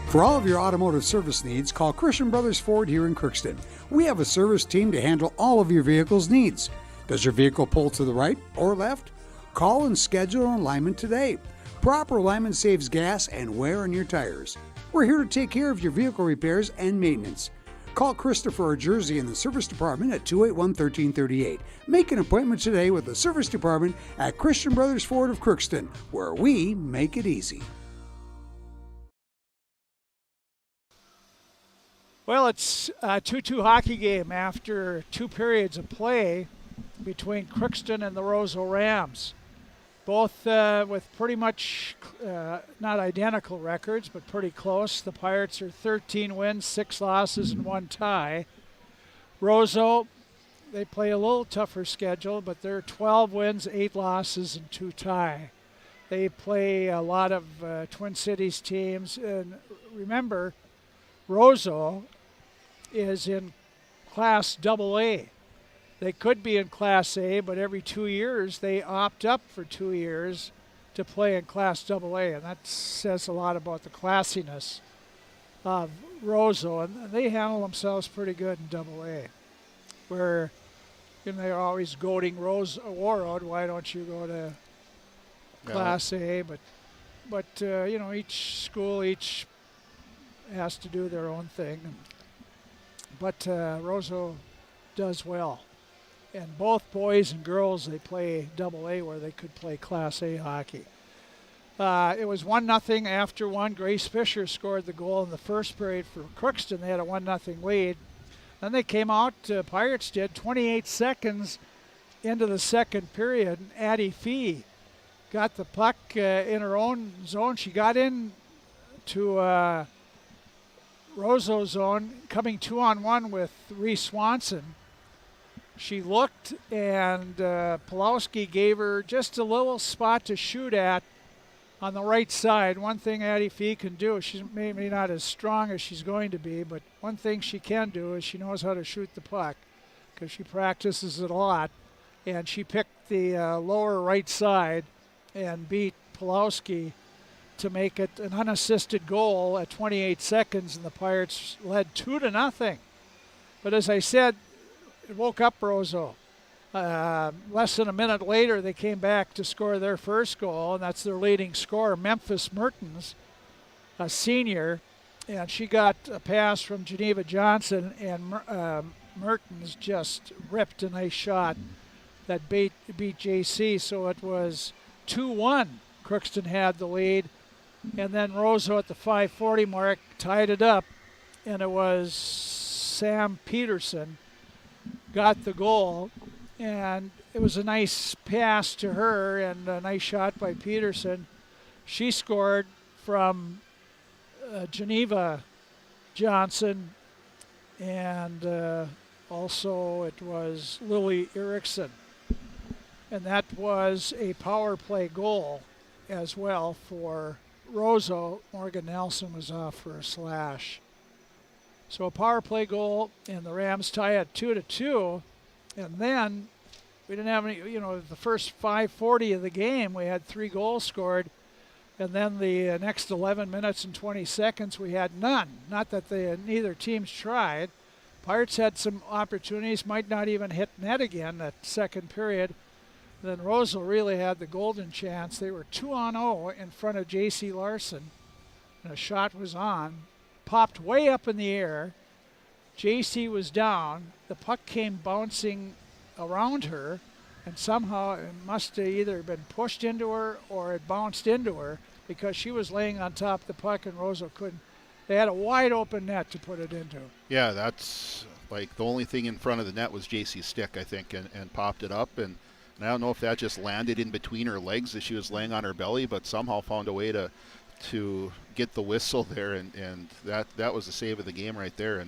For all of your automotive service needs, call Christian Brothers Ford here in Crookston. We have a service team to handle all of your vehicle's needs. Does your vehicle pull to the right or left? Call and schedule an alignment today. Proper alignment saves gas and wear on your tires. We're here to take care of your vehicle repairs and maintenance. Call Christopher or Jersey in the service department at 281-1338. Make an appointment today with the service department at Christian Brothers Ford of Crookston, where we make it easy. Well, it's a 2-2 hockey game after 2 periods of play between Crookston and the Roseau Rams. Both with pretty much not identical records, but pretty close. The Pirates are 13 wins, 6 losses, and 1 tie. Roseau, they play a little tougher schedule, but they're 12 wins, 8 losses, and 2 tie. They play a lot of Twin Cities teams. And remember, Roseau is in Class AA. They could be in Class A, but every 2 years they opt up for 2 years to play in Class AA, and that says a lot about the classiness of Roseau, and they handle themselves pretty good in AA. Where they're always goading Warroad, why don't you go to Class A? But each school has to do their own thing. But Roseau does well. and both boys and girls, they play Double-A where they could play Class A hockey. It was 1-0 after one. Grace Fisher scored the goal in the first period for Crookston. They had a 1-0 lead. Then they came out, Pirates did, 28 seconds into the second period. And Addie Fee got the puck in her own zone. She got in to Roseau zone, coming 2-on-1 with Reese Swanson. She looked, and Pulowski gave her just a little spot to shoot at on the right side. One thing Addie Fee can do, she's maybe not as strong as she's going to be, but one thing she can do is she knows how to shoot the puck because she practices it a lot. And she picked the lower right side and beat Pulowski to make it an unassisted goal at 28 seconds, and the Pirates led 2-0. But as I said, it woke up Roseau. Less than a minute later, they came back to score their first goal, and that's their leading scorer, Memphis Mertens, a senior. And she got a pass from Geneva Johnson, and Mertens just ripped a nice shot that beat JC. So it was 2-1. Crookston had the lead. And then Roseau at the 5:40 mark tied it up, and it was Sam Peterson got the goal. And it was a nice pass to her and a nice shot by Peterson. She scored from Geneva Johnson, and also it was Lily Erickson. And that was a power play goal as well for Roseau. Morgan Nelson was off for a slash. So a power play goal, and the Rams tie at 2-2. And then we didn't have any, the first 5:40 of the game, we had 3 goals scored. And then the next 11 minutes and 20 seconds, we had none. Not that neither teams tried. Pirates had some opportunities, might not even hit net again that second period. Then Roseau really had the golden chance. They were 2-0 in front of J.C. Larson, and a shot was on, popped way up in the air. J.C. was down. The puck came bouncing around her, and somehow it must have either been pushed into her or it bounced into her because she was laying on top of the puck, and Roseau couldn't. They had a wide open net to put it into. Yeah, that's like the only thing in front of the net was J.C.'s stick, I think, and popped it up. And I don't know if that just landed in between her legs as she was laying on her belly, but somehow found a way to get the whistle there, and that was the save of the game right there.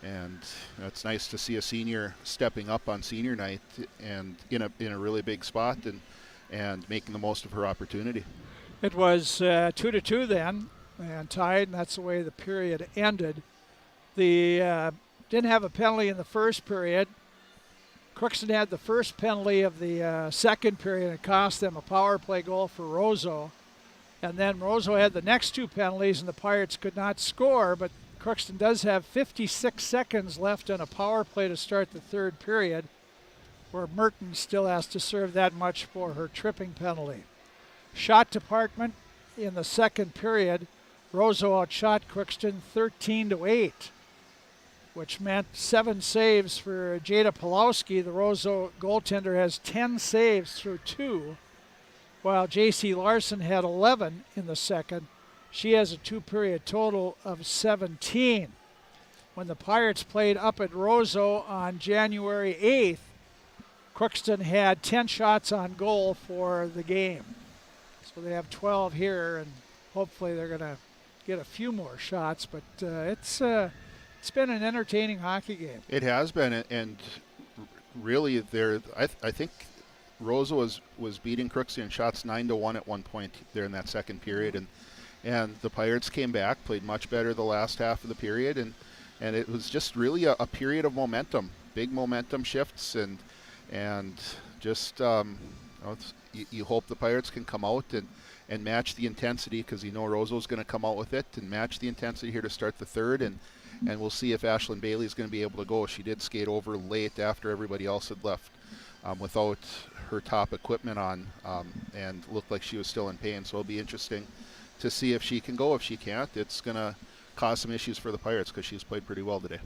And that's nice to see a senior stepping up on senior night and in a really big spot and making the most of her opportunity. It was 2-2 then, and tied, and that's the way the period ended. The didn't have a penalty in the first period. Crookston had the first penalty of the second period, and it cost them a power play goal for Roseau. And then Roseau had the next 2 penalties, and the Pirates could not score, but Crookston does have 56 seconds left on a power play to start the third period, where Mertens still has to serve that much for her tripping penalty. Shot department in the second period, Roseau outshot Crookston 13-8, which meant 7 saves for Jada Pulowski. The Roseau goaltender has 10 saves through 2, while J.C. Larson had 11 in the second. She has a 2-period total of 17. When the Pirates played up at Roseau on January 8th, Crookston had 10 shots on goal for the game. So they have 12 here, and hopefully they're going to get a few more shots. But it's been an entertaining hockey game. It has been, and really I think Roseau was beating Crookston in shots 9-1 at one point there in that second period, and the Pirates came back, played much better the last half of the period, and it was just really a period of momentum, big momentum shifts, and just you hope the Pirates can come out and match the intensity, because Roseau's going to come out with it and match the intensity here to start the third, and we'll see if Ashlyn Bailey is going to be able to go. She did skate over late after everybody else had left without her top equipment on, and looked like she was still in pain, so it'll be interesting to see if she can go. If she can't, it's going to cause some issues for the Pirates because she's played pretty well today.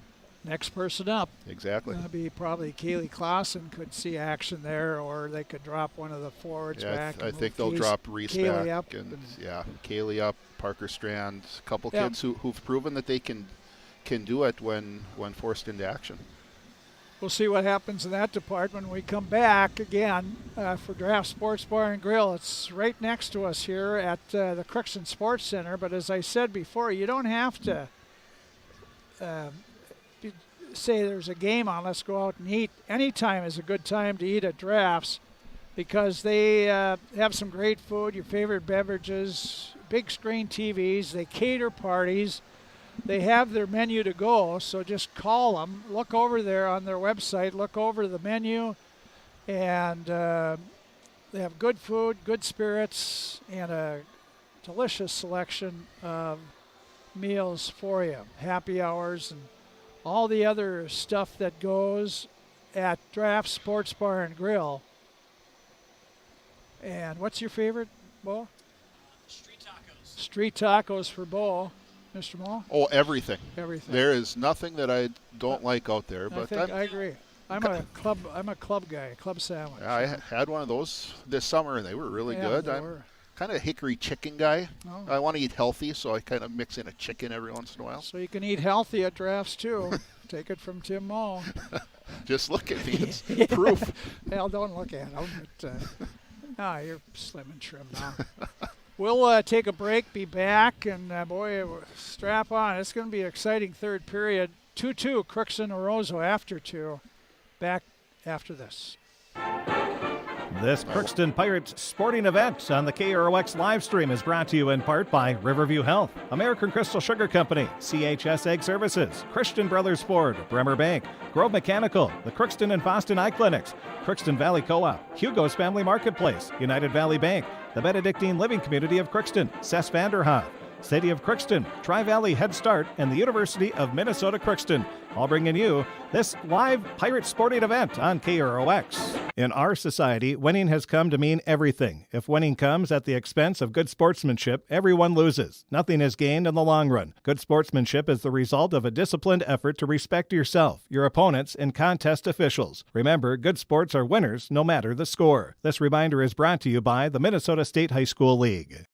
next person up. Exactly. That'd be probably Kaylee Clausen could see action there, or they could drop one of the forwards back. I think they'll drop Reese Kaylee back. up And Kaylee up, Parker Strand, a couple kids who've proven that they can do it when forced into action. We'll see what happens in that department when we come back again for Draft Sports Bar and Grill. It's right next to us here at the Crookston Sports Center. But as I said before, you don't have to say there's a game on, let's go out and eat. Any time is a good time to eat at Drafts because they have some great food, your favorite beverages, big screen TVs. They cater parties. They have their menu to go, so just call them. Look over there on their website. Look over the menu, and they have good food, good spirits, and a delicious selection of meals for you. Happy hours and all the other stuff that goes at Draft Sports Bar and Grill. And what's your favorite, Bo? Street tacos. Street tacos for Bo. Mr. Moll? Oh, everything. Everything. There is nothing that I don't like out there. But I agree. I'm a club guy, club sandwich. I had one of those this summer, and they were really good. I'm kind of a hickory chicken guy. Oh. I want to eat healthy, so I kind of mix in a chicken every once in a while. So you can eat healthy at Drafts, too. Take it from Tim Moll. Just look at me. It's proof. Well, don't look at him. But, you're slim and trim now. We'll take a break, be back, and boy, strap on. It's going to be an exciting third period. 2-2, Crookston and Roseau after 2. Back after this. This Crookston Pirates sporting event on the KROX live stream is brought to you in part by Riverview Health, American Crystal Sugar Company, CHS Egg Services, Christian Brothers Ford, Bremer Bank, Grove Mechanical, the Crookston and Boston Eye Clinics, Crookston Valley Co-op, Hugo's Family Marketplace, United Valley Bank, the Benedictine Living Community of Crookston, Cess Vanderhoff, City of Crookston, Tri-Valley Head Start, and the University of Minnesota Crookston, all bringing you this live Pirate sporting event on KROX. In our society, winning has come to mean everything. If winning comes at the expense of good sportsmanship, everyone loses. Nothing is gained in the long run. Good sportsmanship is the result of a disciplined effort to respect yourself, your opponents, and contest officials. Remember, good sports are winners no matter the score. This reminder is brought to you by the Minnesota State High School League.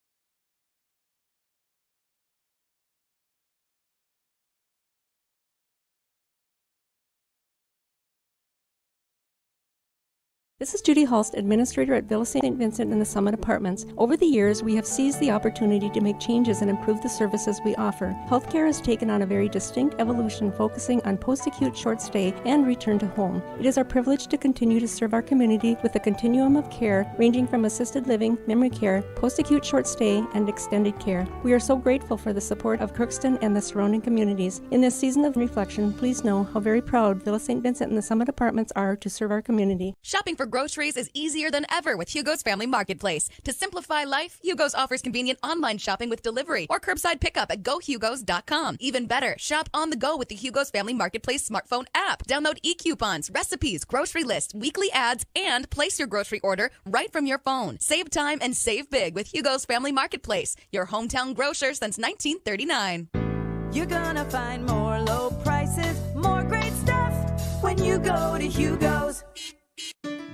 This is Judy Hulst, Administrator at Villa St. Vincent and the Summit Apartments. Over the years, we have seized the opportunity to make changes and improve the services we offer. Healthcare has taken on a very distinct evolution, focusing on post-acute short stay and return to home. It is our privilege to continue to serve our community with a continuum of care ranging from assisted living, memory care, post-acute short stay, and extended care. We are so grateful for the support of Crookston and the surrounding communities. In this season of reflection, please know how very proud Villa St. Vincent and the Summit Apartments are to serve our community. Shopping for groceries is easier than ever with Hugo's Family Marketplace. To simplify life, Hugo's offers convenient online shopping with delivery or curbside pickup at gohugos.com. Even better, shop on the go with the Hugo's Family Marketplace smartphone app. Download e-coupons, recipes, grocery lists, weekly ads, and place your grocery order right from your phone. Save time and save big with Hugo's Family Marketplace, your hometown grocer since 1939. You're gonna find more low prices, more great stuff when you go to Hugo's.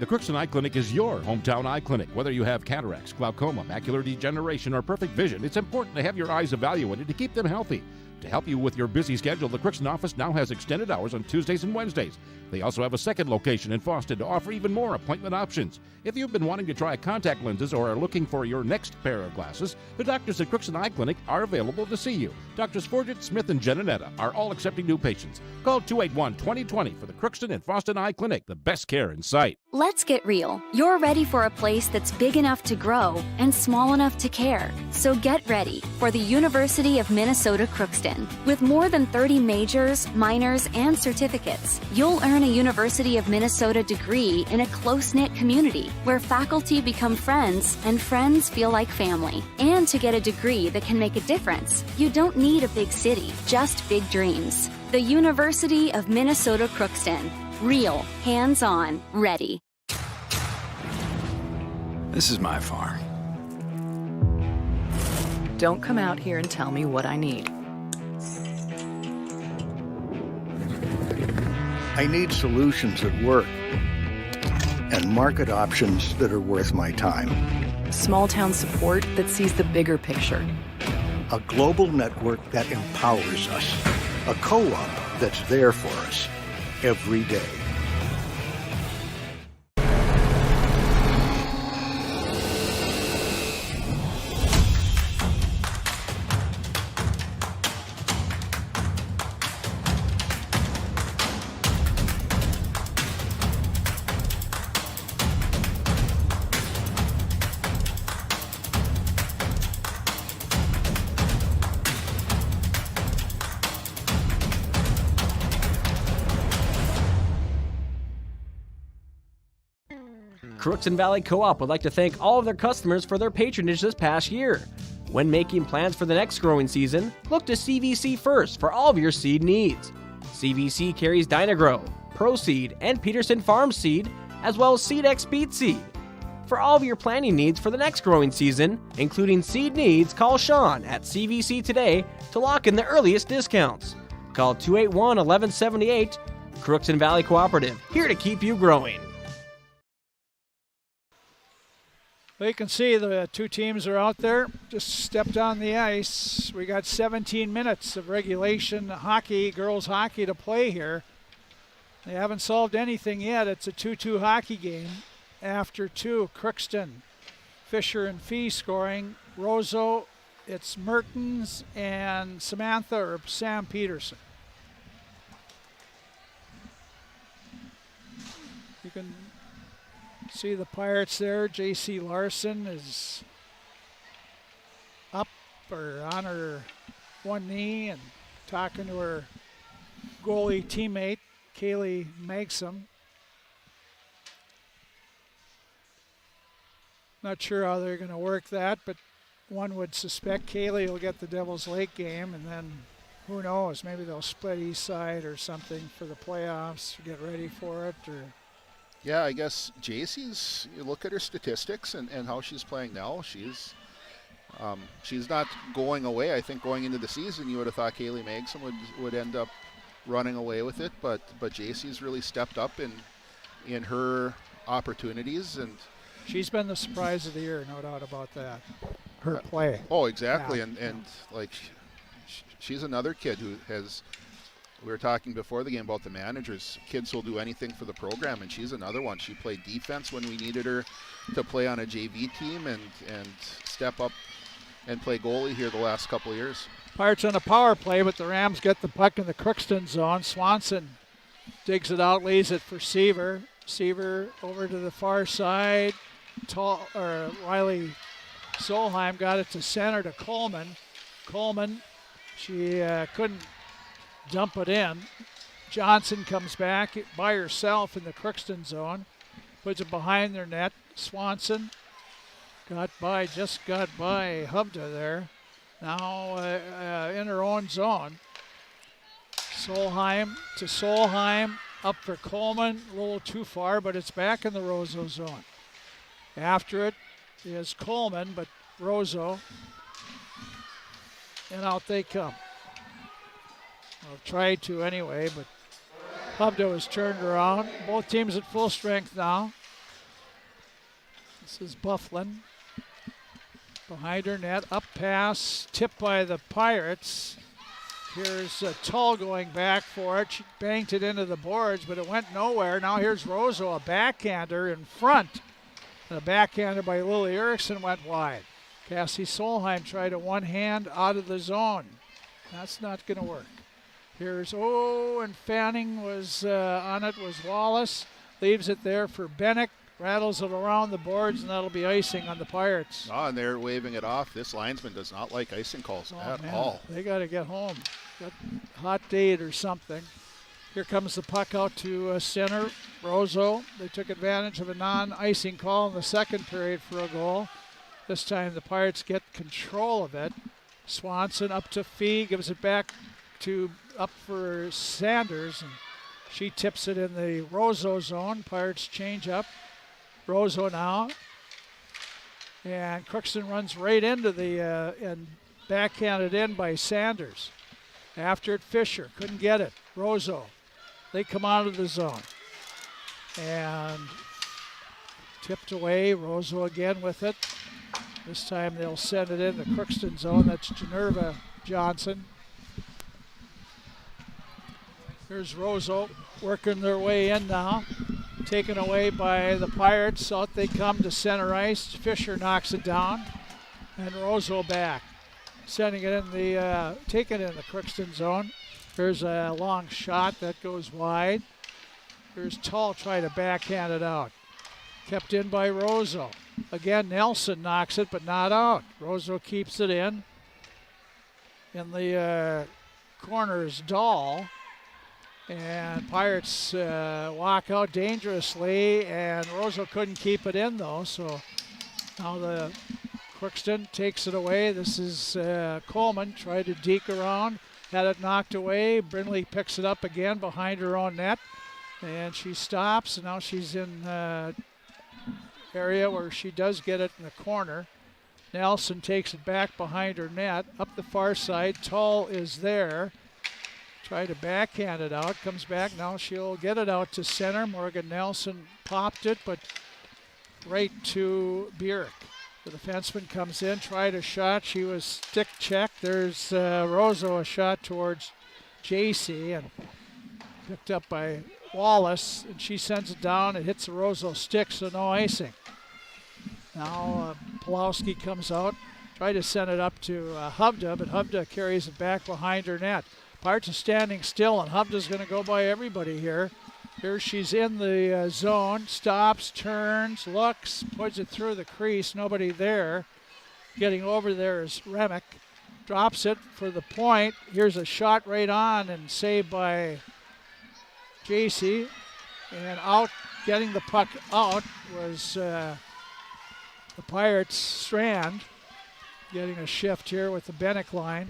The Crookston Eye Clinic is your hometown eye clinic. Whether you have cataracts, glaucoma, macular degeneration, or perfect vision, it's important to have your eyes evaluated to keep them healthy. To help you with your busy schedule, the Crookston office now has extended hours on Tuesdays and Wednesdays. They also have a second location in Foston to offer even more appointment options. If you've been wanting to try contact lenses or are looking for your next pair of glasses, the doctors at Crookston Eye Clinic are available to see you. Doctors Forget, Smith, and Genanetta are all accepting new patients. Call 281-2020 for the Crookston and Foston Eye Clinic, the best care in sight. Let's get real. You're ready for a place that's big enough to grow and small enough to care. So get ready for the University of Minnesota Crookston. With more than 30 majors, minors, and certificates, you'll earn a University of Minnesota degree in a close-knit community where faculty become friends and friends feel like family. And to get a degree that can make a difference, you don't need a big city, just big dreams. The University of Minnesota Crookston. Real, hands-on, ready. This is my farm. Don't come out here and tell me what I need. I need solutions that work and market options that are worth my time. Small town support that sees the bigger picture. A global network that empowers us. A co-op that's there for us every day. Crookston Valley Co-op would like to thank all of their customers for their patronage this past year. When making plans for the next growing season, look to CVC first for all of your seed needs. CVC carries Dynagrow, Pro Seed, and Peterson Farm Seed, as well as SeedX Beet Seed. For all of your planting needs for the next growing season, including seed needs, call Sean at CVC today to lock in the earliest discounts. Call 281-1178. Crookston Valley Cooperative, here to keep you growing. Well, you can see the two teams are out there, just stepped on the ice. We got 17 minutes of regulation hockey, girls hockey to play here. They haven't solved anything yet. It's a 2-2 hockey game. After two, Crookston, Fisher and Fee scoring. Roseau, it's Mertens and Samantha or Sam Peterson. You can see the Pirates there. J.C. Larson is up or on her one knee and talking to her goalie teammate, Kaylee Magsom. Not sure how they're going to work that, but one would suspect Kaylee will get the Devils Lake game, and then who knows, maybe they'll split east side or something for the playoffs, get ready for it. Or Yeah, I guess JC's, you look at her statistics and how she's playing now, she's not going away. I think going into the season, you would have thought Kaylee Magson would end up running away with it, but JC's really stepped up in her opportunities, and she's been the surprise of the year, no doubt about that. Her play. Oh, exactly, yeah. and like she's another kid who has. We were talking before the game about the managers. Kids will do anything for the program, and she's another one. She played defense when we needed her to play on a JV team and step up and play goalie here the last couple of years. Pirates on a power play, but the Rams get the puck in the Crookston zone. Swanson digs it out, lays it for Seaver. Seaver over to the far side. Riley Solheim got it to center to Coleman. Coleman, she couldn't dump it in. Johnson comes back by herself in the Crookston zone, puts it behind their net. Swanson just got by Hubda there. Now in her own zone. Solheim to Solheim, up for Coleman, a little too far, but it's back in the Roseau zone. After it is Coleman, but Roseau, and out they come. I've tried to anyway, but Hubdo has turned around. Both teams at full strength now. This is Bufflin. Behind her net, up pass, tipped by the Pirates. Here's Tull going back for it. She banked it into the boards, but it went nowhere. Now here's Roseau, a backhander in front. And a backhander by Lily Erickson went wide. Cassie Solheim tried a one-hand out of the zone. That's not going to work. Here's, and Fanning was on it, was Wallace. Leaves it there for Bennick. Rattles it around the boards, and that'll be icing on the Pirates. Oh, and they're waving it off. This linesman does not like icing calls at all. They got to get home. Got a hot date or something. Here comes the puck out to center. Roseau, they took advantage of a non-icing call in the second period for a goal. This time the Pirates get control of it. Swanson up to Fee, gives it back up for Sanders, and she tips it in the Roseau zone. Pirates change up. Roseau now, and Crookston runs right into the and backhanded in by Sanders. After it, Fisher couldn't get it. Roseau They come out of the zone. And tipped away. Roseau again with it. This time they'll send it in the Crookston zone. That's Generva Johnson. Here's Roseau working their way in now. Taken away by the Pirates. Out they come to center ice. Fisher knocks it down. And Roseau back. Sending it in the, taking it in the Crookston zone. Here's a long shot that goes wide. Here's Tull trying to backhand it out. Kept in by Roseau. Again, Nelson knocks it, but not out. Roseau keeps it in. In the corner is Dahl. And Pirates walk out dangerously, and Roseau couldn't keep it in, though. So now the Crookston takes it away. This is Coleman, tried to deke around, had it knocked away. Brindley picks it up again behind her own net, and she stops. And now she's in area where she does get it in the corner. Nelson takes it back behind her net, up the far side. Tull is there. Try to backhand it out, comes back. Now she'll get it out to center. Morgan Nelson popped it, but right to Bierk. The defenseman comes in, tried a shot. She was stick checked. There's Roseau, a shot towards JC, and picked up by Wallace, and she sends it down. It hits the Roseau stick, so no icing. Now Pulowski comes out, tried to send it up to Hovda, but Hovda carries it back behind her net. Pirates are standing still, and Hovda's going to go by everybody here. Here she's in the zone, stops, turns, looks, puts it through the crease, nobody there. Getting over there is Remick. Drops it for the point. Here's a shot right on and saved by JC. And out, getting the puck out was the Pirates' Strand. Getting a shift here with the Bennick line.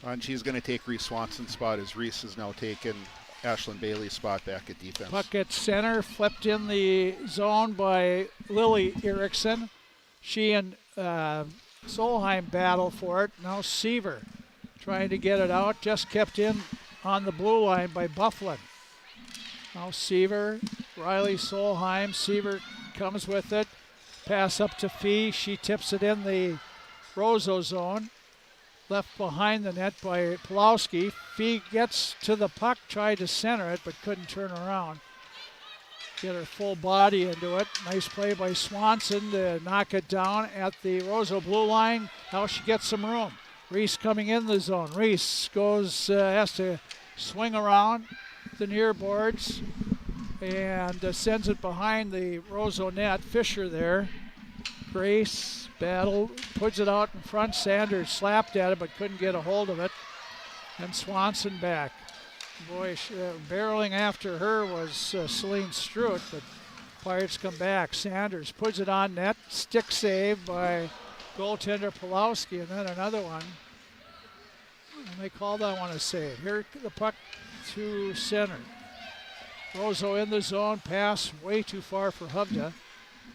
And she's going to take Reese Swanson's spot as Reese has now taken Ashlyn Bailey's spot back at defense. Puck at center, flipped in the zone by Lily Erickson. She and Solheim battle for it. Now Seaver trying to get it out, just kept in on the blue line by Bufflin. Now Seaver, Riley Solheim, Seaver comes with it. Pass up to Fee, she tips it in the Roseau zone. Left behind the net by Pulowski. Fee gets to the puck, tried to center it, but couldn't turn around. Get her full body into it. Nice play by Swanson to knock it down at the Roseau blue line. Now she gets some room. Reese coming in the zone. Reese goes, has to swing around the near boards and sends it behind the Roseau net. Fisher there. Grace battle, puts it out in front. Sanders slapped at it but couldn't get a hold of it. And Swanson back. Boy, barreling after her was Celine Struett, but Pirates come back. Sanders puts it on net. Stick save by goaltender Pulowski, and then another one. And they call that one a save. Here the puck to center. Roseau in the zone. Pass way too far for Hovda.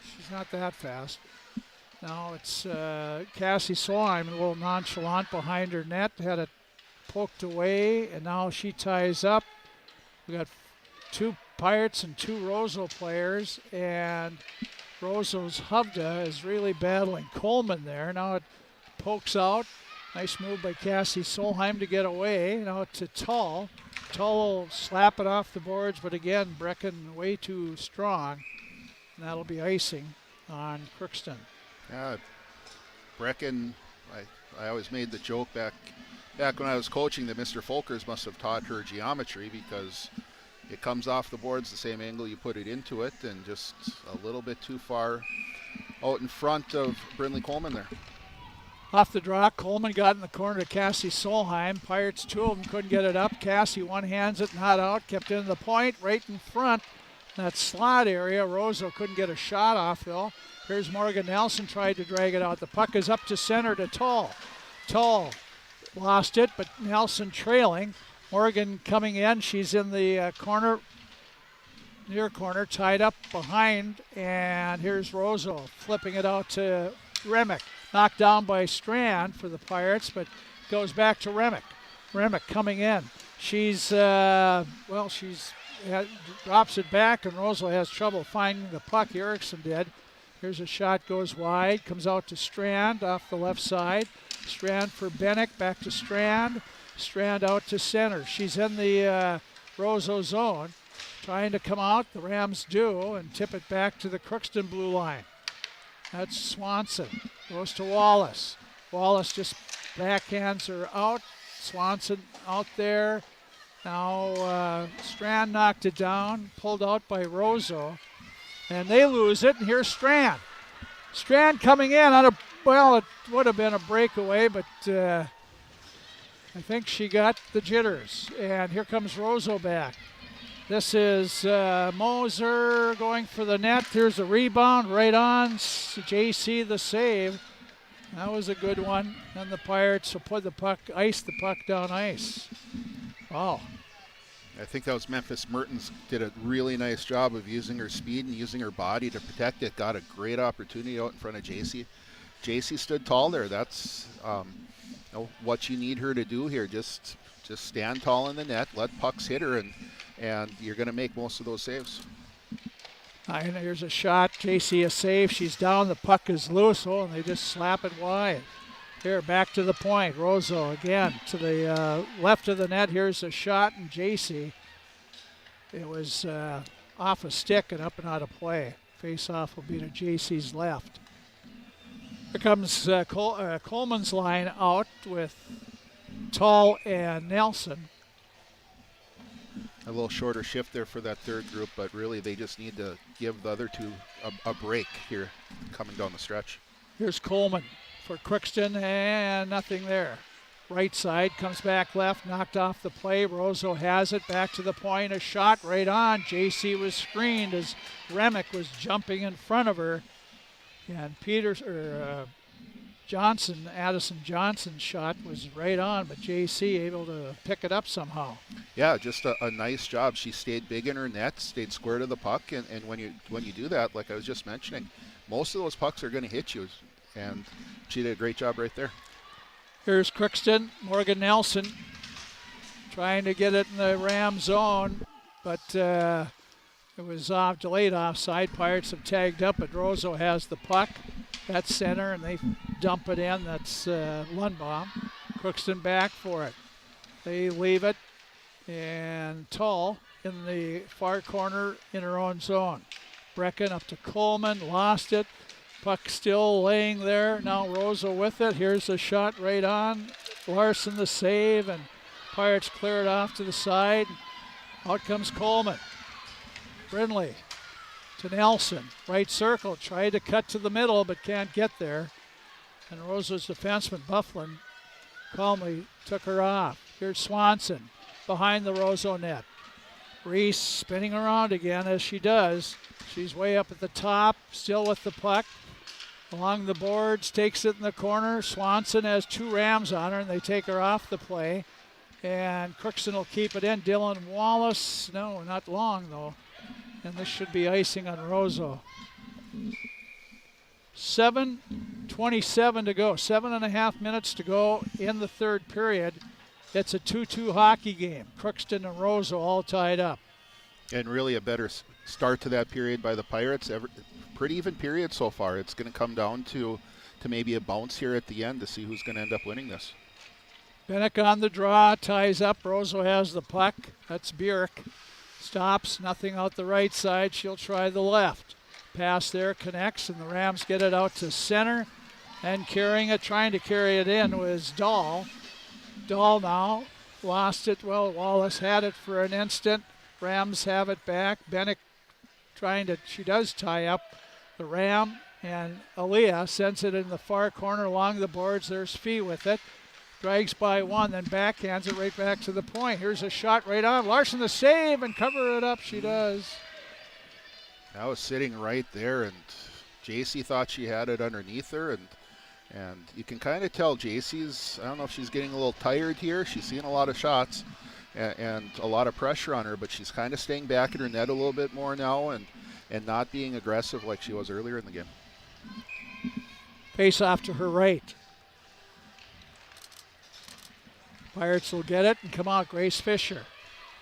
She's not that fast. Now it's Cassie Solheim, a little nonchalant behind her net, had it poked away, and now she ties up. We got two Pirates and two Roseau players, and Roseau's Hovda is really battling Coleman there. Now it pokes out. Nice move by Cassie Solheim to get away. Now to Tull. Tull will slap it off the boards, but again, Brecken way too strong. And that'll be icing on Crookston. Yeah, Brecken, I always made the joke back when I was coaching that Mr. Folkers must have taught her geometry, because it comes off the boards the same angle you put it into it, and just a little bit too far out in front of Brindley Coleman there. Off the draw, Coleman got in the corner to Cassie Solheim. Pirates, two of them couldn't get it up. Cassie one-hands it, not out, kept it in the point, right in front. That slot area, Roseau couldn't get a shot off though. Here's Morgan Nelson, tried to drag it out. The puck is up to center to Tull. Tull lost it, but Nelson trailing. Morgan coming in, she's in the corner, near corner, tied up behind, and here's Roseau flipping it out to Remick. Knocked down by Strand for the Pirates, but goes back to Remick. Remick coming in. She's drops it back, and Roseau has trouble finding the puck. Erickson did. Here's a shot, goes wide, comes out to Strand off the left side. Strand for Bennick, back to Strand. Strand out to center. She's in the Roseau zone, trying to come out. The Rams do, and tip it back to the Crookston blue line. That's Swanson. Goes to Wallace. Wallace just backhands her out. Swanson out there. Now Strand knocked it down, pulled out by Roseau. And they lose it, and here's Strand. Strand coming in on it would have been a breakaway, but I think she got the jitters. And here comes Roseau back. This is Moser going for the net. Here's a rebound right on. JC the save. That was a good one. And the Pirates will put ice the puck down ice. Wow. I think that was Memphis Mertens did a really nice job of using her speed and using her body to protect it. Got a great opportunity out in front of JC. JC stood tall there. That's what you need her to do here. Just stand tall in the net, let pucks hit her, and you're going to make most of those saves. And here's a shot. JC a save. She's down. The puck is loose. And they just slap it wide. Here, back to the point. Roseau again to the left of the net. Here's a shot, and JC. It was off a stick and up and out of play. Face-off will be to JC's left. Here comes Coleman's line out with Tall and Nelson. A little shorter shift there for that third group, but really they just need to give the other two a break here coming down the stretch. Here's Coleman for Crookston, and nothing there. Right side, comes back left, knocked off the play. Roseau has it, back to the point, a shot right on. JC was screened as Remick was jumping in front of her. And Addison Johnson's shot was right on, but JC able to pick it up somehow. Yeah, just a nice job. She stayed big in her net, stayed square to the puck, and when you do that, like I was just mentioning, most of those pucks are going to hit you. And she did a great job right there. Here's Crookston, Morgan Nelson trying to get it in the Ram zone, but it was delayed offside. Pirates have tagged up, but Roseau has the puck. That's center, and they dump it in. That's Lundbaum. Crookston back for it. They leave it, and Tull in the far corner in her own zone. Brecken up to Coleman, lost it. Puck still laying there. Now Roseau with it. Here's a shot right on. Larson the save, and Pirates clear it off to the side. Out comes Coleman. Brindley to Nelson. Right circle. Tried to cut to the middle, but can't get there. And Roseau's defenseman, Bufflin, calmly took her off. Here's Swanson behind the Roseau net. Reese spinning around again as she does. She's way up at the top, still with the puck. Along the boards, takes it in the corner. Swanson has two Rams on her, and they take her off the play. And Crookston will keep it in. Dylan Wallace, no, not long though. And this should be icing on Roseau. 7:27 to go. 7.5 minutes to go in the third period. It's a 2-2 hockey game. Crookston and Roseau all tied up. And really a better start to that period by the Pirates. Pretty even period so far. It's going to come down to maybe a bounce here at the end to see who's going to end up winning this. Bennick on the draw, ties up. Roseau has the puck. That's Bjork. Stops, nothing out the right side. She'll try the left. Pass there connects, and the Rams get it out to center. And carrying it, trying to carry it in was Dahl. Dahl now lost it. Well, Wallace had it for an instant. Rams have it back. Bennick she does tie up the Ram, and Aaliyah sends it in the far corner along the boards. There's Fee with it. Drags by one, then backhands it right back to the point. Here's a shot right on. Larson the save, and cover it up she does. That was sitting right there, and JC thought she had it underneath her, and you can kind of tell JC's, I don't know if she's getting a little tired here. She's seeing a lot of shots and a lot of pressure on her, but she's kind of staying back in her net a little bit more now and not being aggressive like she was earlier in the game. Face off to her right. Pirates will get it and come out. Grace Fisher.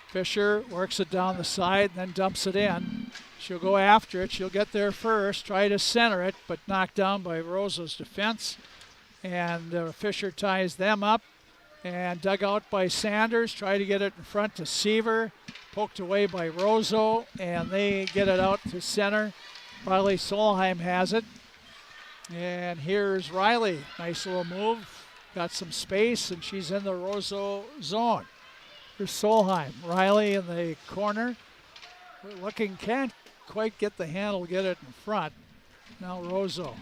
Fisher works it down the side and then dumps it in. She'll go after it. She'll get there first, try to center it, but knocked down by Roseau's defense. And Fisher ties them up. And dug out by Sanders. Try to get it in front to Seaver. Poked away by Roseau. And they get it out to center. Riley Solheim has it. And here's Riley. Nice little move. Got some space, and she's in the Roseau zone. Here's Solheim. Riley in the corner. Looking, can't quite get the handle, get it in front. Now Roseau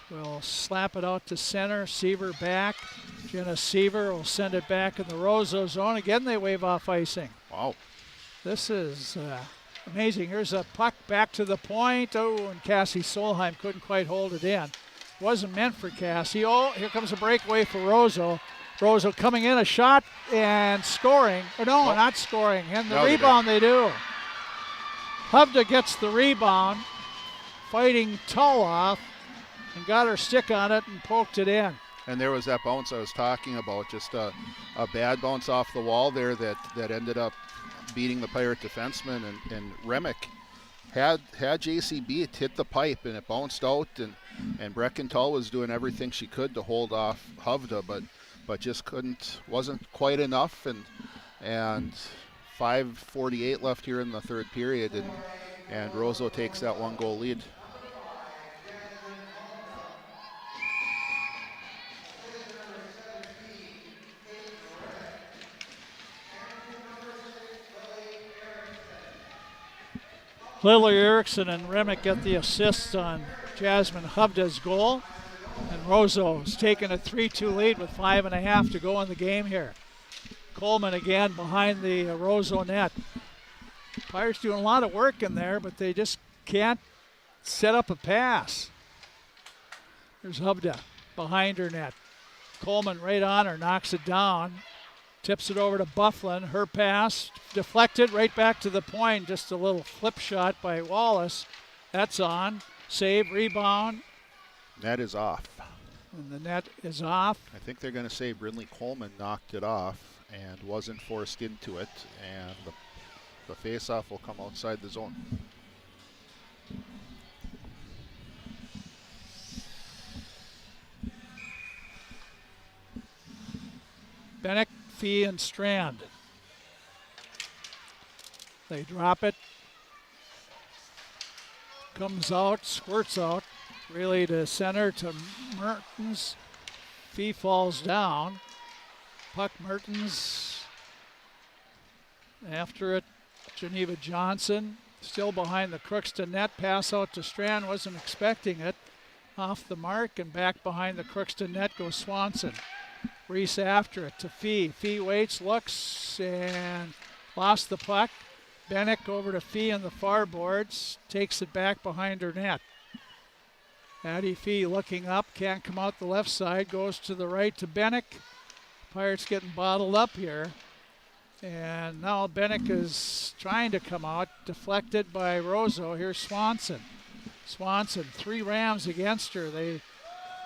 will slap it out to center. Seaver back. Jenna Seaver will send it back in the Roseau zone. Again, they wave off icing. Wow. This is amazing. Here's a puck back to the point. Oh, and Cassie Solheim couldn't quite hold it in. Wasn't meant for Cassie. Oh, here comes a breakaway for Roseau. Roseau coming in, a shot and scoring. Or no, not scoring. And the rebound they do. Hovda gets the rebound, fighting Toloff, and got her stick on it and poked it in. And there was that bounce I was talking about, just a bad bounce off the wall there that ended up beating the Pirate defenseman. And Remick had JC beat, hit the pipe, and it bounced out. And Breckenthal was doing everything she could to hold off Hovda, but just wasn't quite enough. And 5:48 left here in the third period, and Roseau takes that 1-goal lead. Lily Erickson and Remick get the assist on Jasmine Hovda's goal. And Roseau's taking a 3-2 lead with 5.5 to go in the game here. Coleman again behind the Roseau net. Pirates doing a lot of work in there, but they just can't set up a pass. There's Hovda behind her net. Coleman right on her, knocks it down. Tips it over to Bufflin. Her pass deflected right back to the point. Just a little flip shot by Wallace. That's on. Save, rebound. Net is off. And the net is off. I think they're going to say Brindley Coleman knocked it off and wasn't forced into it. And the face-off will come outside the zone. Bennick, Fee, and Strand. They drop it. Comes out, squirts out. Really to center to Mertens. Fee falls down. Puck Mertens. After it, Geneva Johnson. Still behind the Crookston net. Pass out to Strand. Wasn't expecting it. Off the mark and back behind the Crookston net goes Swanson. Reese after it to Fee. Fee waits, looks, and lost the puck. Bennick over to Fee on the far boards. Takes it back behind her net. Addie Fee looking up, can't come out the left side, goes to the right to Bennick. Pirates getting bottled up here. And now Bennick is trying to come out, deflected by Roseau. Here's Swanson. Swanson, 3 Rams against her. They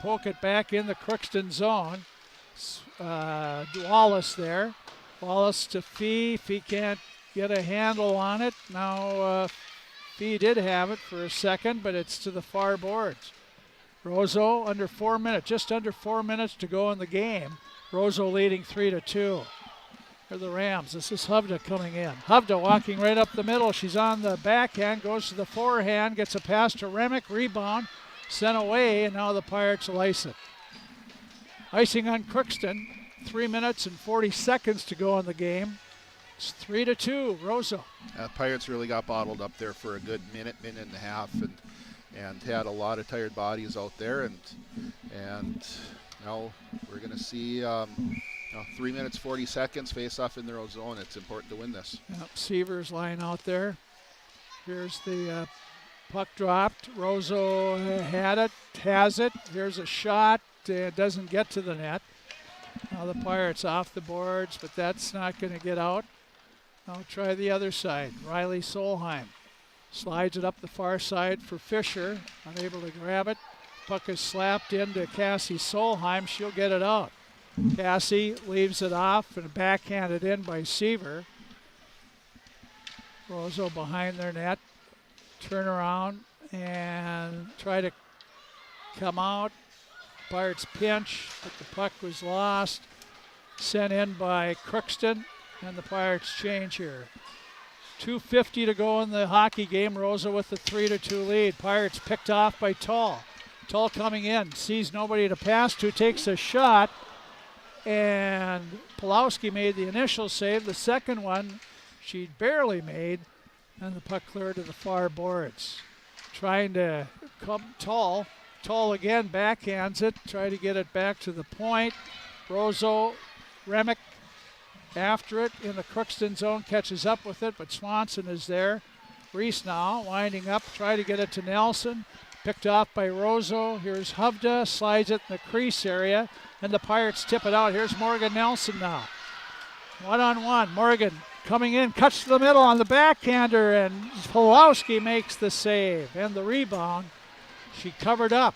poke it back in the Crookston zone. Wallace there. Wallace to Fee. Fee can't get a handle on it. Now Fee did have it for a second, but it's to the far boards. Roseau under 4 minutes, just under 4 minutes to go in the game. Roseau leading 3-2. For the Rams, this is Hovda coming in. Hovda walking right up the middle. She's on the backhand, goes to the forehand, gets a pass to Remick, rebound, sent away, and now the Pirates will ice it. Icing on Crookston, 3 minutes and 40 seconds to go in the game. It's 3-2, Roseau. Pirates really got bottled up there for a good minute and a half, and had a lot of tired bodies out there, and now we're going to see 3 minutes 40 seconds face off in their own zone. It's important to win this. Yep, Seaver's lying out there. Here's the puck dropped. Roseau had it, has it. Here's a shot. It doesn't get to the net. Now the Pirates off the boards, but that's not going to get out. I'll try the other side. Riley Solheim slides it up the far side for Fisher. Unable to grab it. Puck is slapped into Cassie Solheim. She'll get it out. Cassie leaves it off and backhanded in by Seaver. Roseau behind their net. Turn around and try to come out. Pirates pinch, but the puck was lost. Sent in by Crookston, and the Pirates change here. 2:50 to go in the hockey game. Roseau with the 3-2 lead. Pirates picked off by Tall. Tall coming in, sees nobody to pass to, takes a shot, and Pulowski made the initial save. The second one she barely made, and the puck cleared to the far boards. Trying to come Tall. Tall again backhands it, try to get it back to the point. Roseau, Remick after it in the Crookston zone, catches up with it, but Swanson is there. Reese now winding up, try to get it to Nelson. Picked off by Roseau. Here's Hovda, slides it in the crease area, and the Pirates tip it out. Here's Morgan Nelson now. 1-on-1, Morgan coming in, cuts to the middle on the backhander, and Pulowski makes the save and the rebound. She covered up.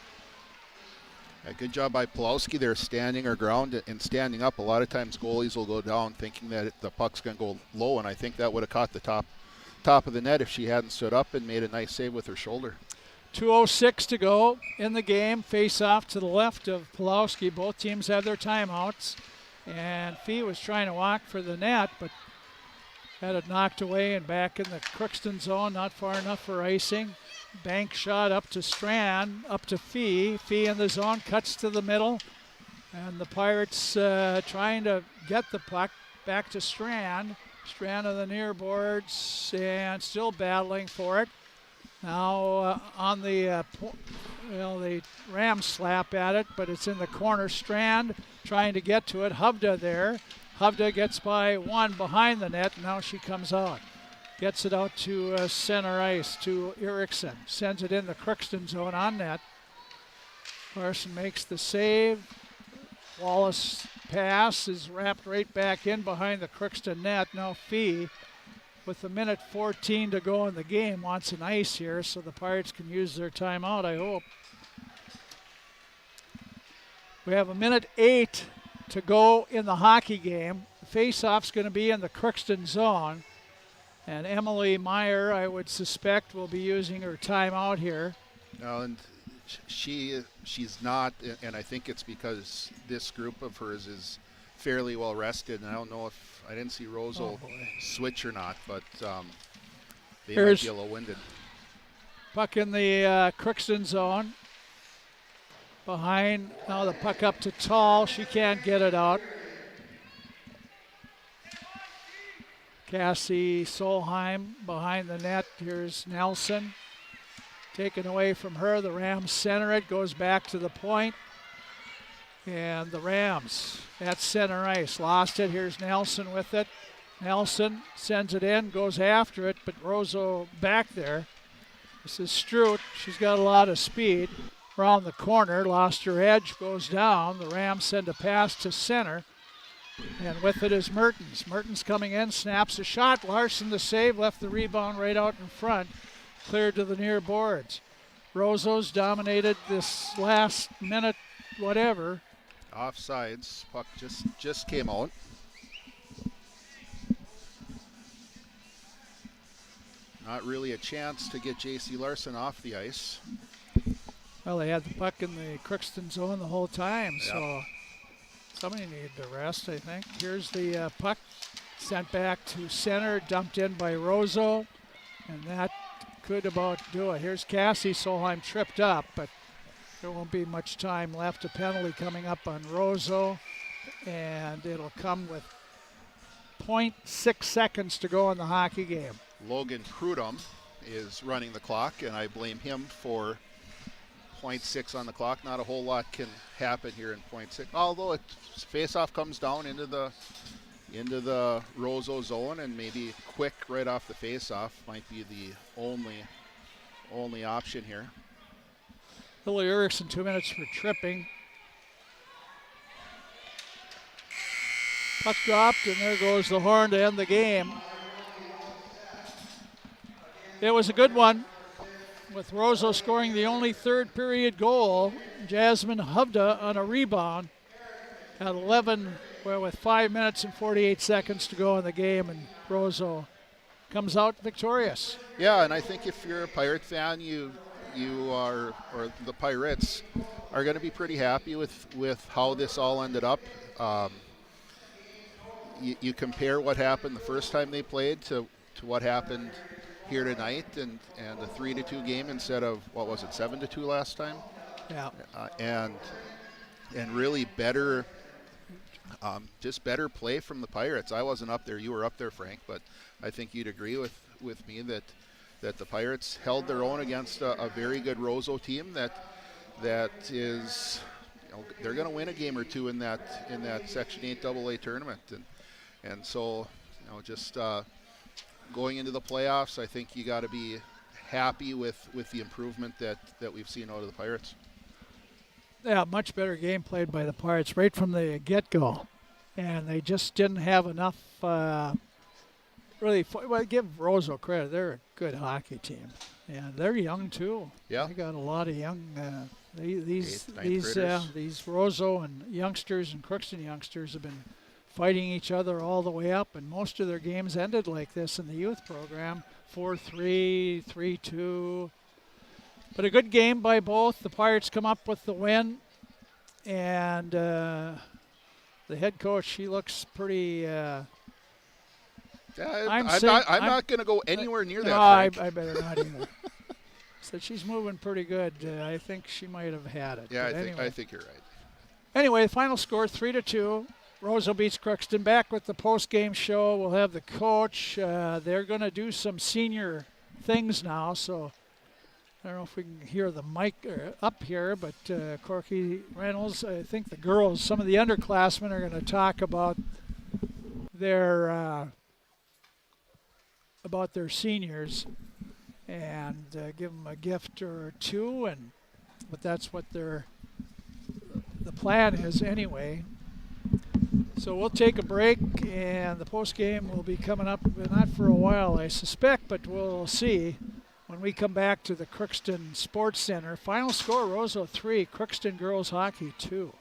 Yeah, good job by Pulowski there, standing her ground and standing up. A lot of times goalies will go down thinking that the puck's going to go low, and I think that would have caught the top of the net if she hadn't stood up and made a nice save with her shoulder. 2:06 to go in the game. Face off to the left of Pulowski. Both teams have their timeouts. And Fee was trying to walk for the net, but had it knocked away and back in the Crookston zone, not far enough for icing. Bank shot up to Strand, up to Fee. Fee in the zone, cuts to the middle. And the Pirates trying to get the puck back to Strand. Strand on the near boards and still battling for it. Now on the, the Rams slap at it, but it's in the corner. Strand trying to get to it. Hovda there. Hovda gets by one behind the net. Now she comes out. Gets it out to center ice to Erickson. Sends it in the Crookston zone on net. Larson makes the save. Wallace pass is wrapped right back in behind the Crookston net. Now Fee, with a minute 14 to go in the game, wants an ice here so the Pirates can use their timeout, I hope. We have a minute 8 to go in the hockey game. The face-off's going to be in the Crookston zone. And Emily Meyer, I would suspect, will be using her timeout here. No, and she's not, and I think it's because this group of hers is fairly well rested. And I don't know if I didn't see Roseau switch or not, but they might be a little winded. Puck in the Crookston zone. Behind, now the puck up to Tall. She can't get it out. Cassie Solheim behind the net. Here's Nelson. Taken away from her. The Rams center it. Goes back to the point. And the Rams at center ice. Lost it. Here's Nelson with it. Nelson sends it in. Goes after it. But Roseau back there. This is Strout. She's got a lot of speed. Around the corner. Lost her edge. Goes down. The Rams send a pass to center. And with it is Mertens. Mertens coming in, snaps a shot. Larson the save, left the rebound right out in front. Cleared to the near boards. Roseau's dominated this last minute, whatever. Offsides. Puck just came out. Not really a chance to get J.C. Larson off the ice. Well, they had the puck in the Crookston zone the whole time, so somebody needed to rest, I think. Here's the puck sent back to center, dumped in by Roseau, and that could about do it. Here's Cassie Solheim tripped up, but there won't be much time left. A penalty coming up on Roseau, and it'll come with 0.6 seconds to go in the hockey game. Logan Crudum is running the clock, and I blame him for 0.6 on the clock. Not a whole lot can happen here in 0.6. Although face-off comes down into the Roseau zone, and maybe quick right off the face-off might be the only option here. Billy Erickson 2 minutes for tripping. Puck dropped, and there goes the horn to end the game. It was a good one, with Roseau scoring the only third period goal. Jasmine Hovda on a rebound. at 11, well, with 5 minutes and 48 seconds to go in the game, and Roseau comes out victorious. Yeah, and I think if you're a Pirate fan, you are, or the Pirates are going to be pretty happy with how this all ended up. You compare what happened the first time they played to what happened here tonight, and a 3-2 game instead of, what was it, 7-2 last time? Yeah. And really better, just better play from the Pirates. I wasn't up there. You were up there, Frank, but I think you'd agree with me that the Pirates held their own against a very good Roseau team that is, they're going to win a game or two in that Section 8 AA tournament, and so just going into the playoffs, I think you got to be happy with the improvement that we've seen out of the Pirates. Yeah, much better game played by the Pirates right from the get-go, and they just didn't have enough. Really, well, give Roseau credit. They're a good hockey team, and they're young too. Yeah, they got a lot of young. These Roseau and youngsters and Crookston youngsters have been fighting each other all the way up, and most of their games ended like this in the youth program: 4-3, 3-2. But a good game by both. The Pirates come up with the win, and the head coach, she looks pretty. I'm not going to go anywhere near that. I better not either. So she's moving pretty good. I think she might have had it. Yeah, I think you're right. Anyway, the final score 3-2. Roseau beats Crookston. Back with the post-game show. We'll have the coach. They're going to do some senior things now, so I don't know if we can hear the mic up here, but Corky Reynolds, I think the girls, some of the underclassmen are going to talk about their seniors and give them a gift or two, but that's what the plan is anyway. So we'll take a break, and the post game will be coming up, not for a while I suspect, but we'll see when we come back to the Crookston Sports Center. Final score, Roseau 3, Crookston Girls Hockey 2.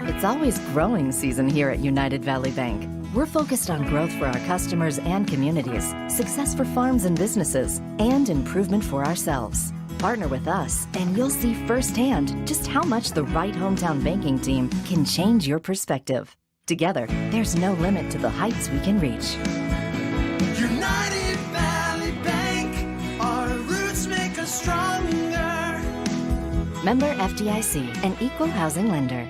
It's always growing season here at United Valley Bank. We're focused on growth for our customers and communities, success for farms and businesses, and improvement for ourselves. Partner with us, and you'll see firsthand just how much the right hometown banking team can change your perspective. Together, there's no limit to the heights we can reach. United Valley Bank, our roots make us stronger. Member FDIC, an equal housing lender.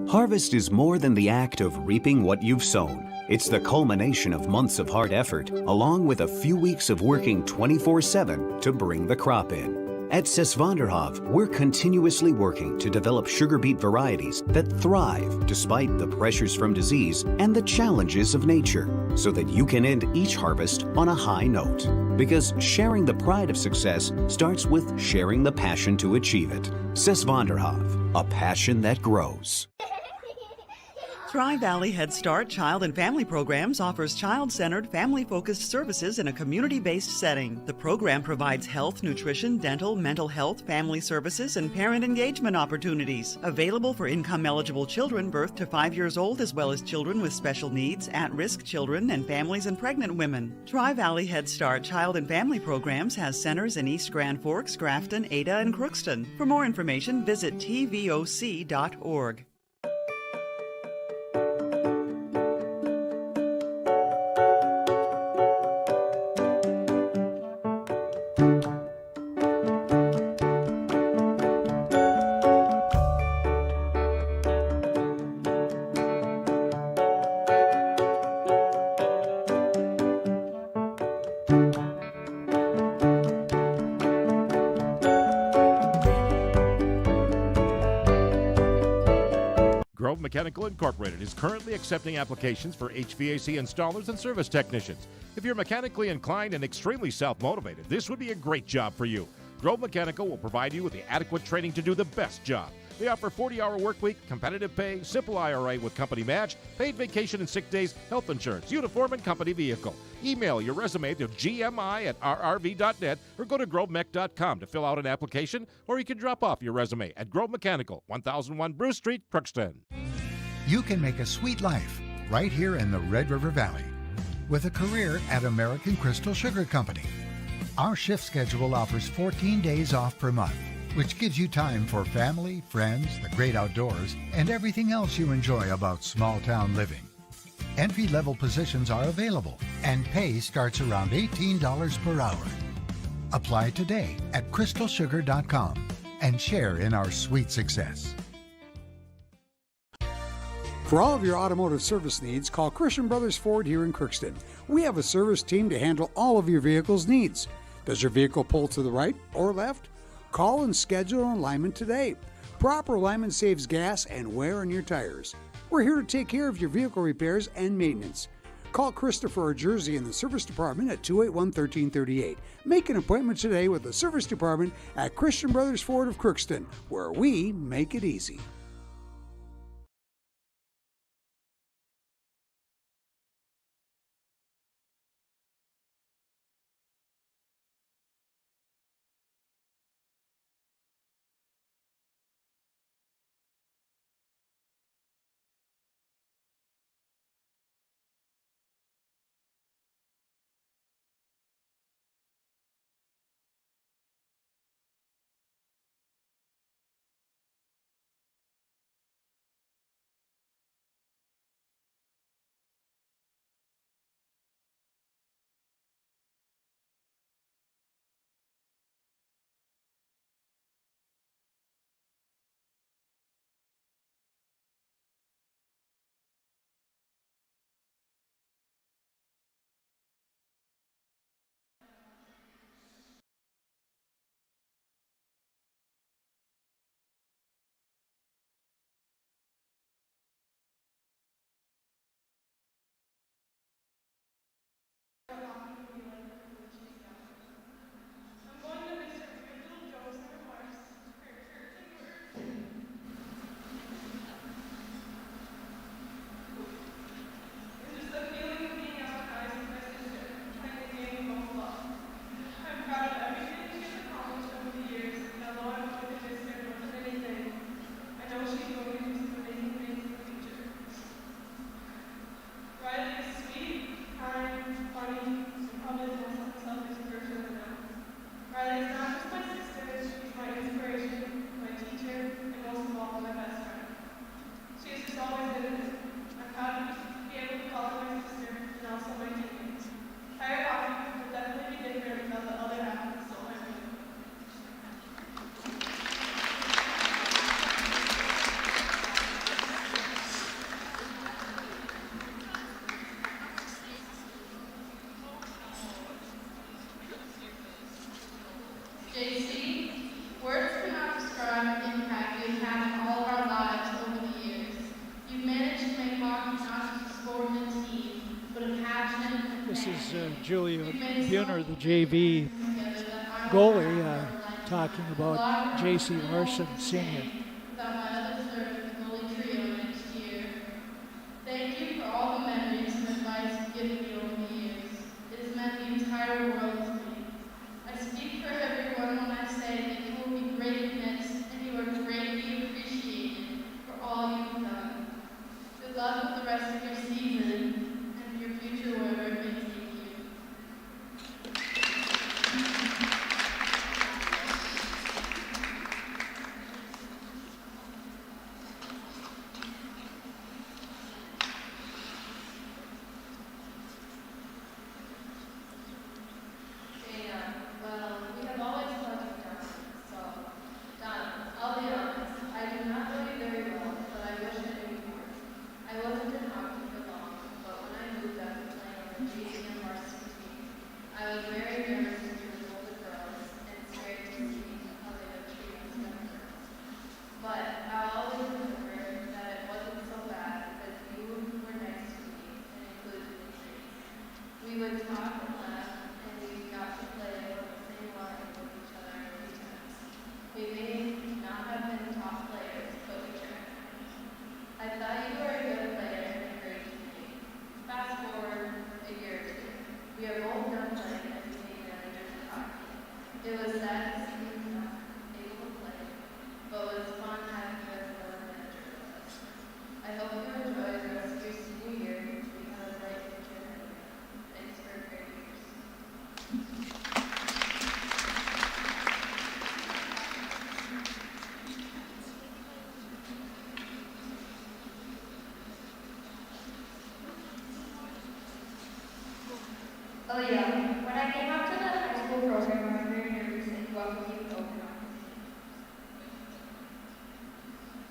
Harvest is more than the act of reaping what you've sown. It's the culmination of months of hard effort, along with a few weeks of working 24/7 to bring the crop in. At Sesvanderhof, we're continuously working to develop sugar beet varieties that thrive despite the pressures from disease and the challenges of nature, so that you can end each harvest on a high note. Because sharing the pride of success starts with sharing the passion to achieve it. Sesvanderhof, a passion that grows. Tri-Valley Head Start Child and Family Programs offers child-centered, family-focused services in a community-based setting. The program provides health, nutrition, dental, mental health, family services, and parent engagement opportunities. Available for income-eligible children birth to 5 years old, as well as children with special needs, at-risk children, and families and pregnant women. Tri-Valley Head Start Child and Family Programs has centers in East Grand Forks, Grafton, Ada, and Crookston. For more information, visit tvoc.org. Mechanical Incorporated is currently accepting applications for HVAC installers and service technicians. If you're mechanically inclined and extremely self-motivated, this would be a great job for you. Grove Mechanical will provide you with the adequate training to do the best job. They offer 40-hour work week, competitive pay, simple IRA with company match, paid vacation and sick days, health insurance, uniform, and company vehicle. Email your resume to gmi@rrv.net or go to grovemech.com to fill out an application, or you can drop off your resume at Grove Mechanical, 1001 Bruce Street, Crookston. You can make a sweet life right here in the Red River Valley with a career at American Crystal Sugar Company. Our shift schedule offers 14 days off per month, which gives you time for family, friends, the great outdoors, and everything else you enjoy about small town living. Entry-level positions are available, and pay starts around $18 per hour. Apply today at crystalsugar.com and share in our sweet success. For all of your automotive service needs, call Christian Brothers Ford here in Crookston. We have a service team to handle all of your vehicle's needs. Does your vehicle pull to the right or left? Call and schedule an alignment today. Proper alignment saves gas and wear on your tires. We're here to take care of your vehicle repairs and maintenance. Call Christopher or Jersey in the service department at 281-1338. Make an appointment today with the service department at Christian Brothers Ford of Crookston, where we make it easy. JC, words cannot describe the impact you've had on all of our lives over the years. You've managed to make hockey not just a sport and a team, but a passion and This is Julia Buhner, the JV goalie, talking about J.C. Larson, Sr. without my other third goalie trio next year. Thank you for all the memories and advice you've given me over the years. It has meant the entire world to me. I speak for everyone when I say that you will be greatly missed and you are greatly appreciated for all you've done. Good luck with the rest of your season and your future wherever it may take you. Well, we have always loved you, Donna. So, Donna, I'll be honest, I do not know you very well, but I wish I knew you more. I wasn't in hockey for long, but when I moved after playing on the JCM varsity team, I was very nervous to be with older girls, and it's great to see how they have treated us young girls. But I'll always remember that it wasn't so bad because you were next to me and included in treats. We would talk and laugh, and we got to play on the same line with each other a few times. We may not have been top players, but we tried. I thought you were a good player and encouraged me. Fast forward a year or two. We are both done playing as team managers in hockey. It was sad to see you not able to play, but it was fun having you as another manager with us. I hope you are Well, yeah, when I came up to the high school program, I was very nervous and welcome you to open up.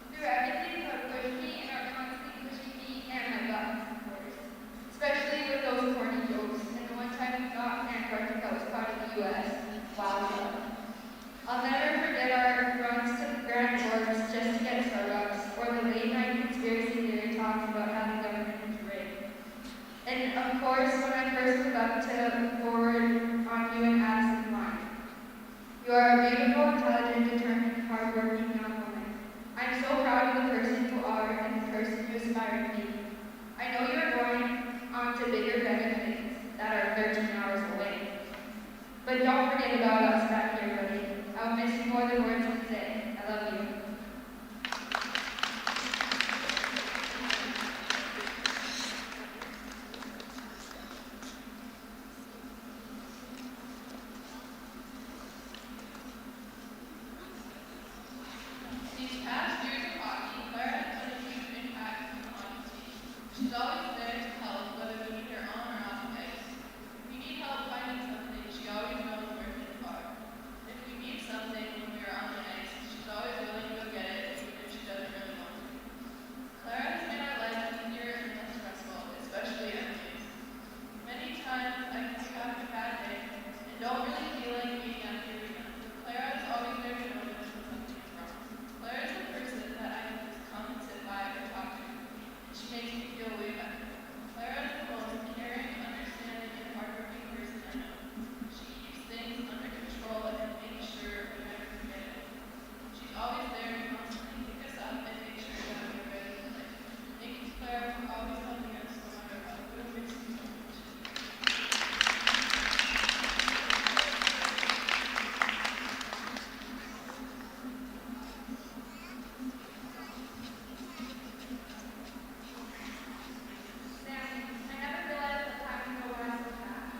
Through everything but pushed me and are constantly pushing me and my buttons, of course. Especially with those corny jokes and the one time we thought Antarctica was part of the U.S. Wow, yeah. I'll never forget our runs to the Grand Forks just to get Starbucks, or the late night conspiracy theory talks about how the government is rigged. And of course, when I first moved up to forward on you and Addison's line. You are a beautiful, intelligent, determined, hardworking young woman. I'm so proud of the person you are and the person you aspire to be. I know you are going on to bigger, better things that are 13 hours away. But don't forget about us back here, buddy. I'll miss you more than words can say. I love you. These past years of hockey, Clara has had a huge impact on the hockey team. She's always there to help, whether we need her on or off the ice. If we need help finding something, she always knows where things are. If we need something when we are on the ice, she's always willing to go get it, even if she doesn't really want to. Clara has made our life easier and less stressful, especially at games. Many times I can pick up a bad day and don't really feel like being at the arena. Clara is always there to notice when something is wrong. Clara is the person that I can just come and sit by or talk to, and she makes me feel way better. Clara is the most caring, understanding, and hardworking person I know. She keeps things under control and makes sure we never forget it. She's always there to constantly pick us up and make sure that we're ready to play. Thank you, Clara, for always helping us no matter what. We'll miss you so much. Sammy, I never realized that time would go by so fast.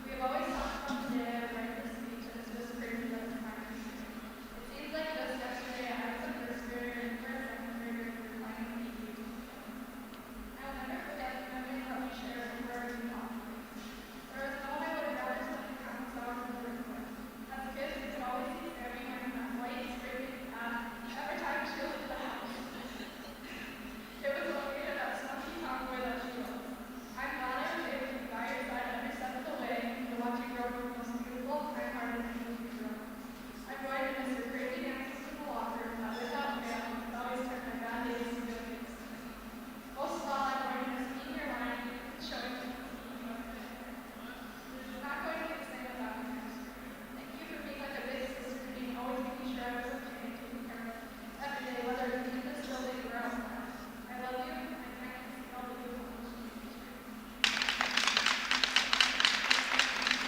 We have always talked about the day I write this speech, and it's just crazy that the time is here. It seems like just yesterday I was a first grader and you're a second grader and we're planning to meet you. I'll never forget the memories that we shared and where we talked. There was no way I would have ever spent the countless hours in the room with. As kids, we could always see Sammy wearing that white straight hat every time she left the house. It was only in that smoky convoy that she was. I'm glad I was able to be by your side every step of the way and to watch you grow into the most beautiful, kind-hearted, and beautiful girl. I'm going to miss your crazy dances in the locker that without fail would always turn my bad days into good days. Most of all, I'm going to miss being your line and showing you what I'm good at. I'm not going to be the same without you. Thank you for being like a big sister to me and always making sure I was okay and taken care of every day, whether it was in this building or outside. I love you, and I can't see all the beautiful things you do.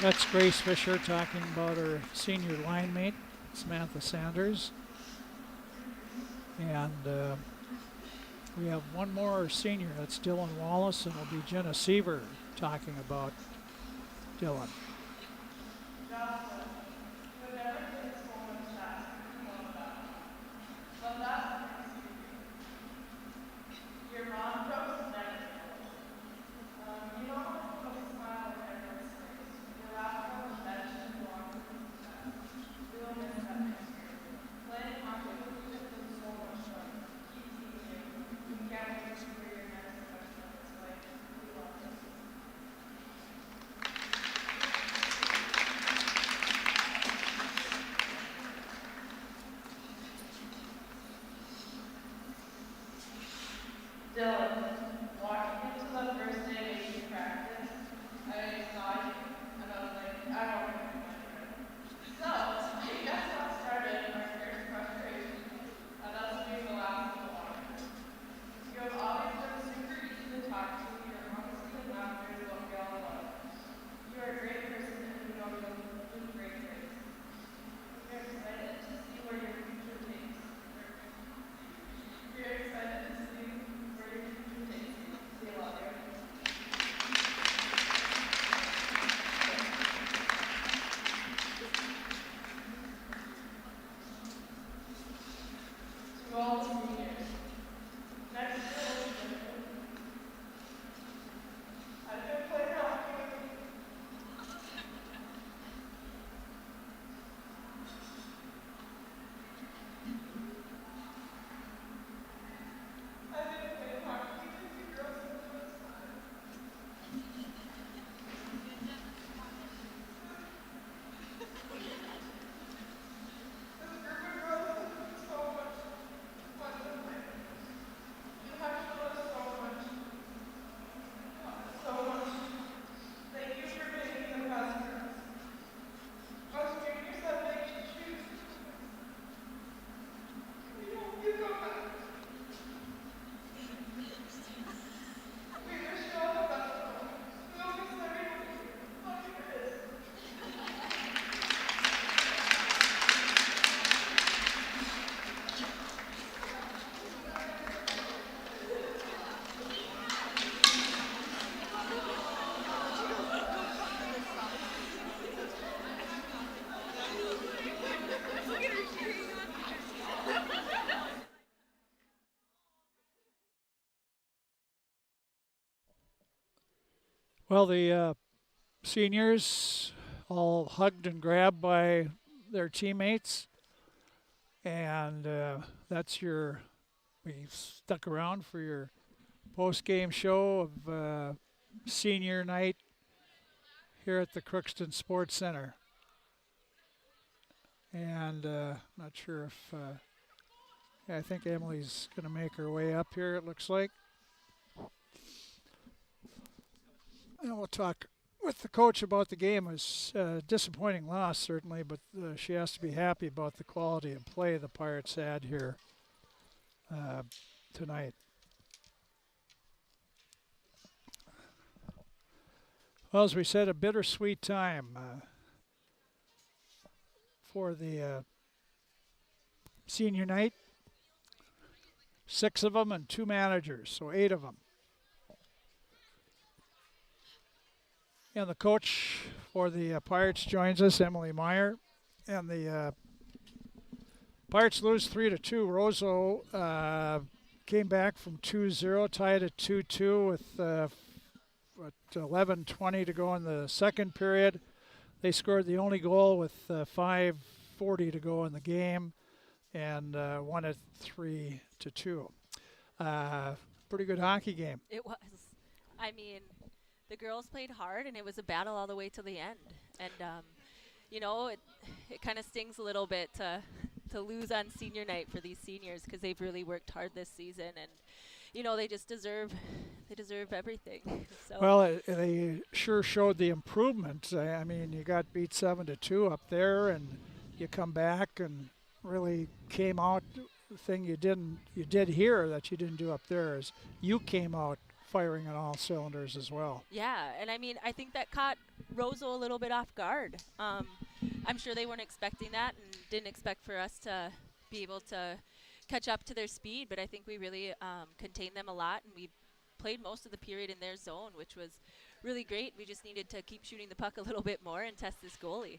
That's Grace Fisher talking about her senior line mate, Samantha Sanders. And we have one more senior, that's Dylan Wallace, and it'll be Jenna Seaver talking about Dylan. Your mom drops the neck. You don't have to put a smile on everyone's face. Your last one was that she belonged to the We will miss that next year. Playing hockey with you has been so much fun. Keep teaching you. We can't wait to hear your next question of this life. We love this. Well, the seniors all hugged and grabbed by their teammates, and we stuck around for your post-game show of senior night here at the Crookston Sports Center. And not sure if I think Emily's going to make her way up here, it looks like. And we'll talk with the coach about the game. It was a disappointing loss, certainly, but she has to be happy about the quality of play the Pirates had here tonight. Well, as we said, a bittersweet time for the senior night. 6 of them and 2 managers, so 8 of them. And the coach for the Pirates joins us, Emily Meyer. And the Pirates lose 3-2. Roseau came back from 2-0, tied at 2-2 with 11:20 to go in the second period. They scored the only goal with 5:40 to go in the game and won it 3-2. Pretty good hockey game. It was. I mean, the girls played hard, and it was a battle all the way to the end. And, it kind of stings a little bit to lose on senior night for these seniors because they've really worked hard this season. And, they just deserve everything. So. Well, they sure showed the improvement. I mean, you got beat 7-2 up there, and you come back and really came out. The thing you did here that you didn't do up there is you came out firing on all cylinders as well. Yeah, and I mean, I think that caught Roseau a little bit off guard. I'm sure they weren't expecting that and didn't expect for us to be able to catch up to their speed, but I think we really contained them a lot, and we played most of the period in their zone, which was really great. We just needed to keep shooting the puck a little bit more and test this goalie.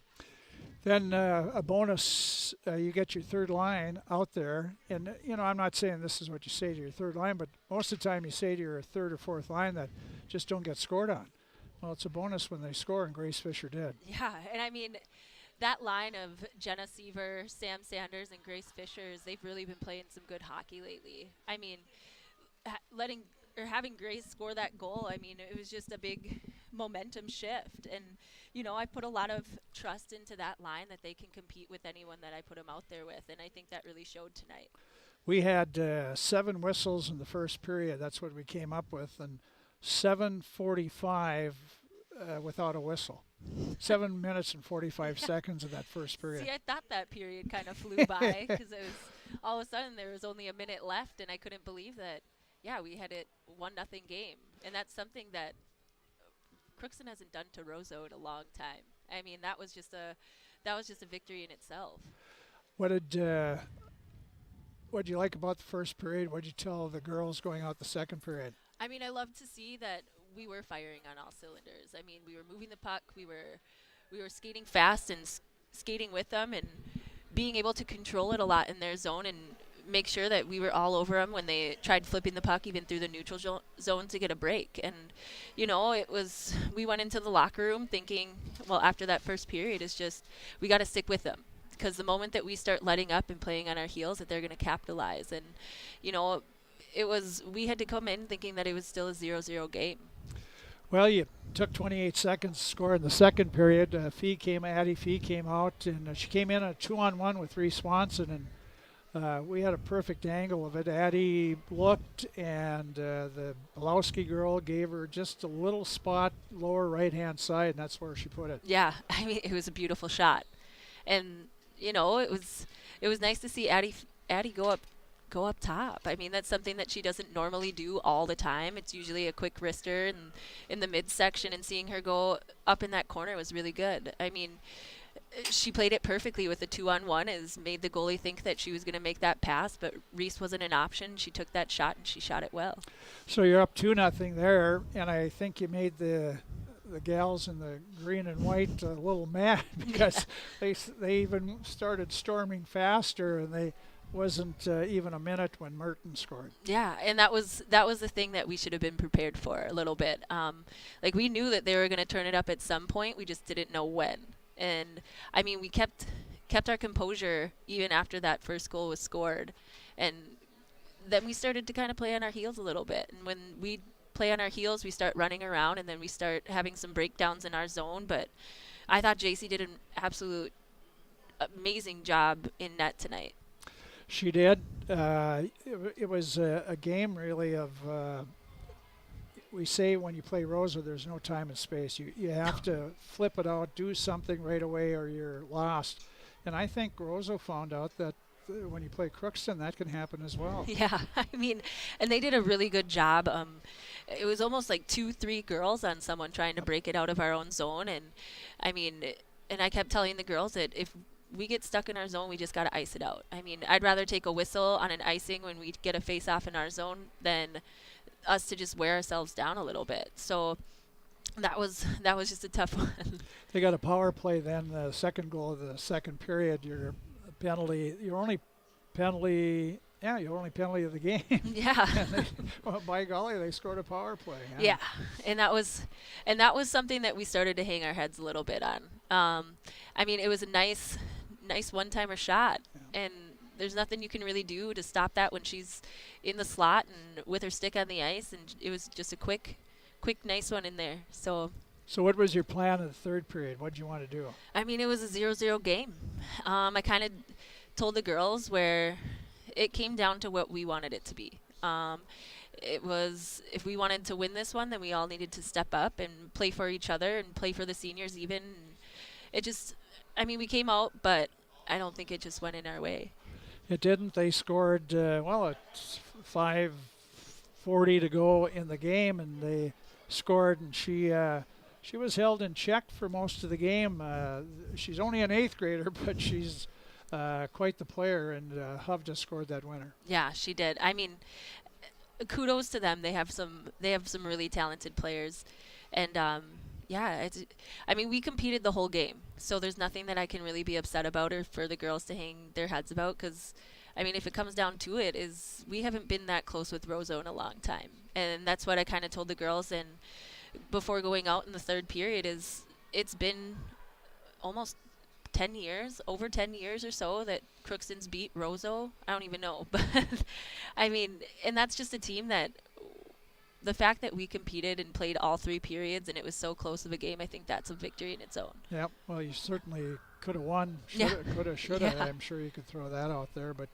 Then a bonus, you get your third line out there. And, I'm not saying this is what you say to your third line, but most of the time you say to your third or fourth line that just don't get scored on. Well, it's a bonus when they score, and Grace Fisher did. Yeah, and I mean, that line of Jenna Seaver, Sam Sanders, and Grace Fishers, they've really been playing some good hockey lately. I mean, having Grace score that goal, I mean, it was just a big momentum shift. And, I put a lot of trust into that line that they can compete with anyone that I put them out there with. And I think that really showed tonight. We had 7 whistles in the first period. That's what we came up with. And 7:45 without a whistle. 7 minutes and 45 seconds in that first period. See, I thought that period kind of flew by because it was all of a sudden there was only a minute left, and I couldn't believe that. Yeah, we had it 1-0 game, and that's something that Crookston hasn't done to Roseau in a long time. I mean, that was just a victory in itself. What did you like about the first period? What did you tell the girls going out the second period? I mean, I love to see that we were firing on all cylinders. I mean, we were moving the puck, we were skating fast and skating with them, and being able to control it a lot in their zone and make sure that we were all over them when they tried flipping the puck even through the neutral zone to get a break. And, we went into the locker room thinking, well, after that first period, it's just we got to stick with them. Because the moment that we start letting up and playing on our heels, that they're going to capitalize. And, we had to come in thinking that it was still a 0-0 game. Well, you took 28 seconds to score in the second period. Addie Fee came out, and she came in a 2-on-1 with Reese Swanson, and we had a perfect angle of it. Addie looked, and the Belowski girl gave her just a little spot lower right-hand side, and that's where she put it. Yeah, I mean, it was a beautiful shot. And, it was nice to see Addie go up top. I mean, that's something that she doesn't normally do all the time. It's usually a quick wrister in the midsection, and seeing her go up in that corner was really good. I mean, she played it perfectly with the 2-on-1, has made the goalie think that she was going to make that pass, but Reese wasn't an option. She took that shot, and she shot it well. So you're up 2-0 there, and I think you made the gals in the green and white a little mad because they even started storming faster, and wasn't even a minute when Merton scored. Yeah, and that was the thing that we should have been prepared for a little bit. Like we knew that they were going to turn it up at some point. We just didn't know when. And I mean, we kept our composure even after that first goal was scored, and then we started to kind of play on our heels a little bit. And when we play on our heels, we start running around, and then we start having some breakdowns in our zone. But I thought JC did an absolute amazing job in net tonight. She did. It was a game really of, we say when you play Roseau, there's no time and space. You have to flip it out, do something right away, or you're lost. And I think Roseau found out that when you play Crookston, that can happen as well. Yeah, I mean, and they did a really good job. It was almost like 2-3 girls on someone trying to break it out of our own zone. And I mean, and I kept telling the girls that if we get stuck in our zone, we just got to ice it out. I mean, I'd rather take a whistle on an icing when we get a face off in our zone than us to just wear ourselves down a little bit. So that was just a tough one. They got a power play then, the second goal of the second period. Your only penalty of the game. Yeah. Well, by golly, they scored a power play. Yeah, and that was something that we started to hang our heads a little bit on. I mean, it was a nice one-timer shot, and there's nothing you can really do to stop that when she's in the slot and with her stick on the ice, and it was just a quick, nice one in there. So what was your plan in the third period? What did you want to do? I mean, it was a 0-0 game. I kind of told the girls where it came down to what we wanted it to be. It was, if we wanted to win this one, then we all needed to step up and play for each other and play for the seniors even. It just, I mean, we came out, but I don't think it just went in our way. It didn't. They scored, it's 5:40 to go in the game, and they scored, and she was held in check for most of the game. She's only an 8th grader, but she's quite the player, and Hovda scored that winner. Yeah, she did. I mean, kudos to them. They have some really talented players, and I mean, we competed the whole game, so there's nothing that I can really be upset about or for the girls to hang their heads about, because I mean, if it comes down to it, is we haven't been that close with Roseau in a long time, and that's what I kind of told the girls. And before going out in the third period, is it's been almost 10 years, over 10 years or so that Crookston's beat Roseau. I don't even know, but I mean, and that's just a team that the fact that we competed and played all 3 periods and it was so close of a game, I think that's a victory in its own. Yeah, well, you certainly could have won. Could have, should have. Yeah. I'm sure you could throw that out there, but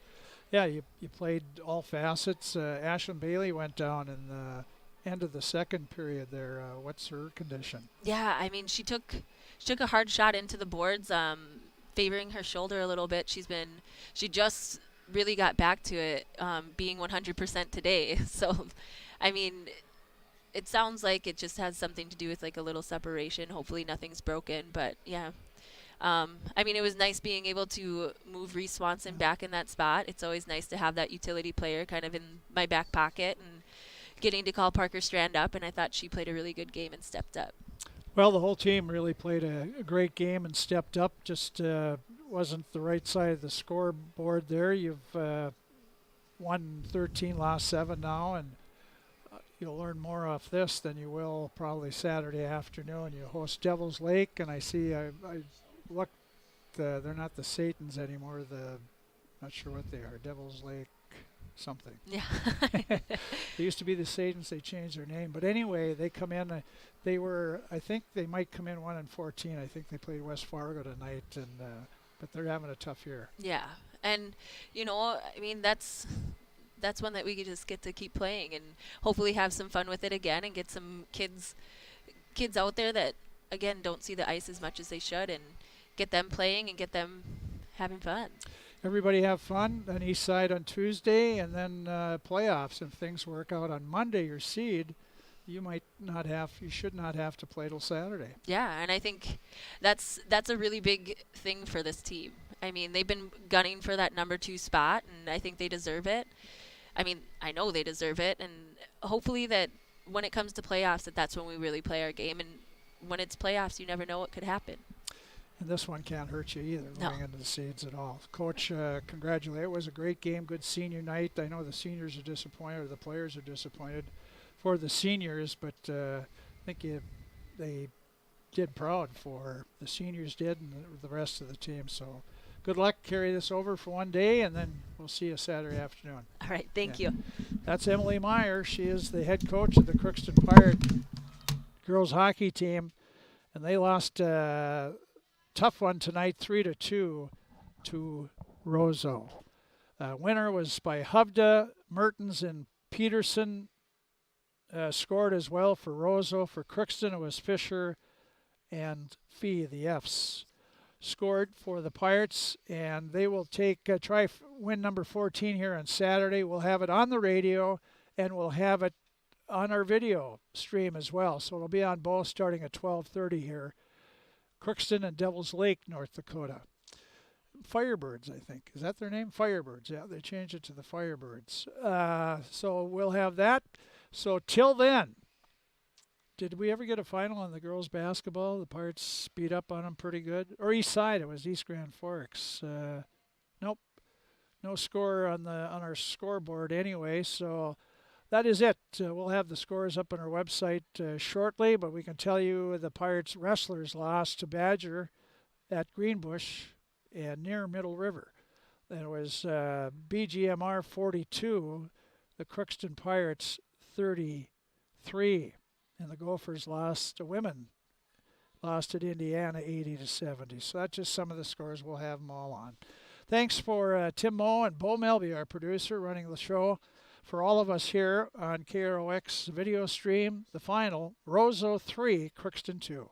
yeah, you played all facets. Ashlyn Bailey went down in the end of the second period there. What's her condition? Yeah, I mean, she took a hard shot into the boards, favoring her shoulder a little bit. She just really got back to it, being 100% today. So, I mean, it sounds like it just has something to do with like a little separation. Hopefully nothing's broken, but yeah. I mean, it was nice being able to move Reese Swanson back in that spot. It's always nice to have that utility player kind of in my back pocket, and getting to call Parker Strand up, and I thought she played a really good game and stepped up. Well, the whole team really played a great game and stepped up. Just wasn't the right side of the scoreboard there. You've won 13, lost 7 now, and you'll learn more off this than you will probably Saturday afternoon. You host Devil's Lake, and I see I looked. They're not the Satans anymore. Not sure what they are. Devil's Lake something. Yeah. They used to be the Satans. They changed their name. But anyway, they come in. I think they might come in 1-14. I think they played West Fargo tonight, but they're having a tough year. Yeah, and I mean, that's one that we just get to keep playing and hopefully have some fun with it again, and get some kids out there that again don't see the ice as much as they should, and get them playing and get them having fun. Everybody have fun on East Side on Tuesday, and then playoffs. If things work out on Monday, your seed, you should not have to play till Saturday. Yeah, and I think that's a really big thing for this team. I mean, they've been gunning for that number 2 spot, and I think they deserve it. I mean, I know they deserve it, and hopefully that when it comes to playoffs, that's when we really play our game. And when it's playoffs, you never know what could happen. And this one can't hurt you either, No. going into the seeds at all. Coach, congratulate. It was a great game, good senior night. I know the seniors are disappointed, or the players are disappointed for the seniors, but I think they did proud for the seniors did and the rest of the team. So good luck. Carry this over for one day, and then we'll see you Saturday afternoon. All right, thank you. That's Emily Meyer. She is the head coach of the Crookston Pirate girls hockey team, and they lost tough one tonight, 3-2 to Roseau. Winner was by Hovda, Mertens, and Peterson. Scored as well for Roseau. For Crookston, it was Fisher and Fee, the Fs. Scored for the Pirates, and they will try win number 14 here on Saturday. We'll have it on the radio, and we'll have it on our video stream as well. So it'll be on both starting at 12:30 here. Crookston and Devil's Lake, North Dakota. Firebirds, I think. Is that their name? Firebirds. Yeah, they changed it to the Firebirds. So we'll have that. So till then, did we ever get a final on the girls' basketball? The Pirates beat up on them pretty good. Or East Side, it was East Grand Forks. Nope, no score on our scoreboard anyway. So that is it. We'll have the scores up on our website shortly, but we can tell you the Pirates wrestlers lost to Badger at Greenbush and near Middle River. It was BGMR 42, the Crookston Pirates 33, and the Gophers the women lost at Indiana 80-70. So that's just some of the scores. We'll have them all on. Thanks for Tim Moe and Bo Melby, our producer, running the show. For all of us here on KROX video stream, the final, Roseau 3, Crookston 2.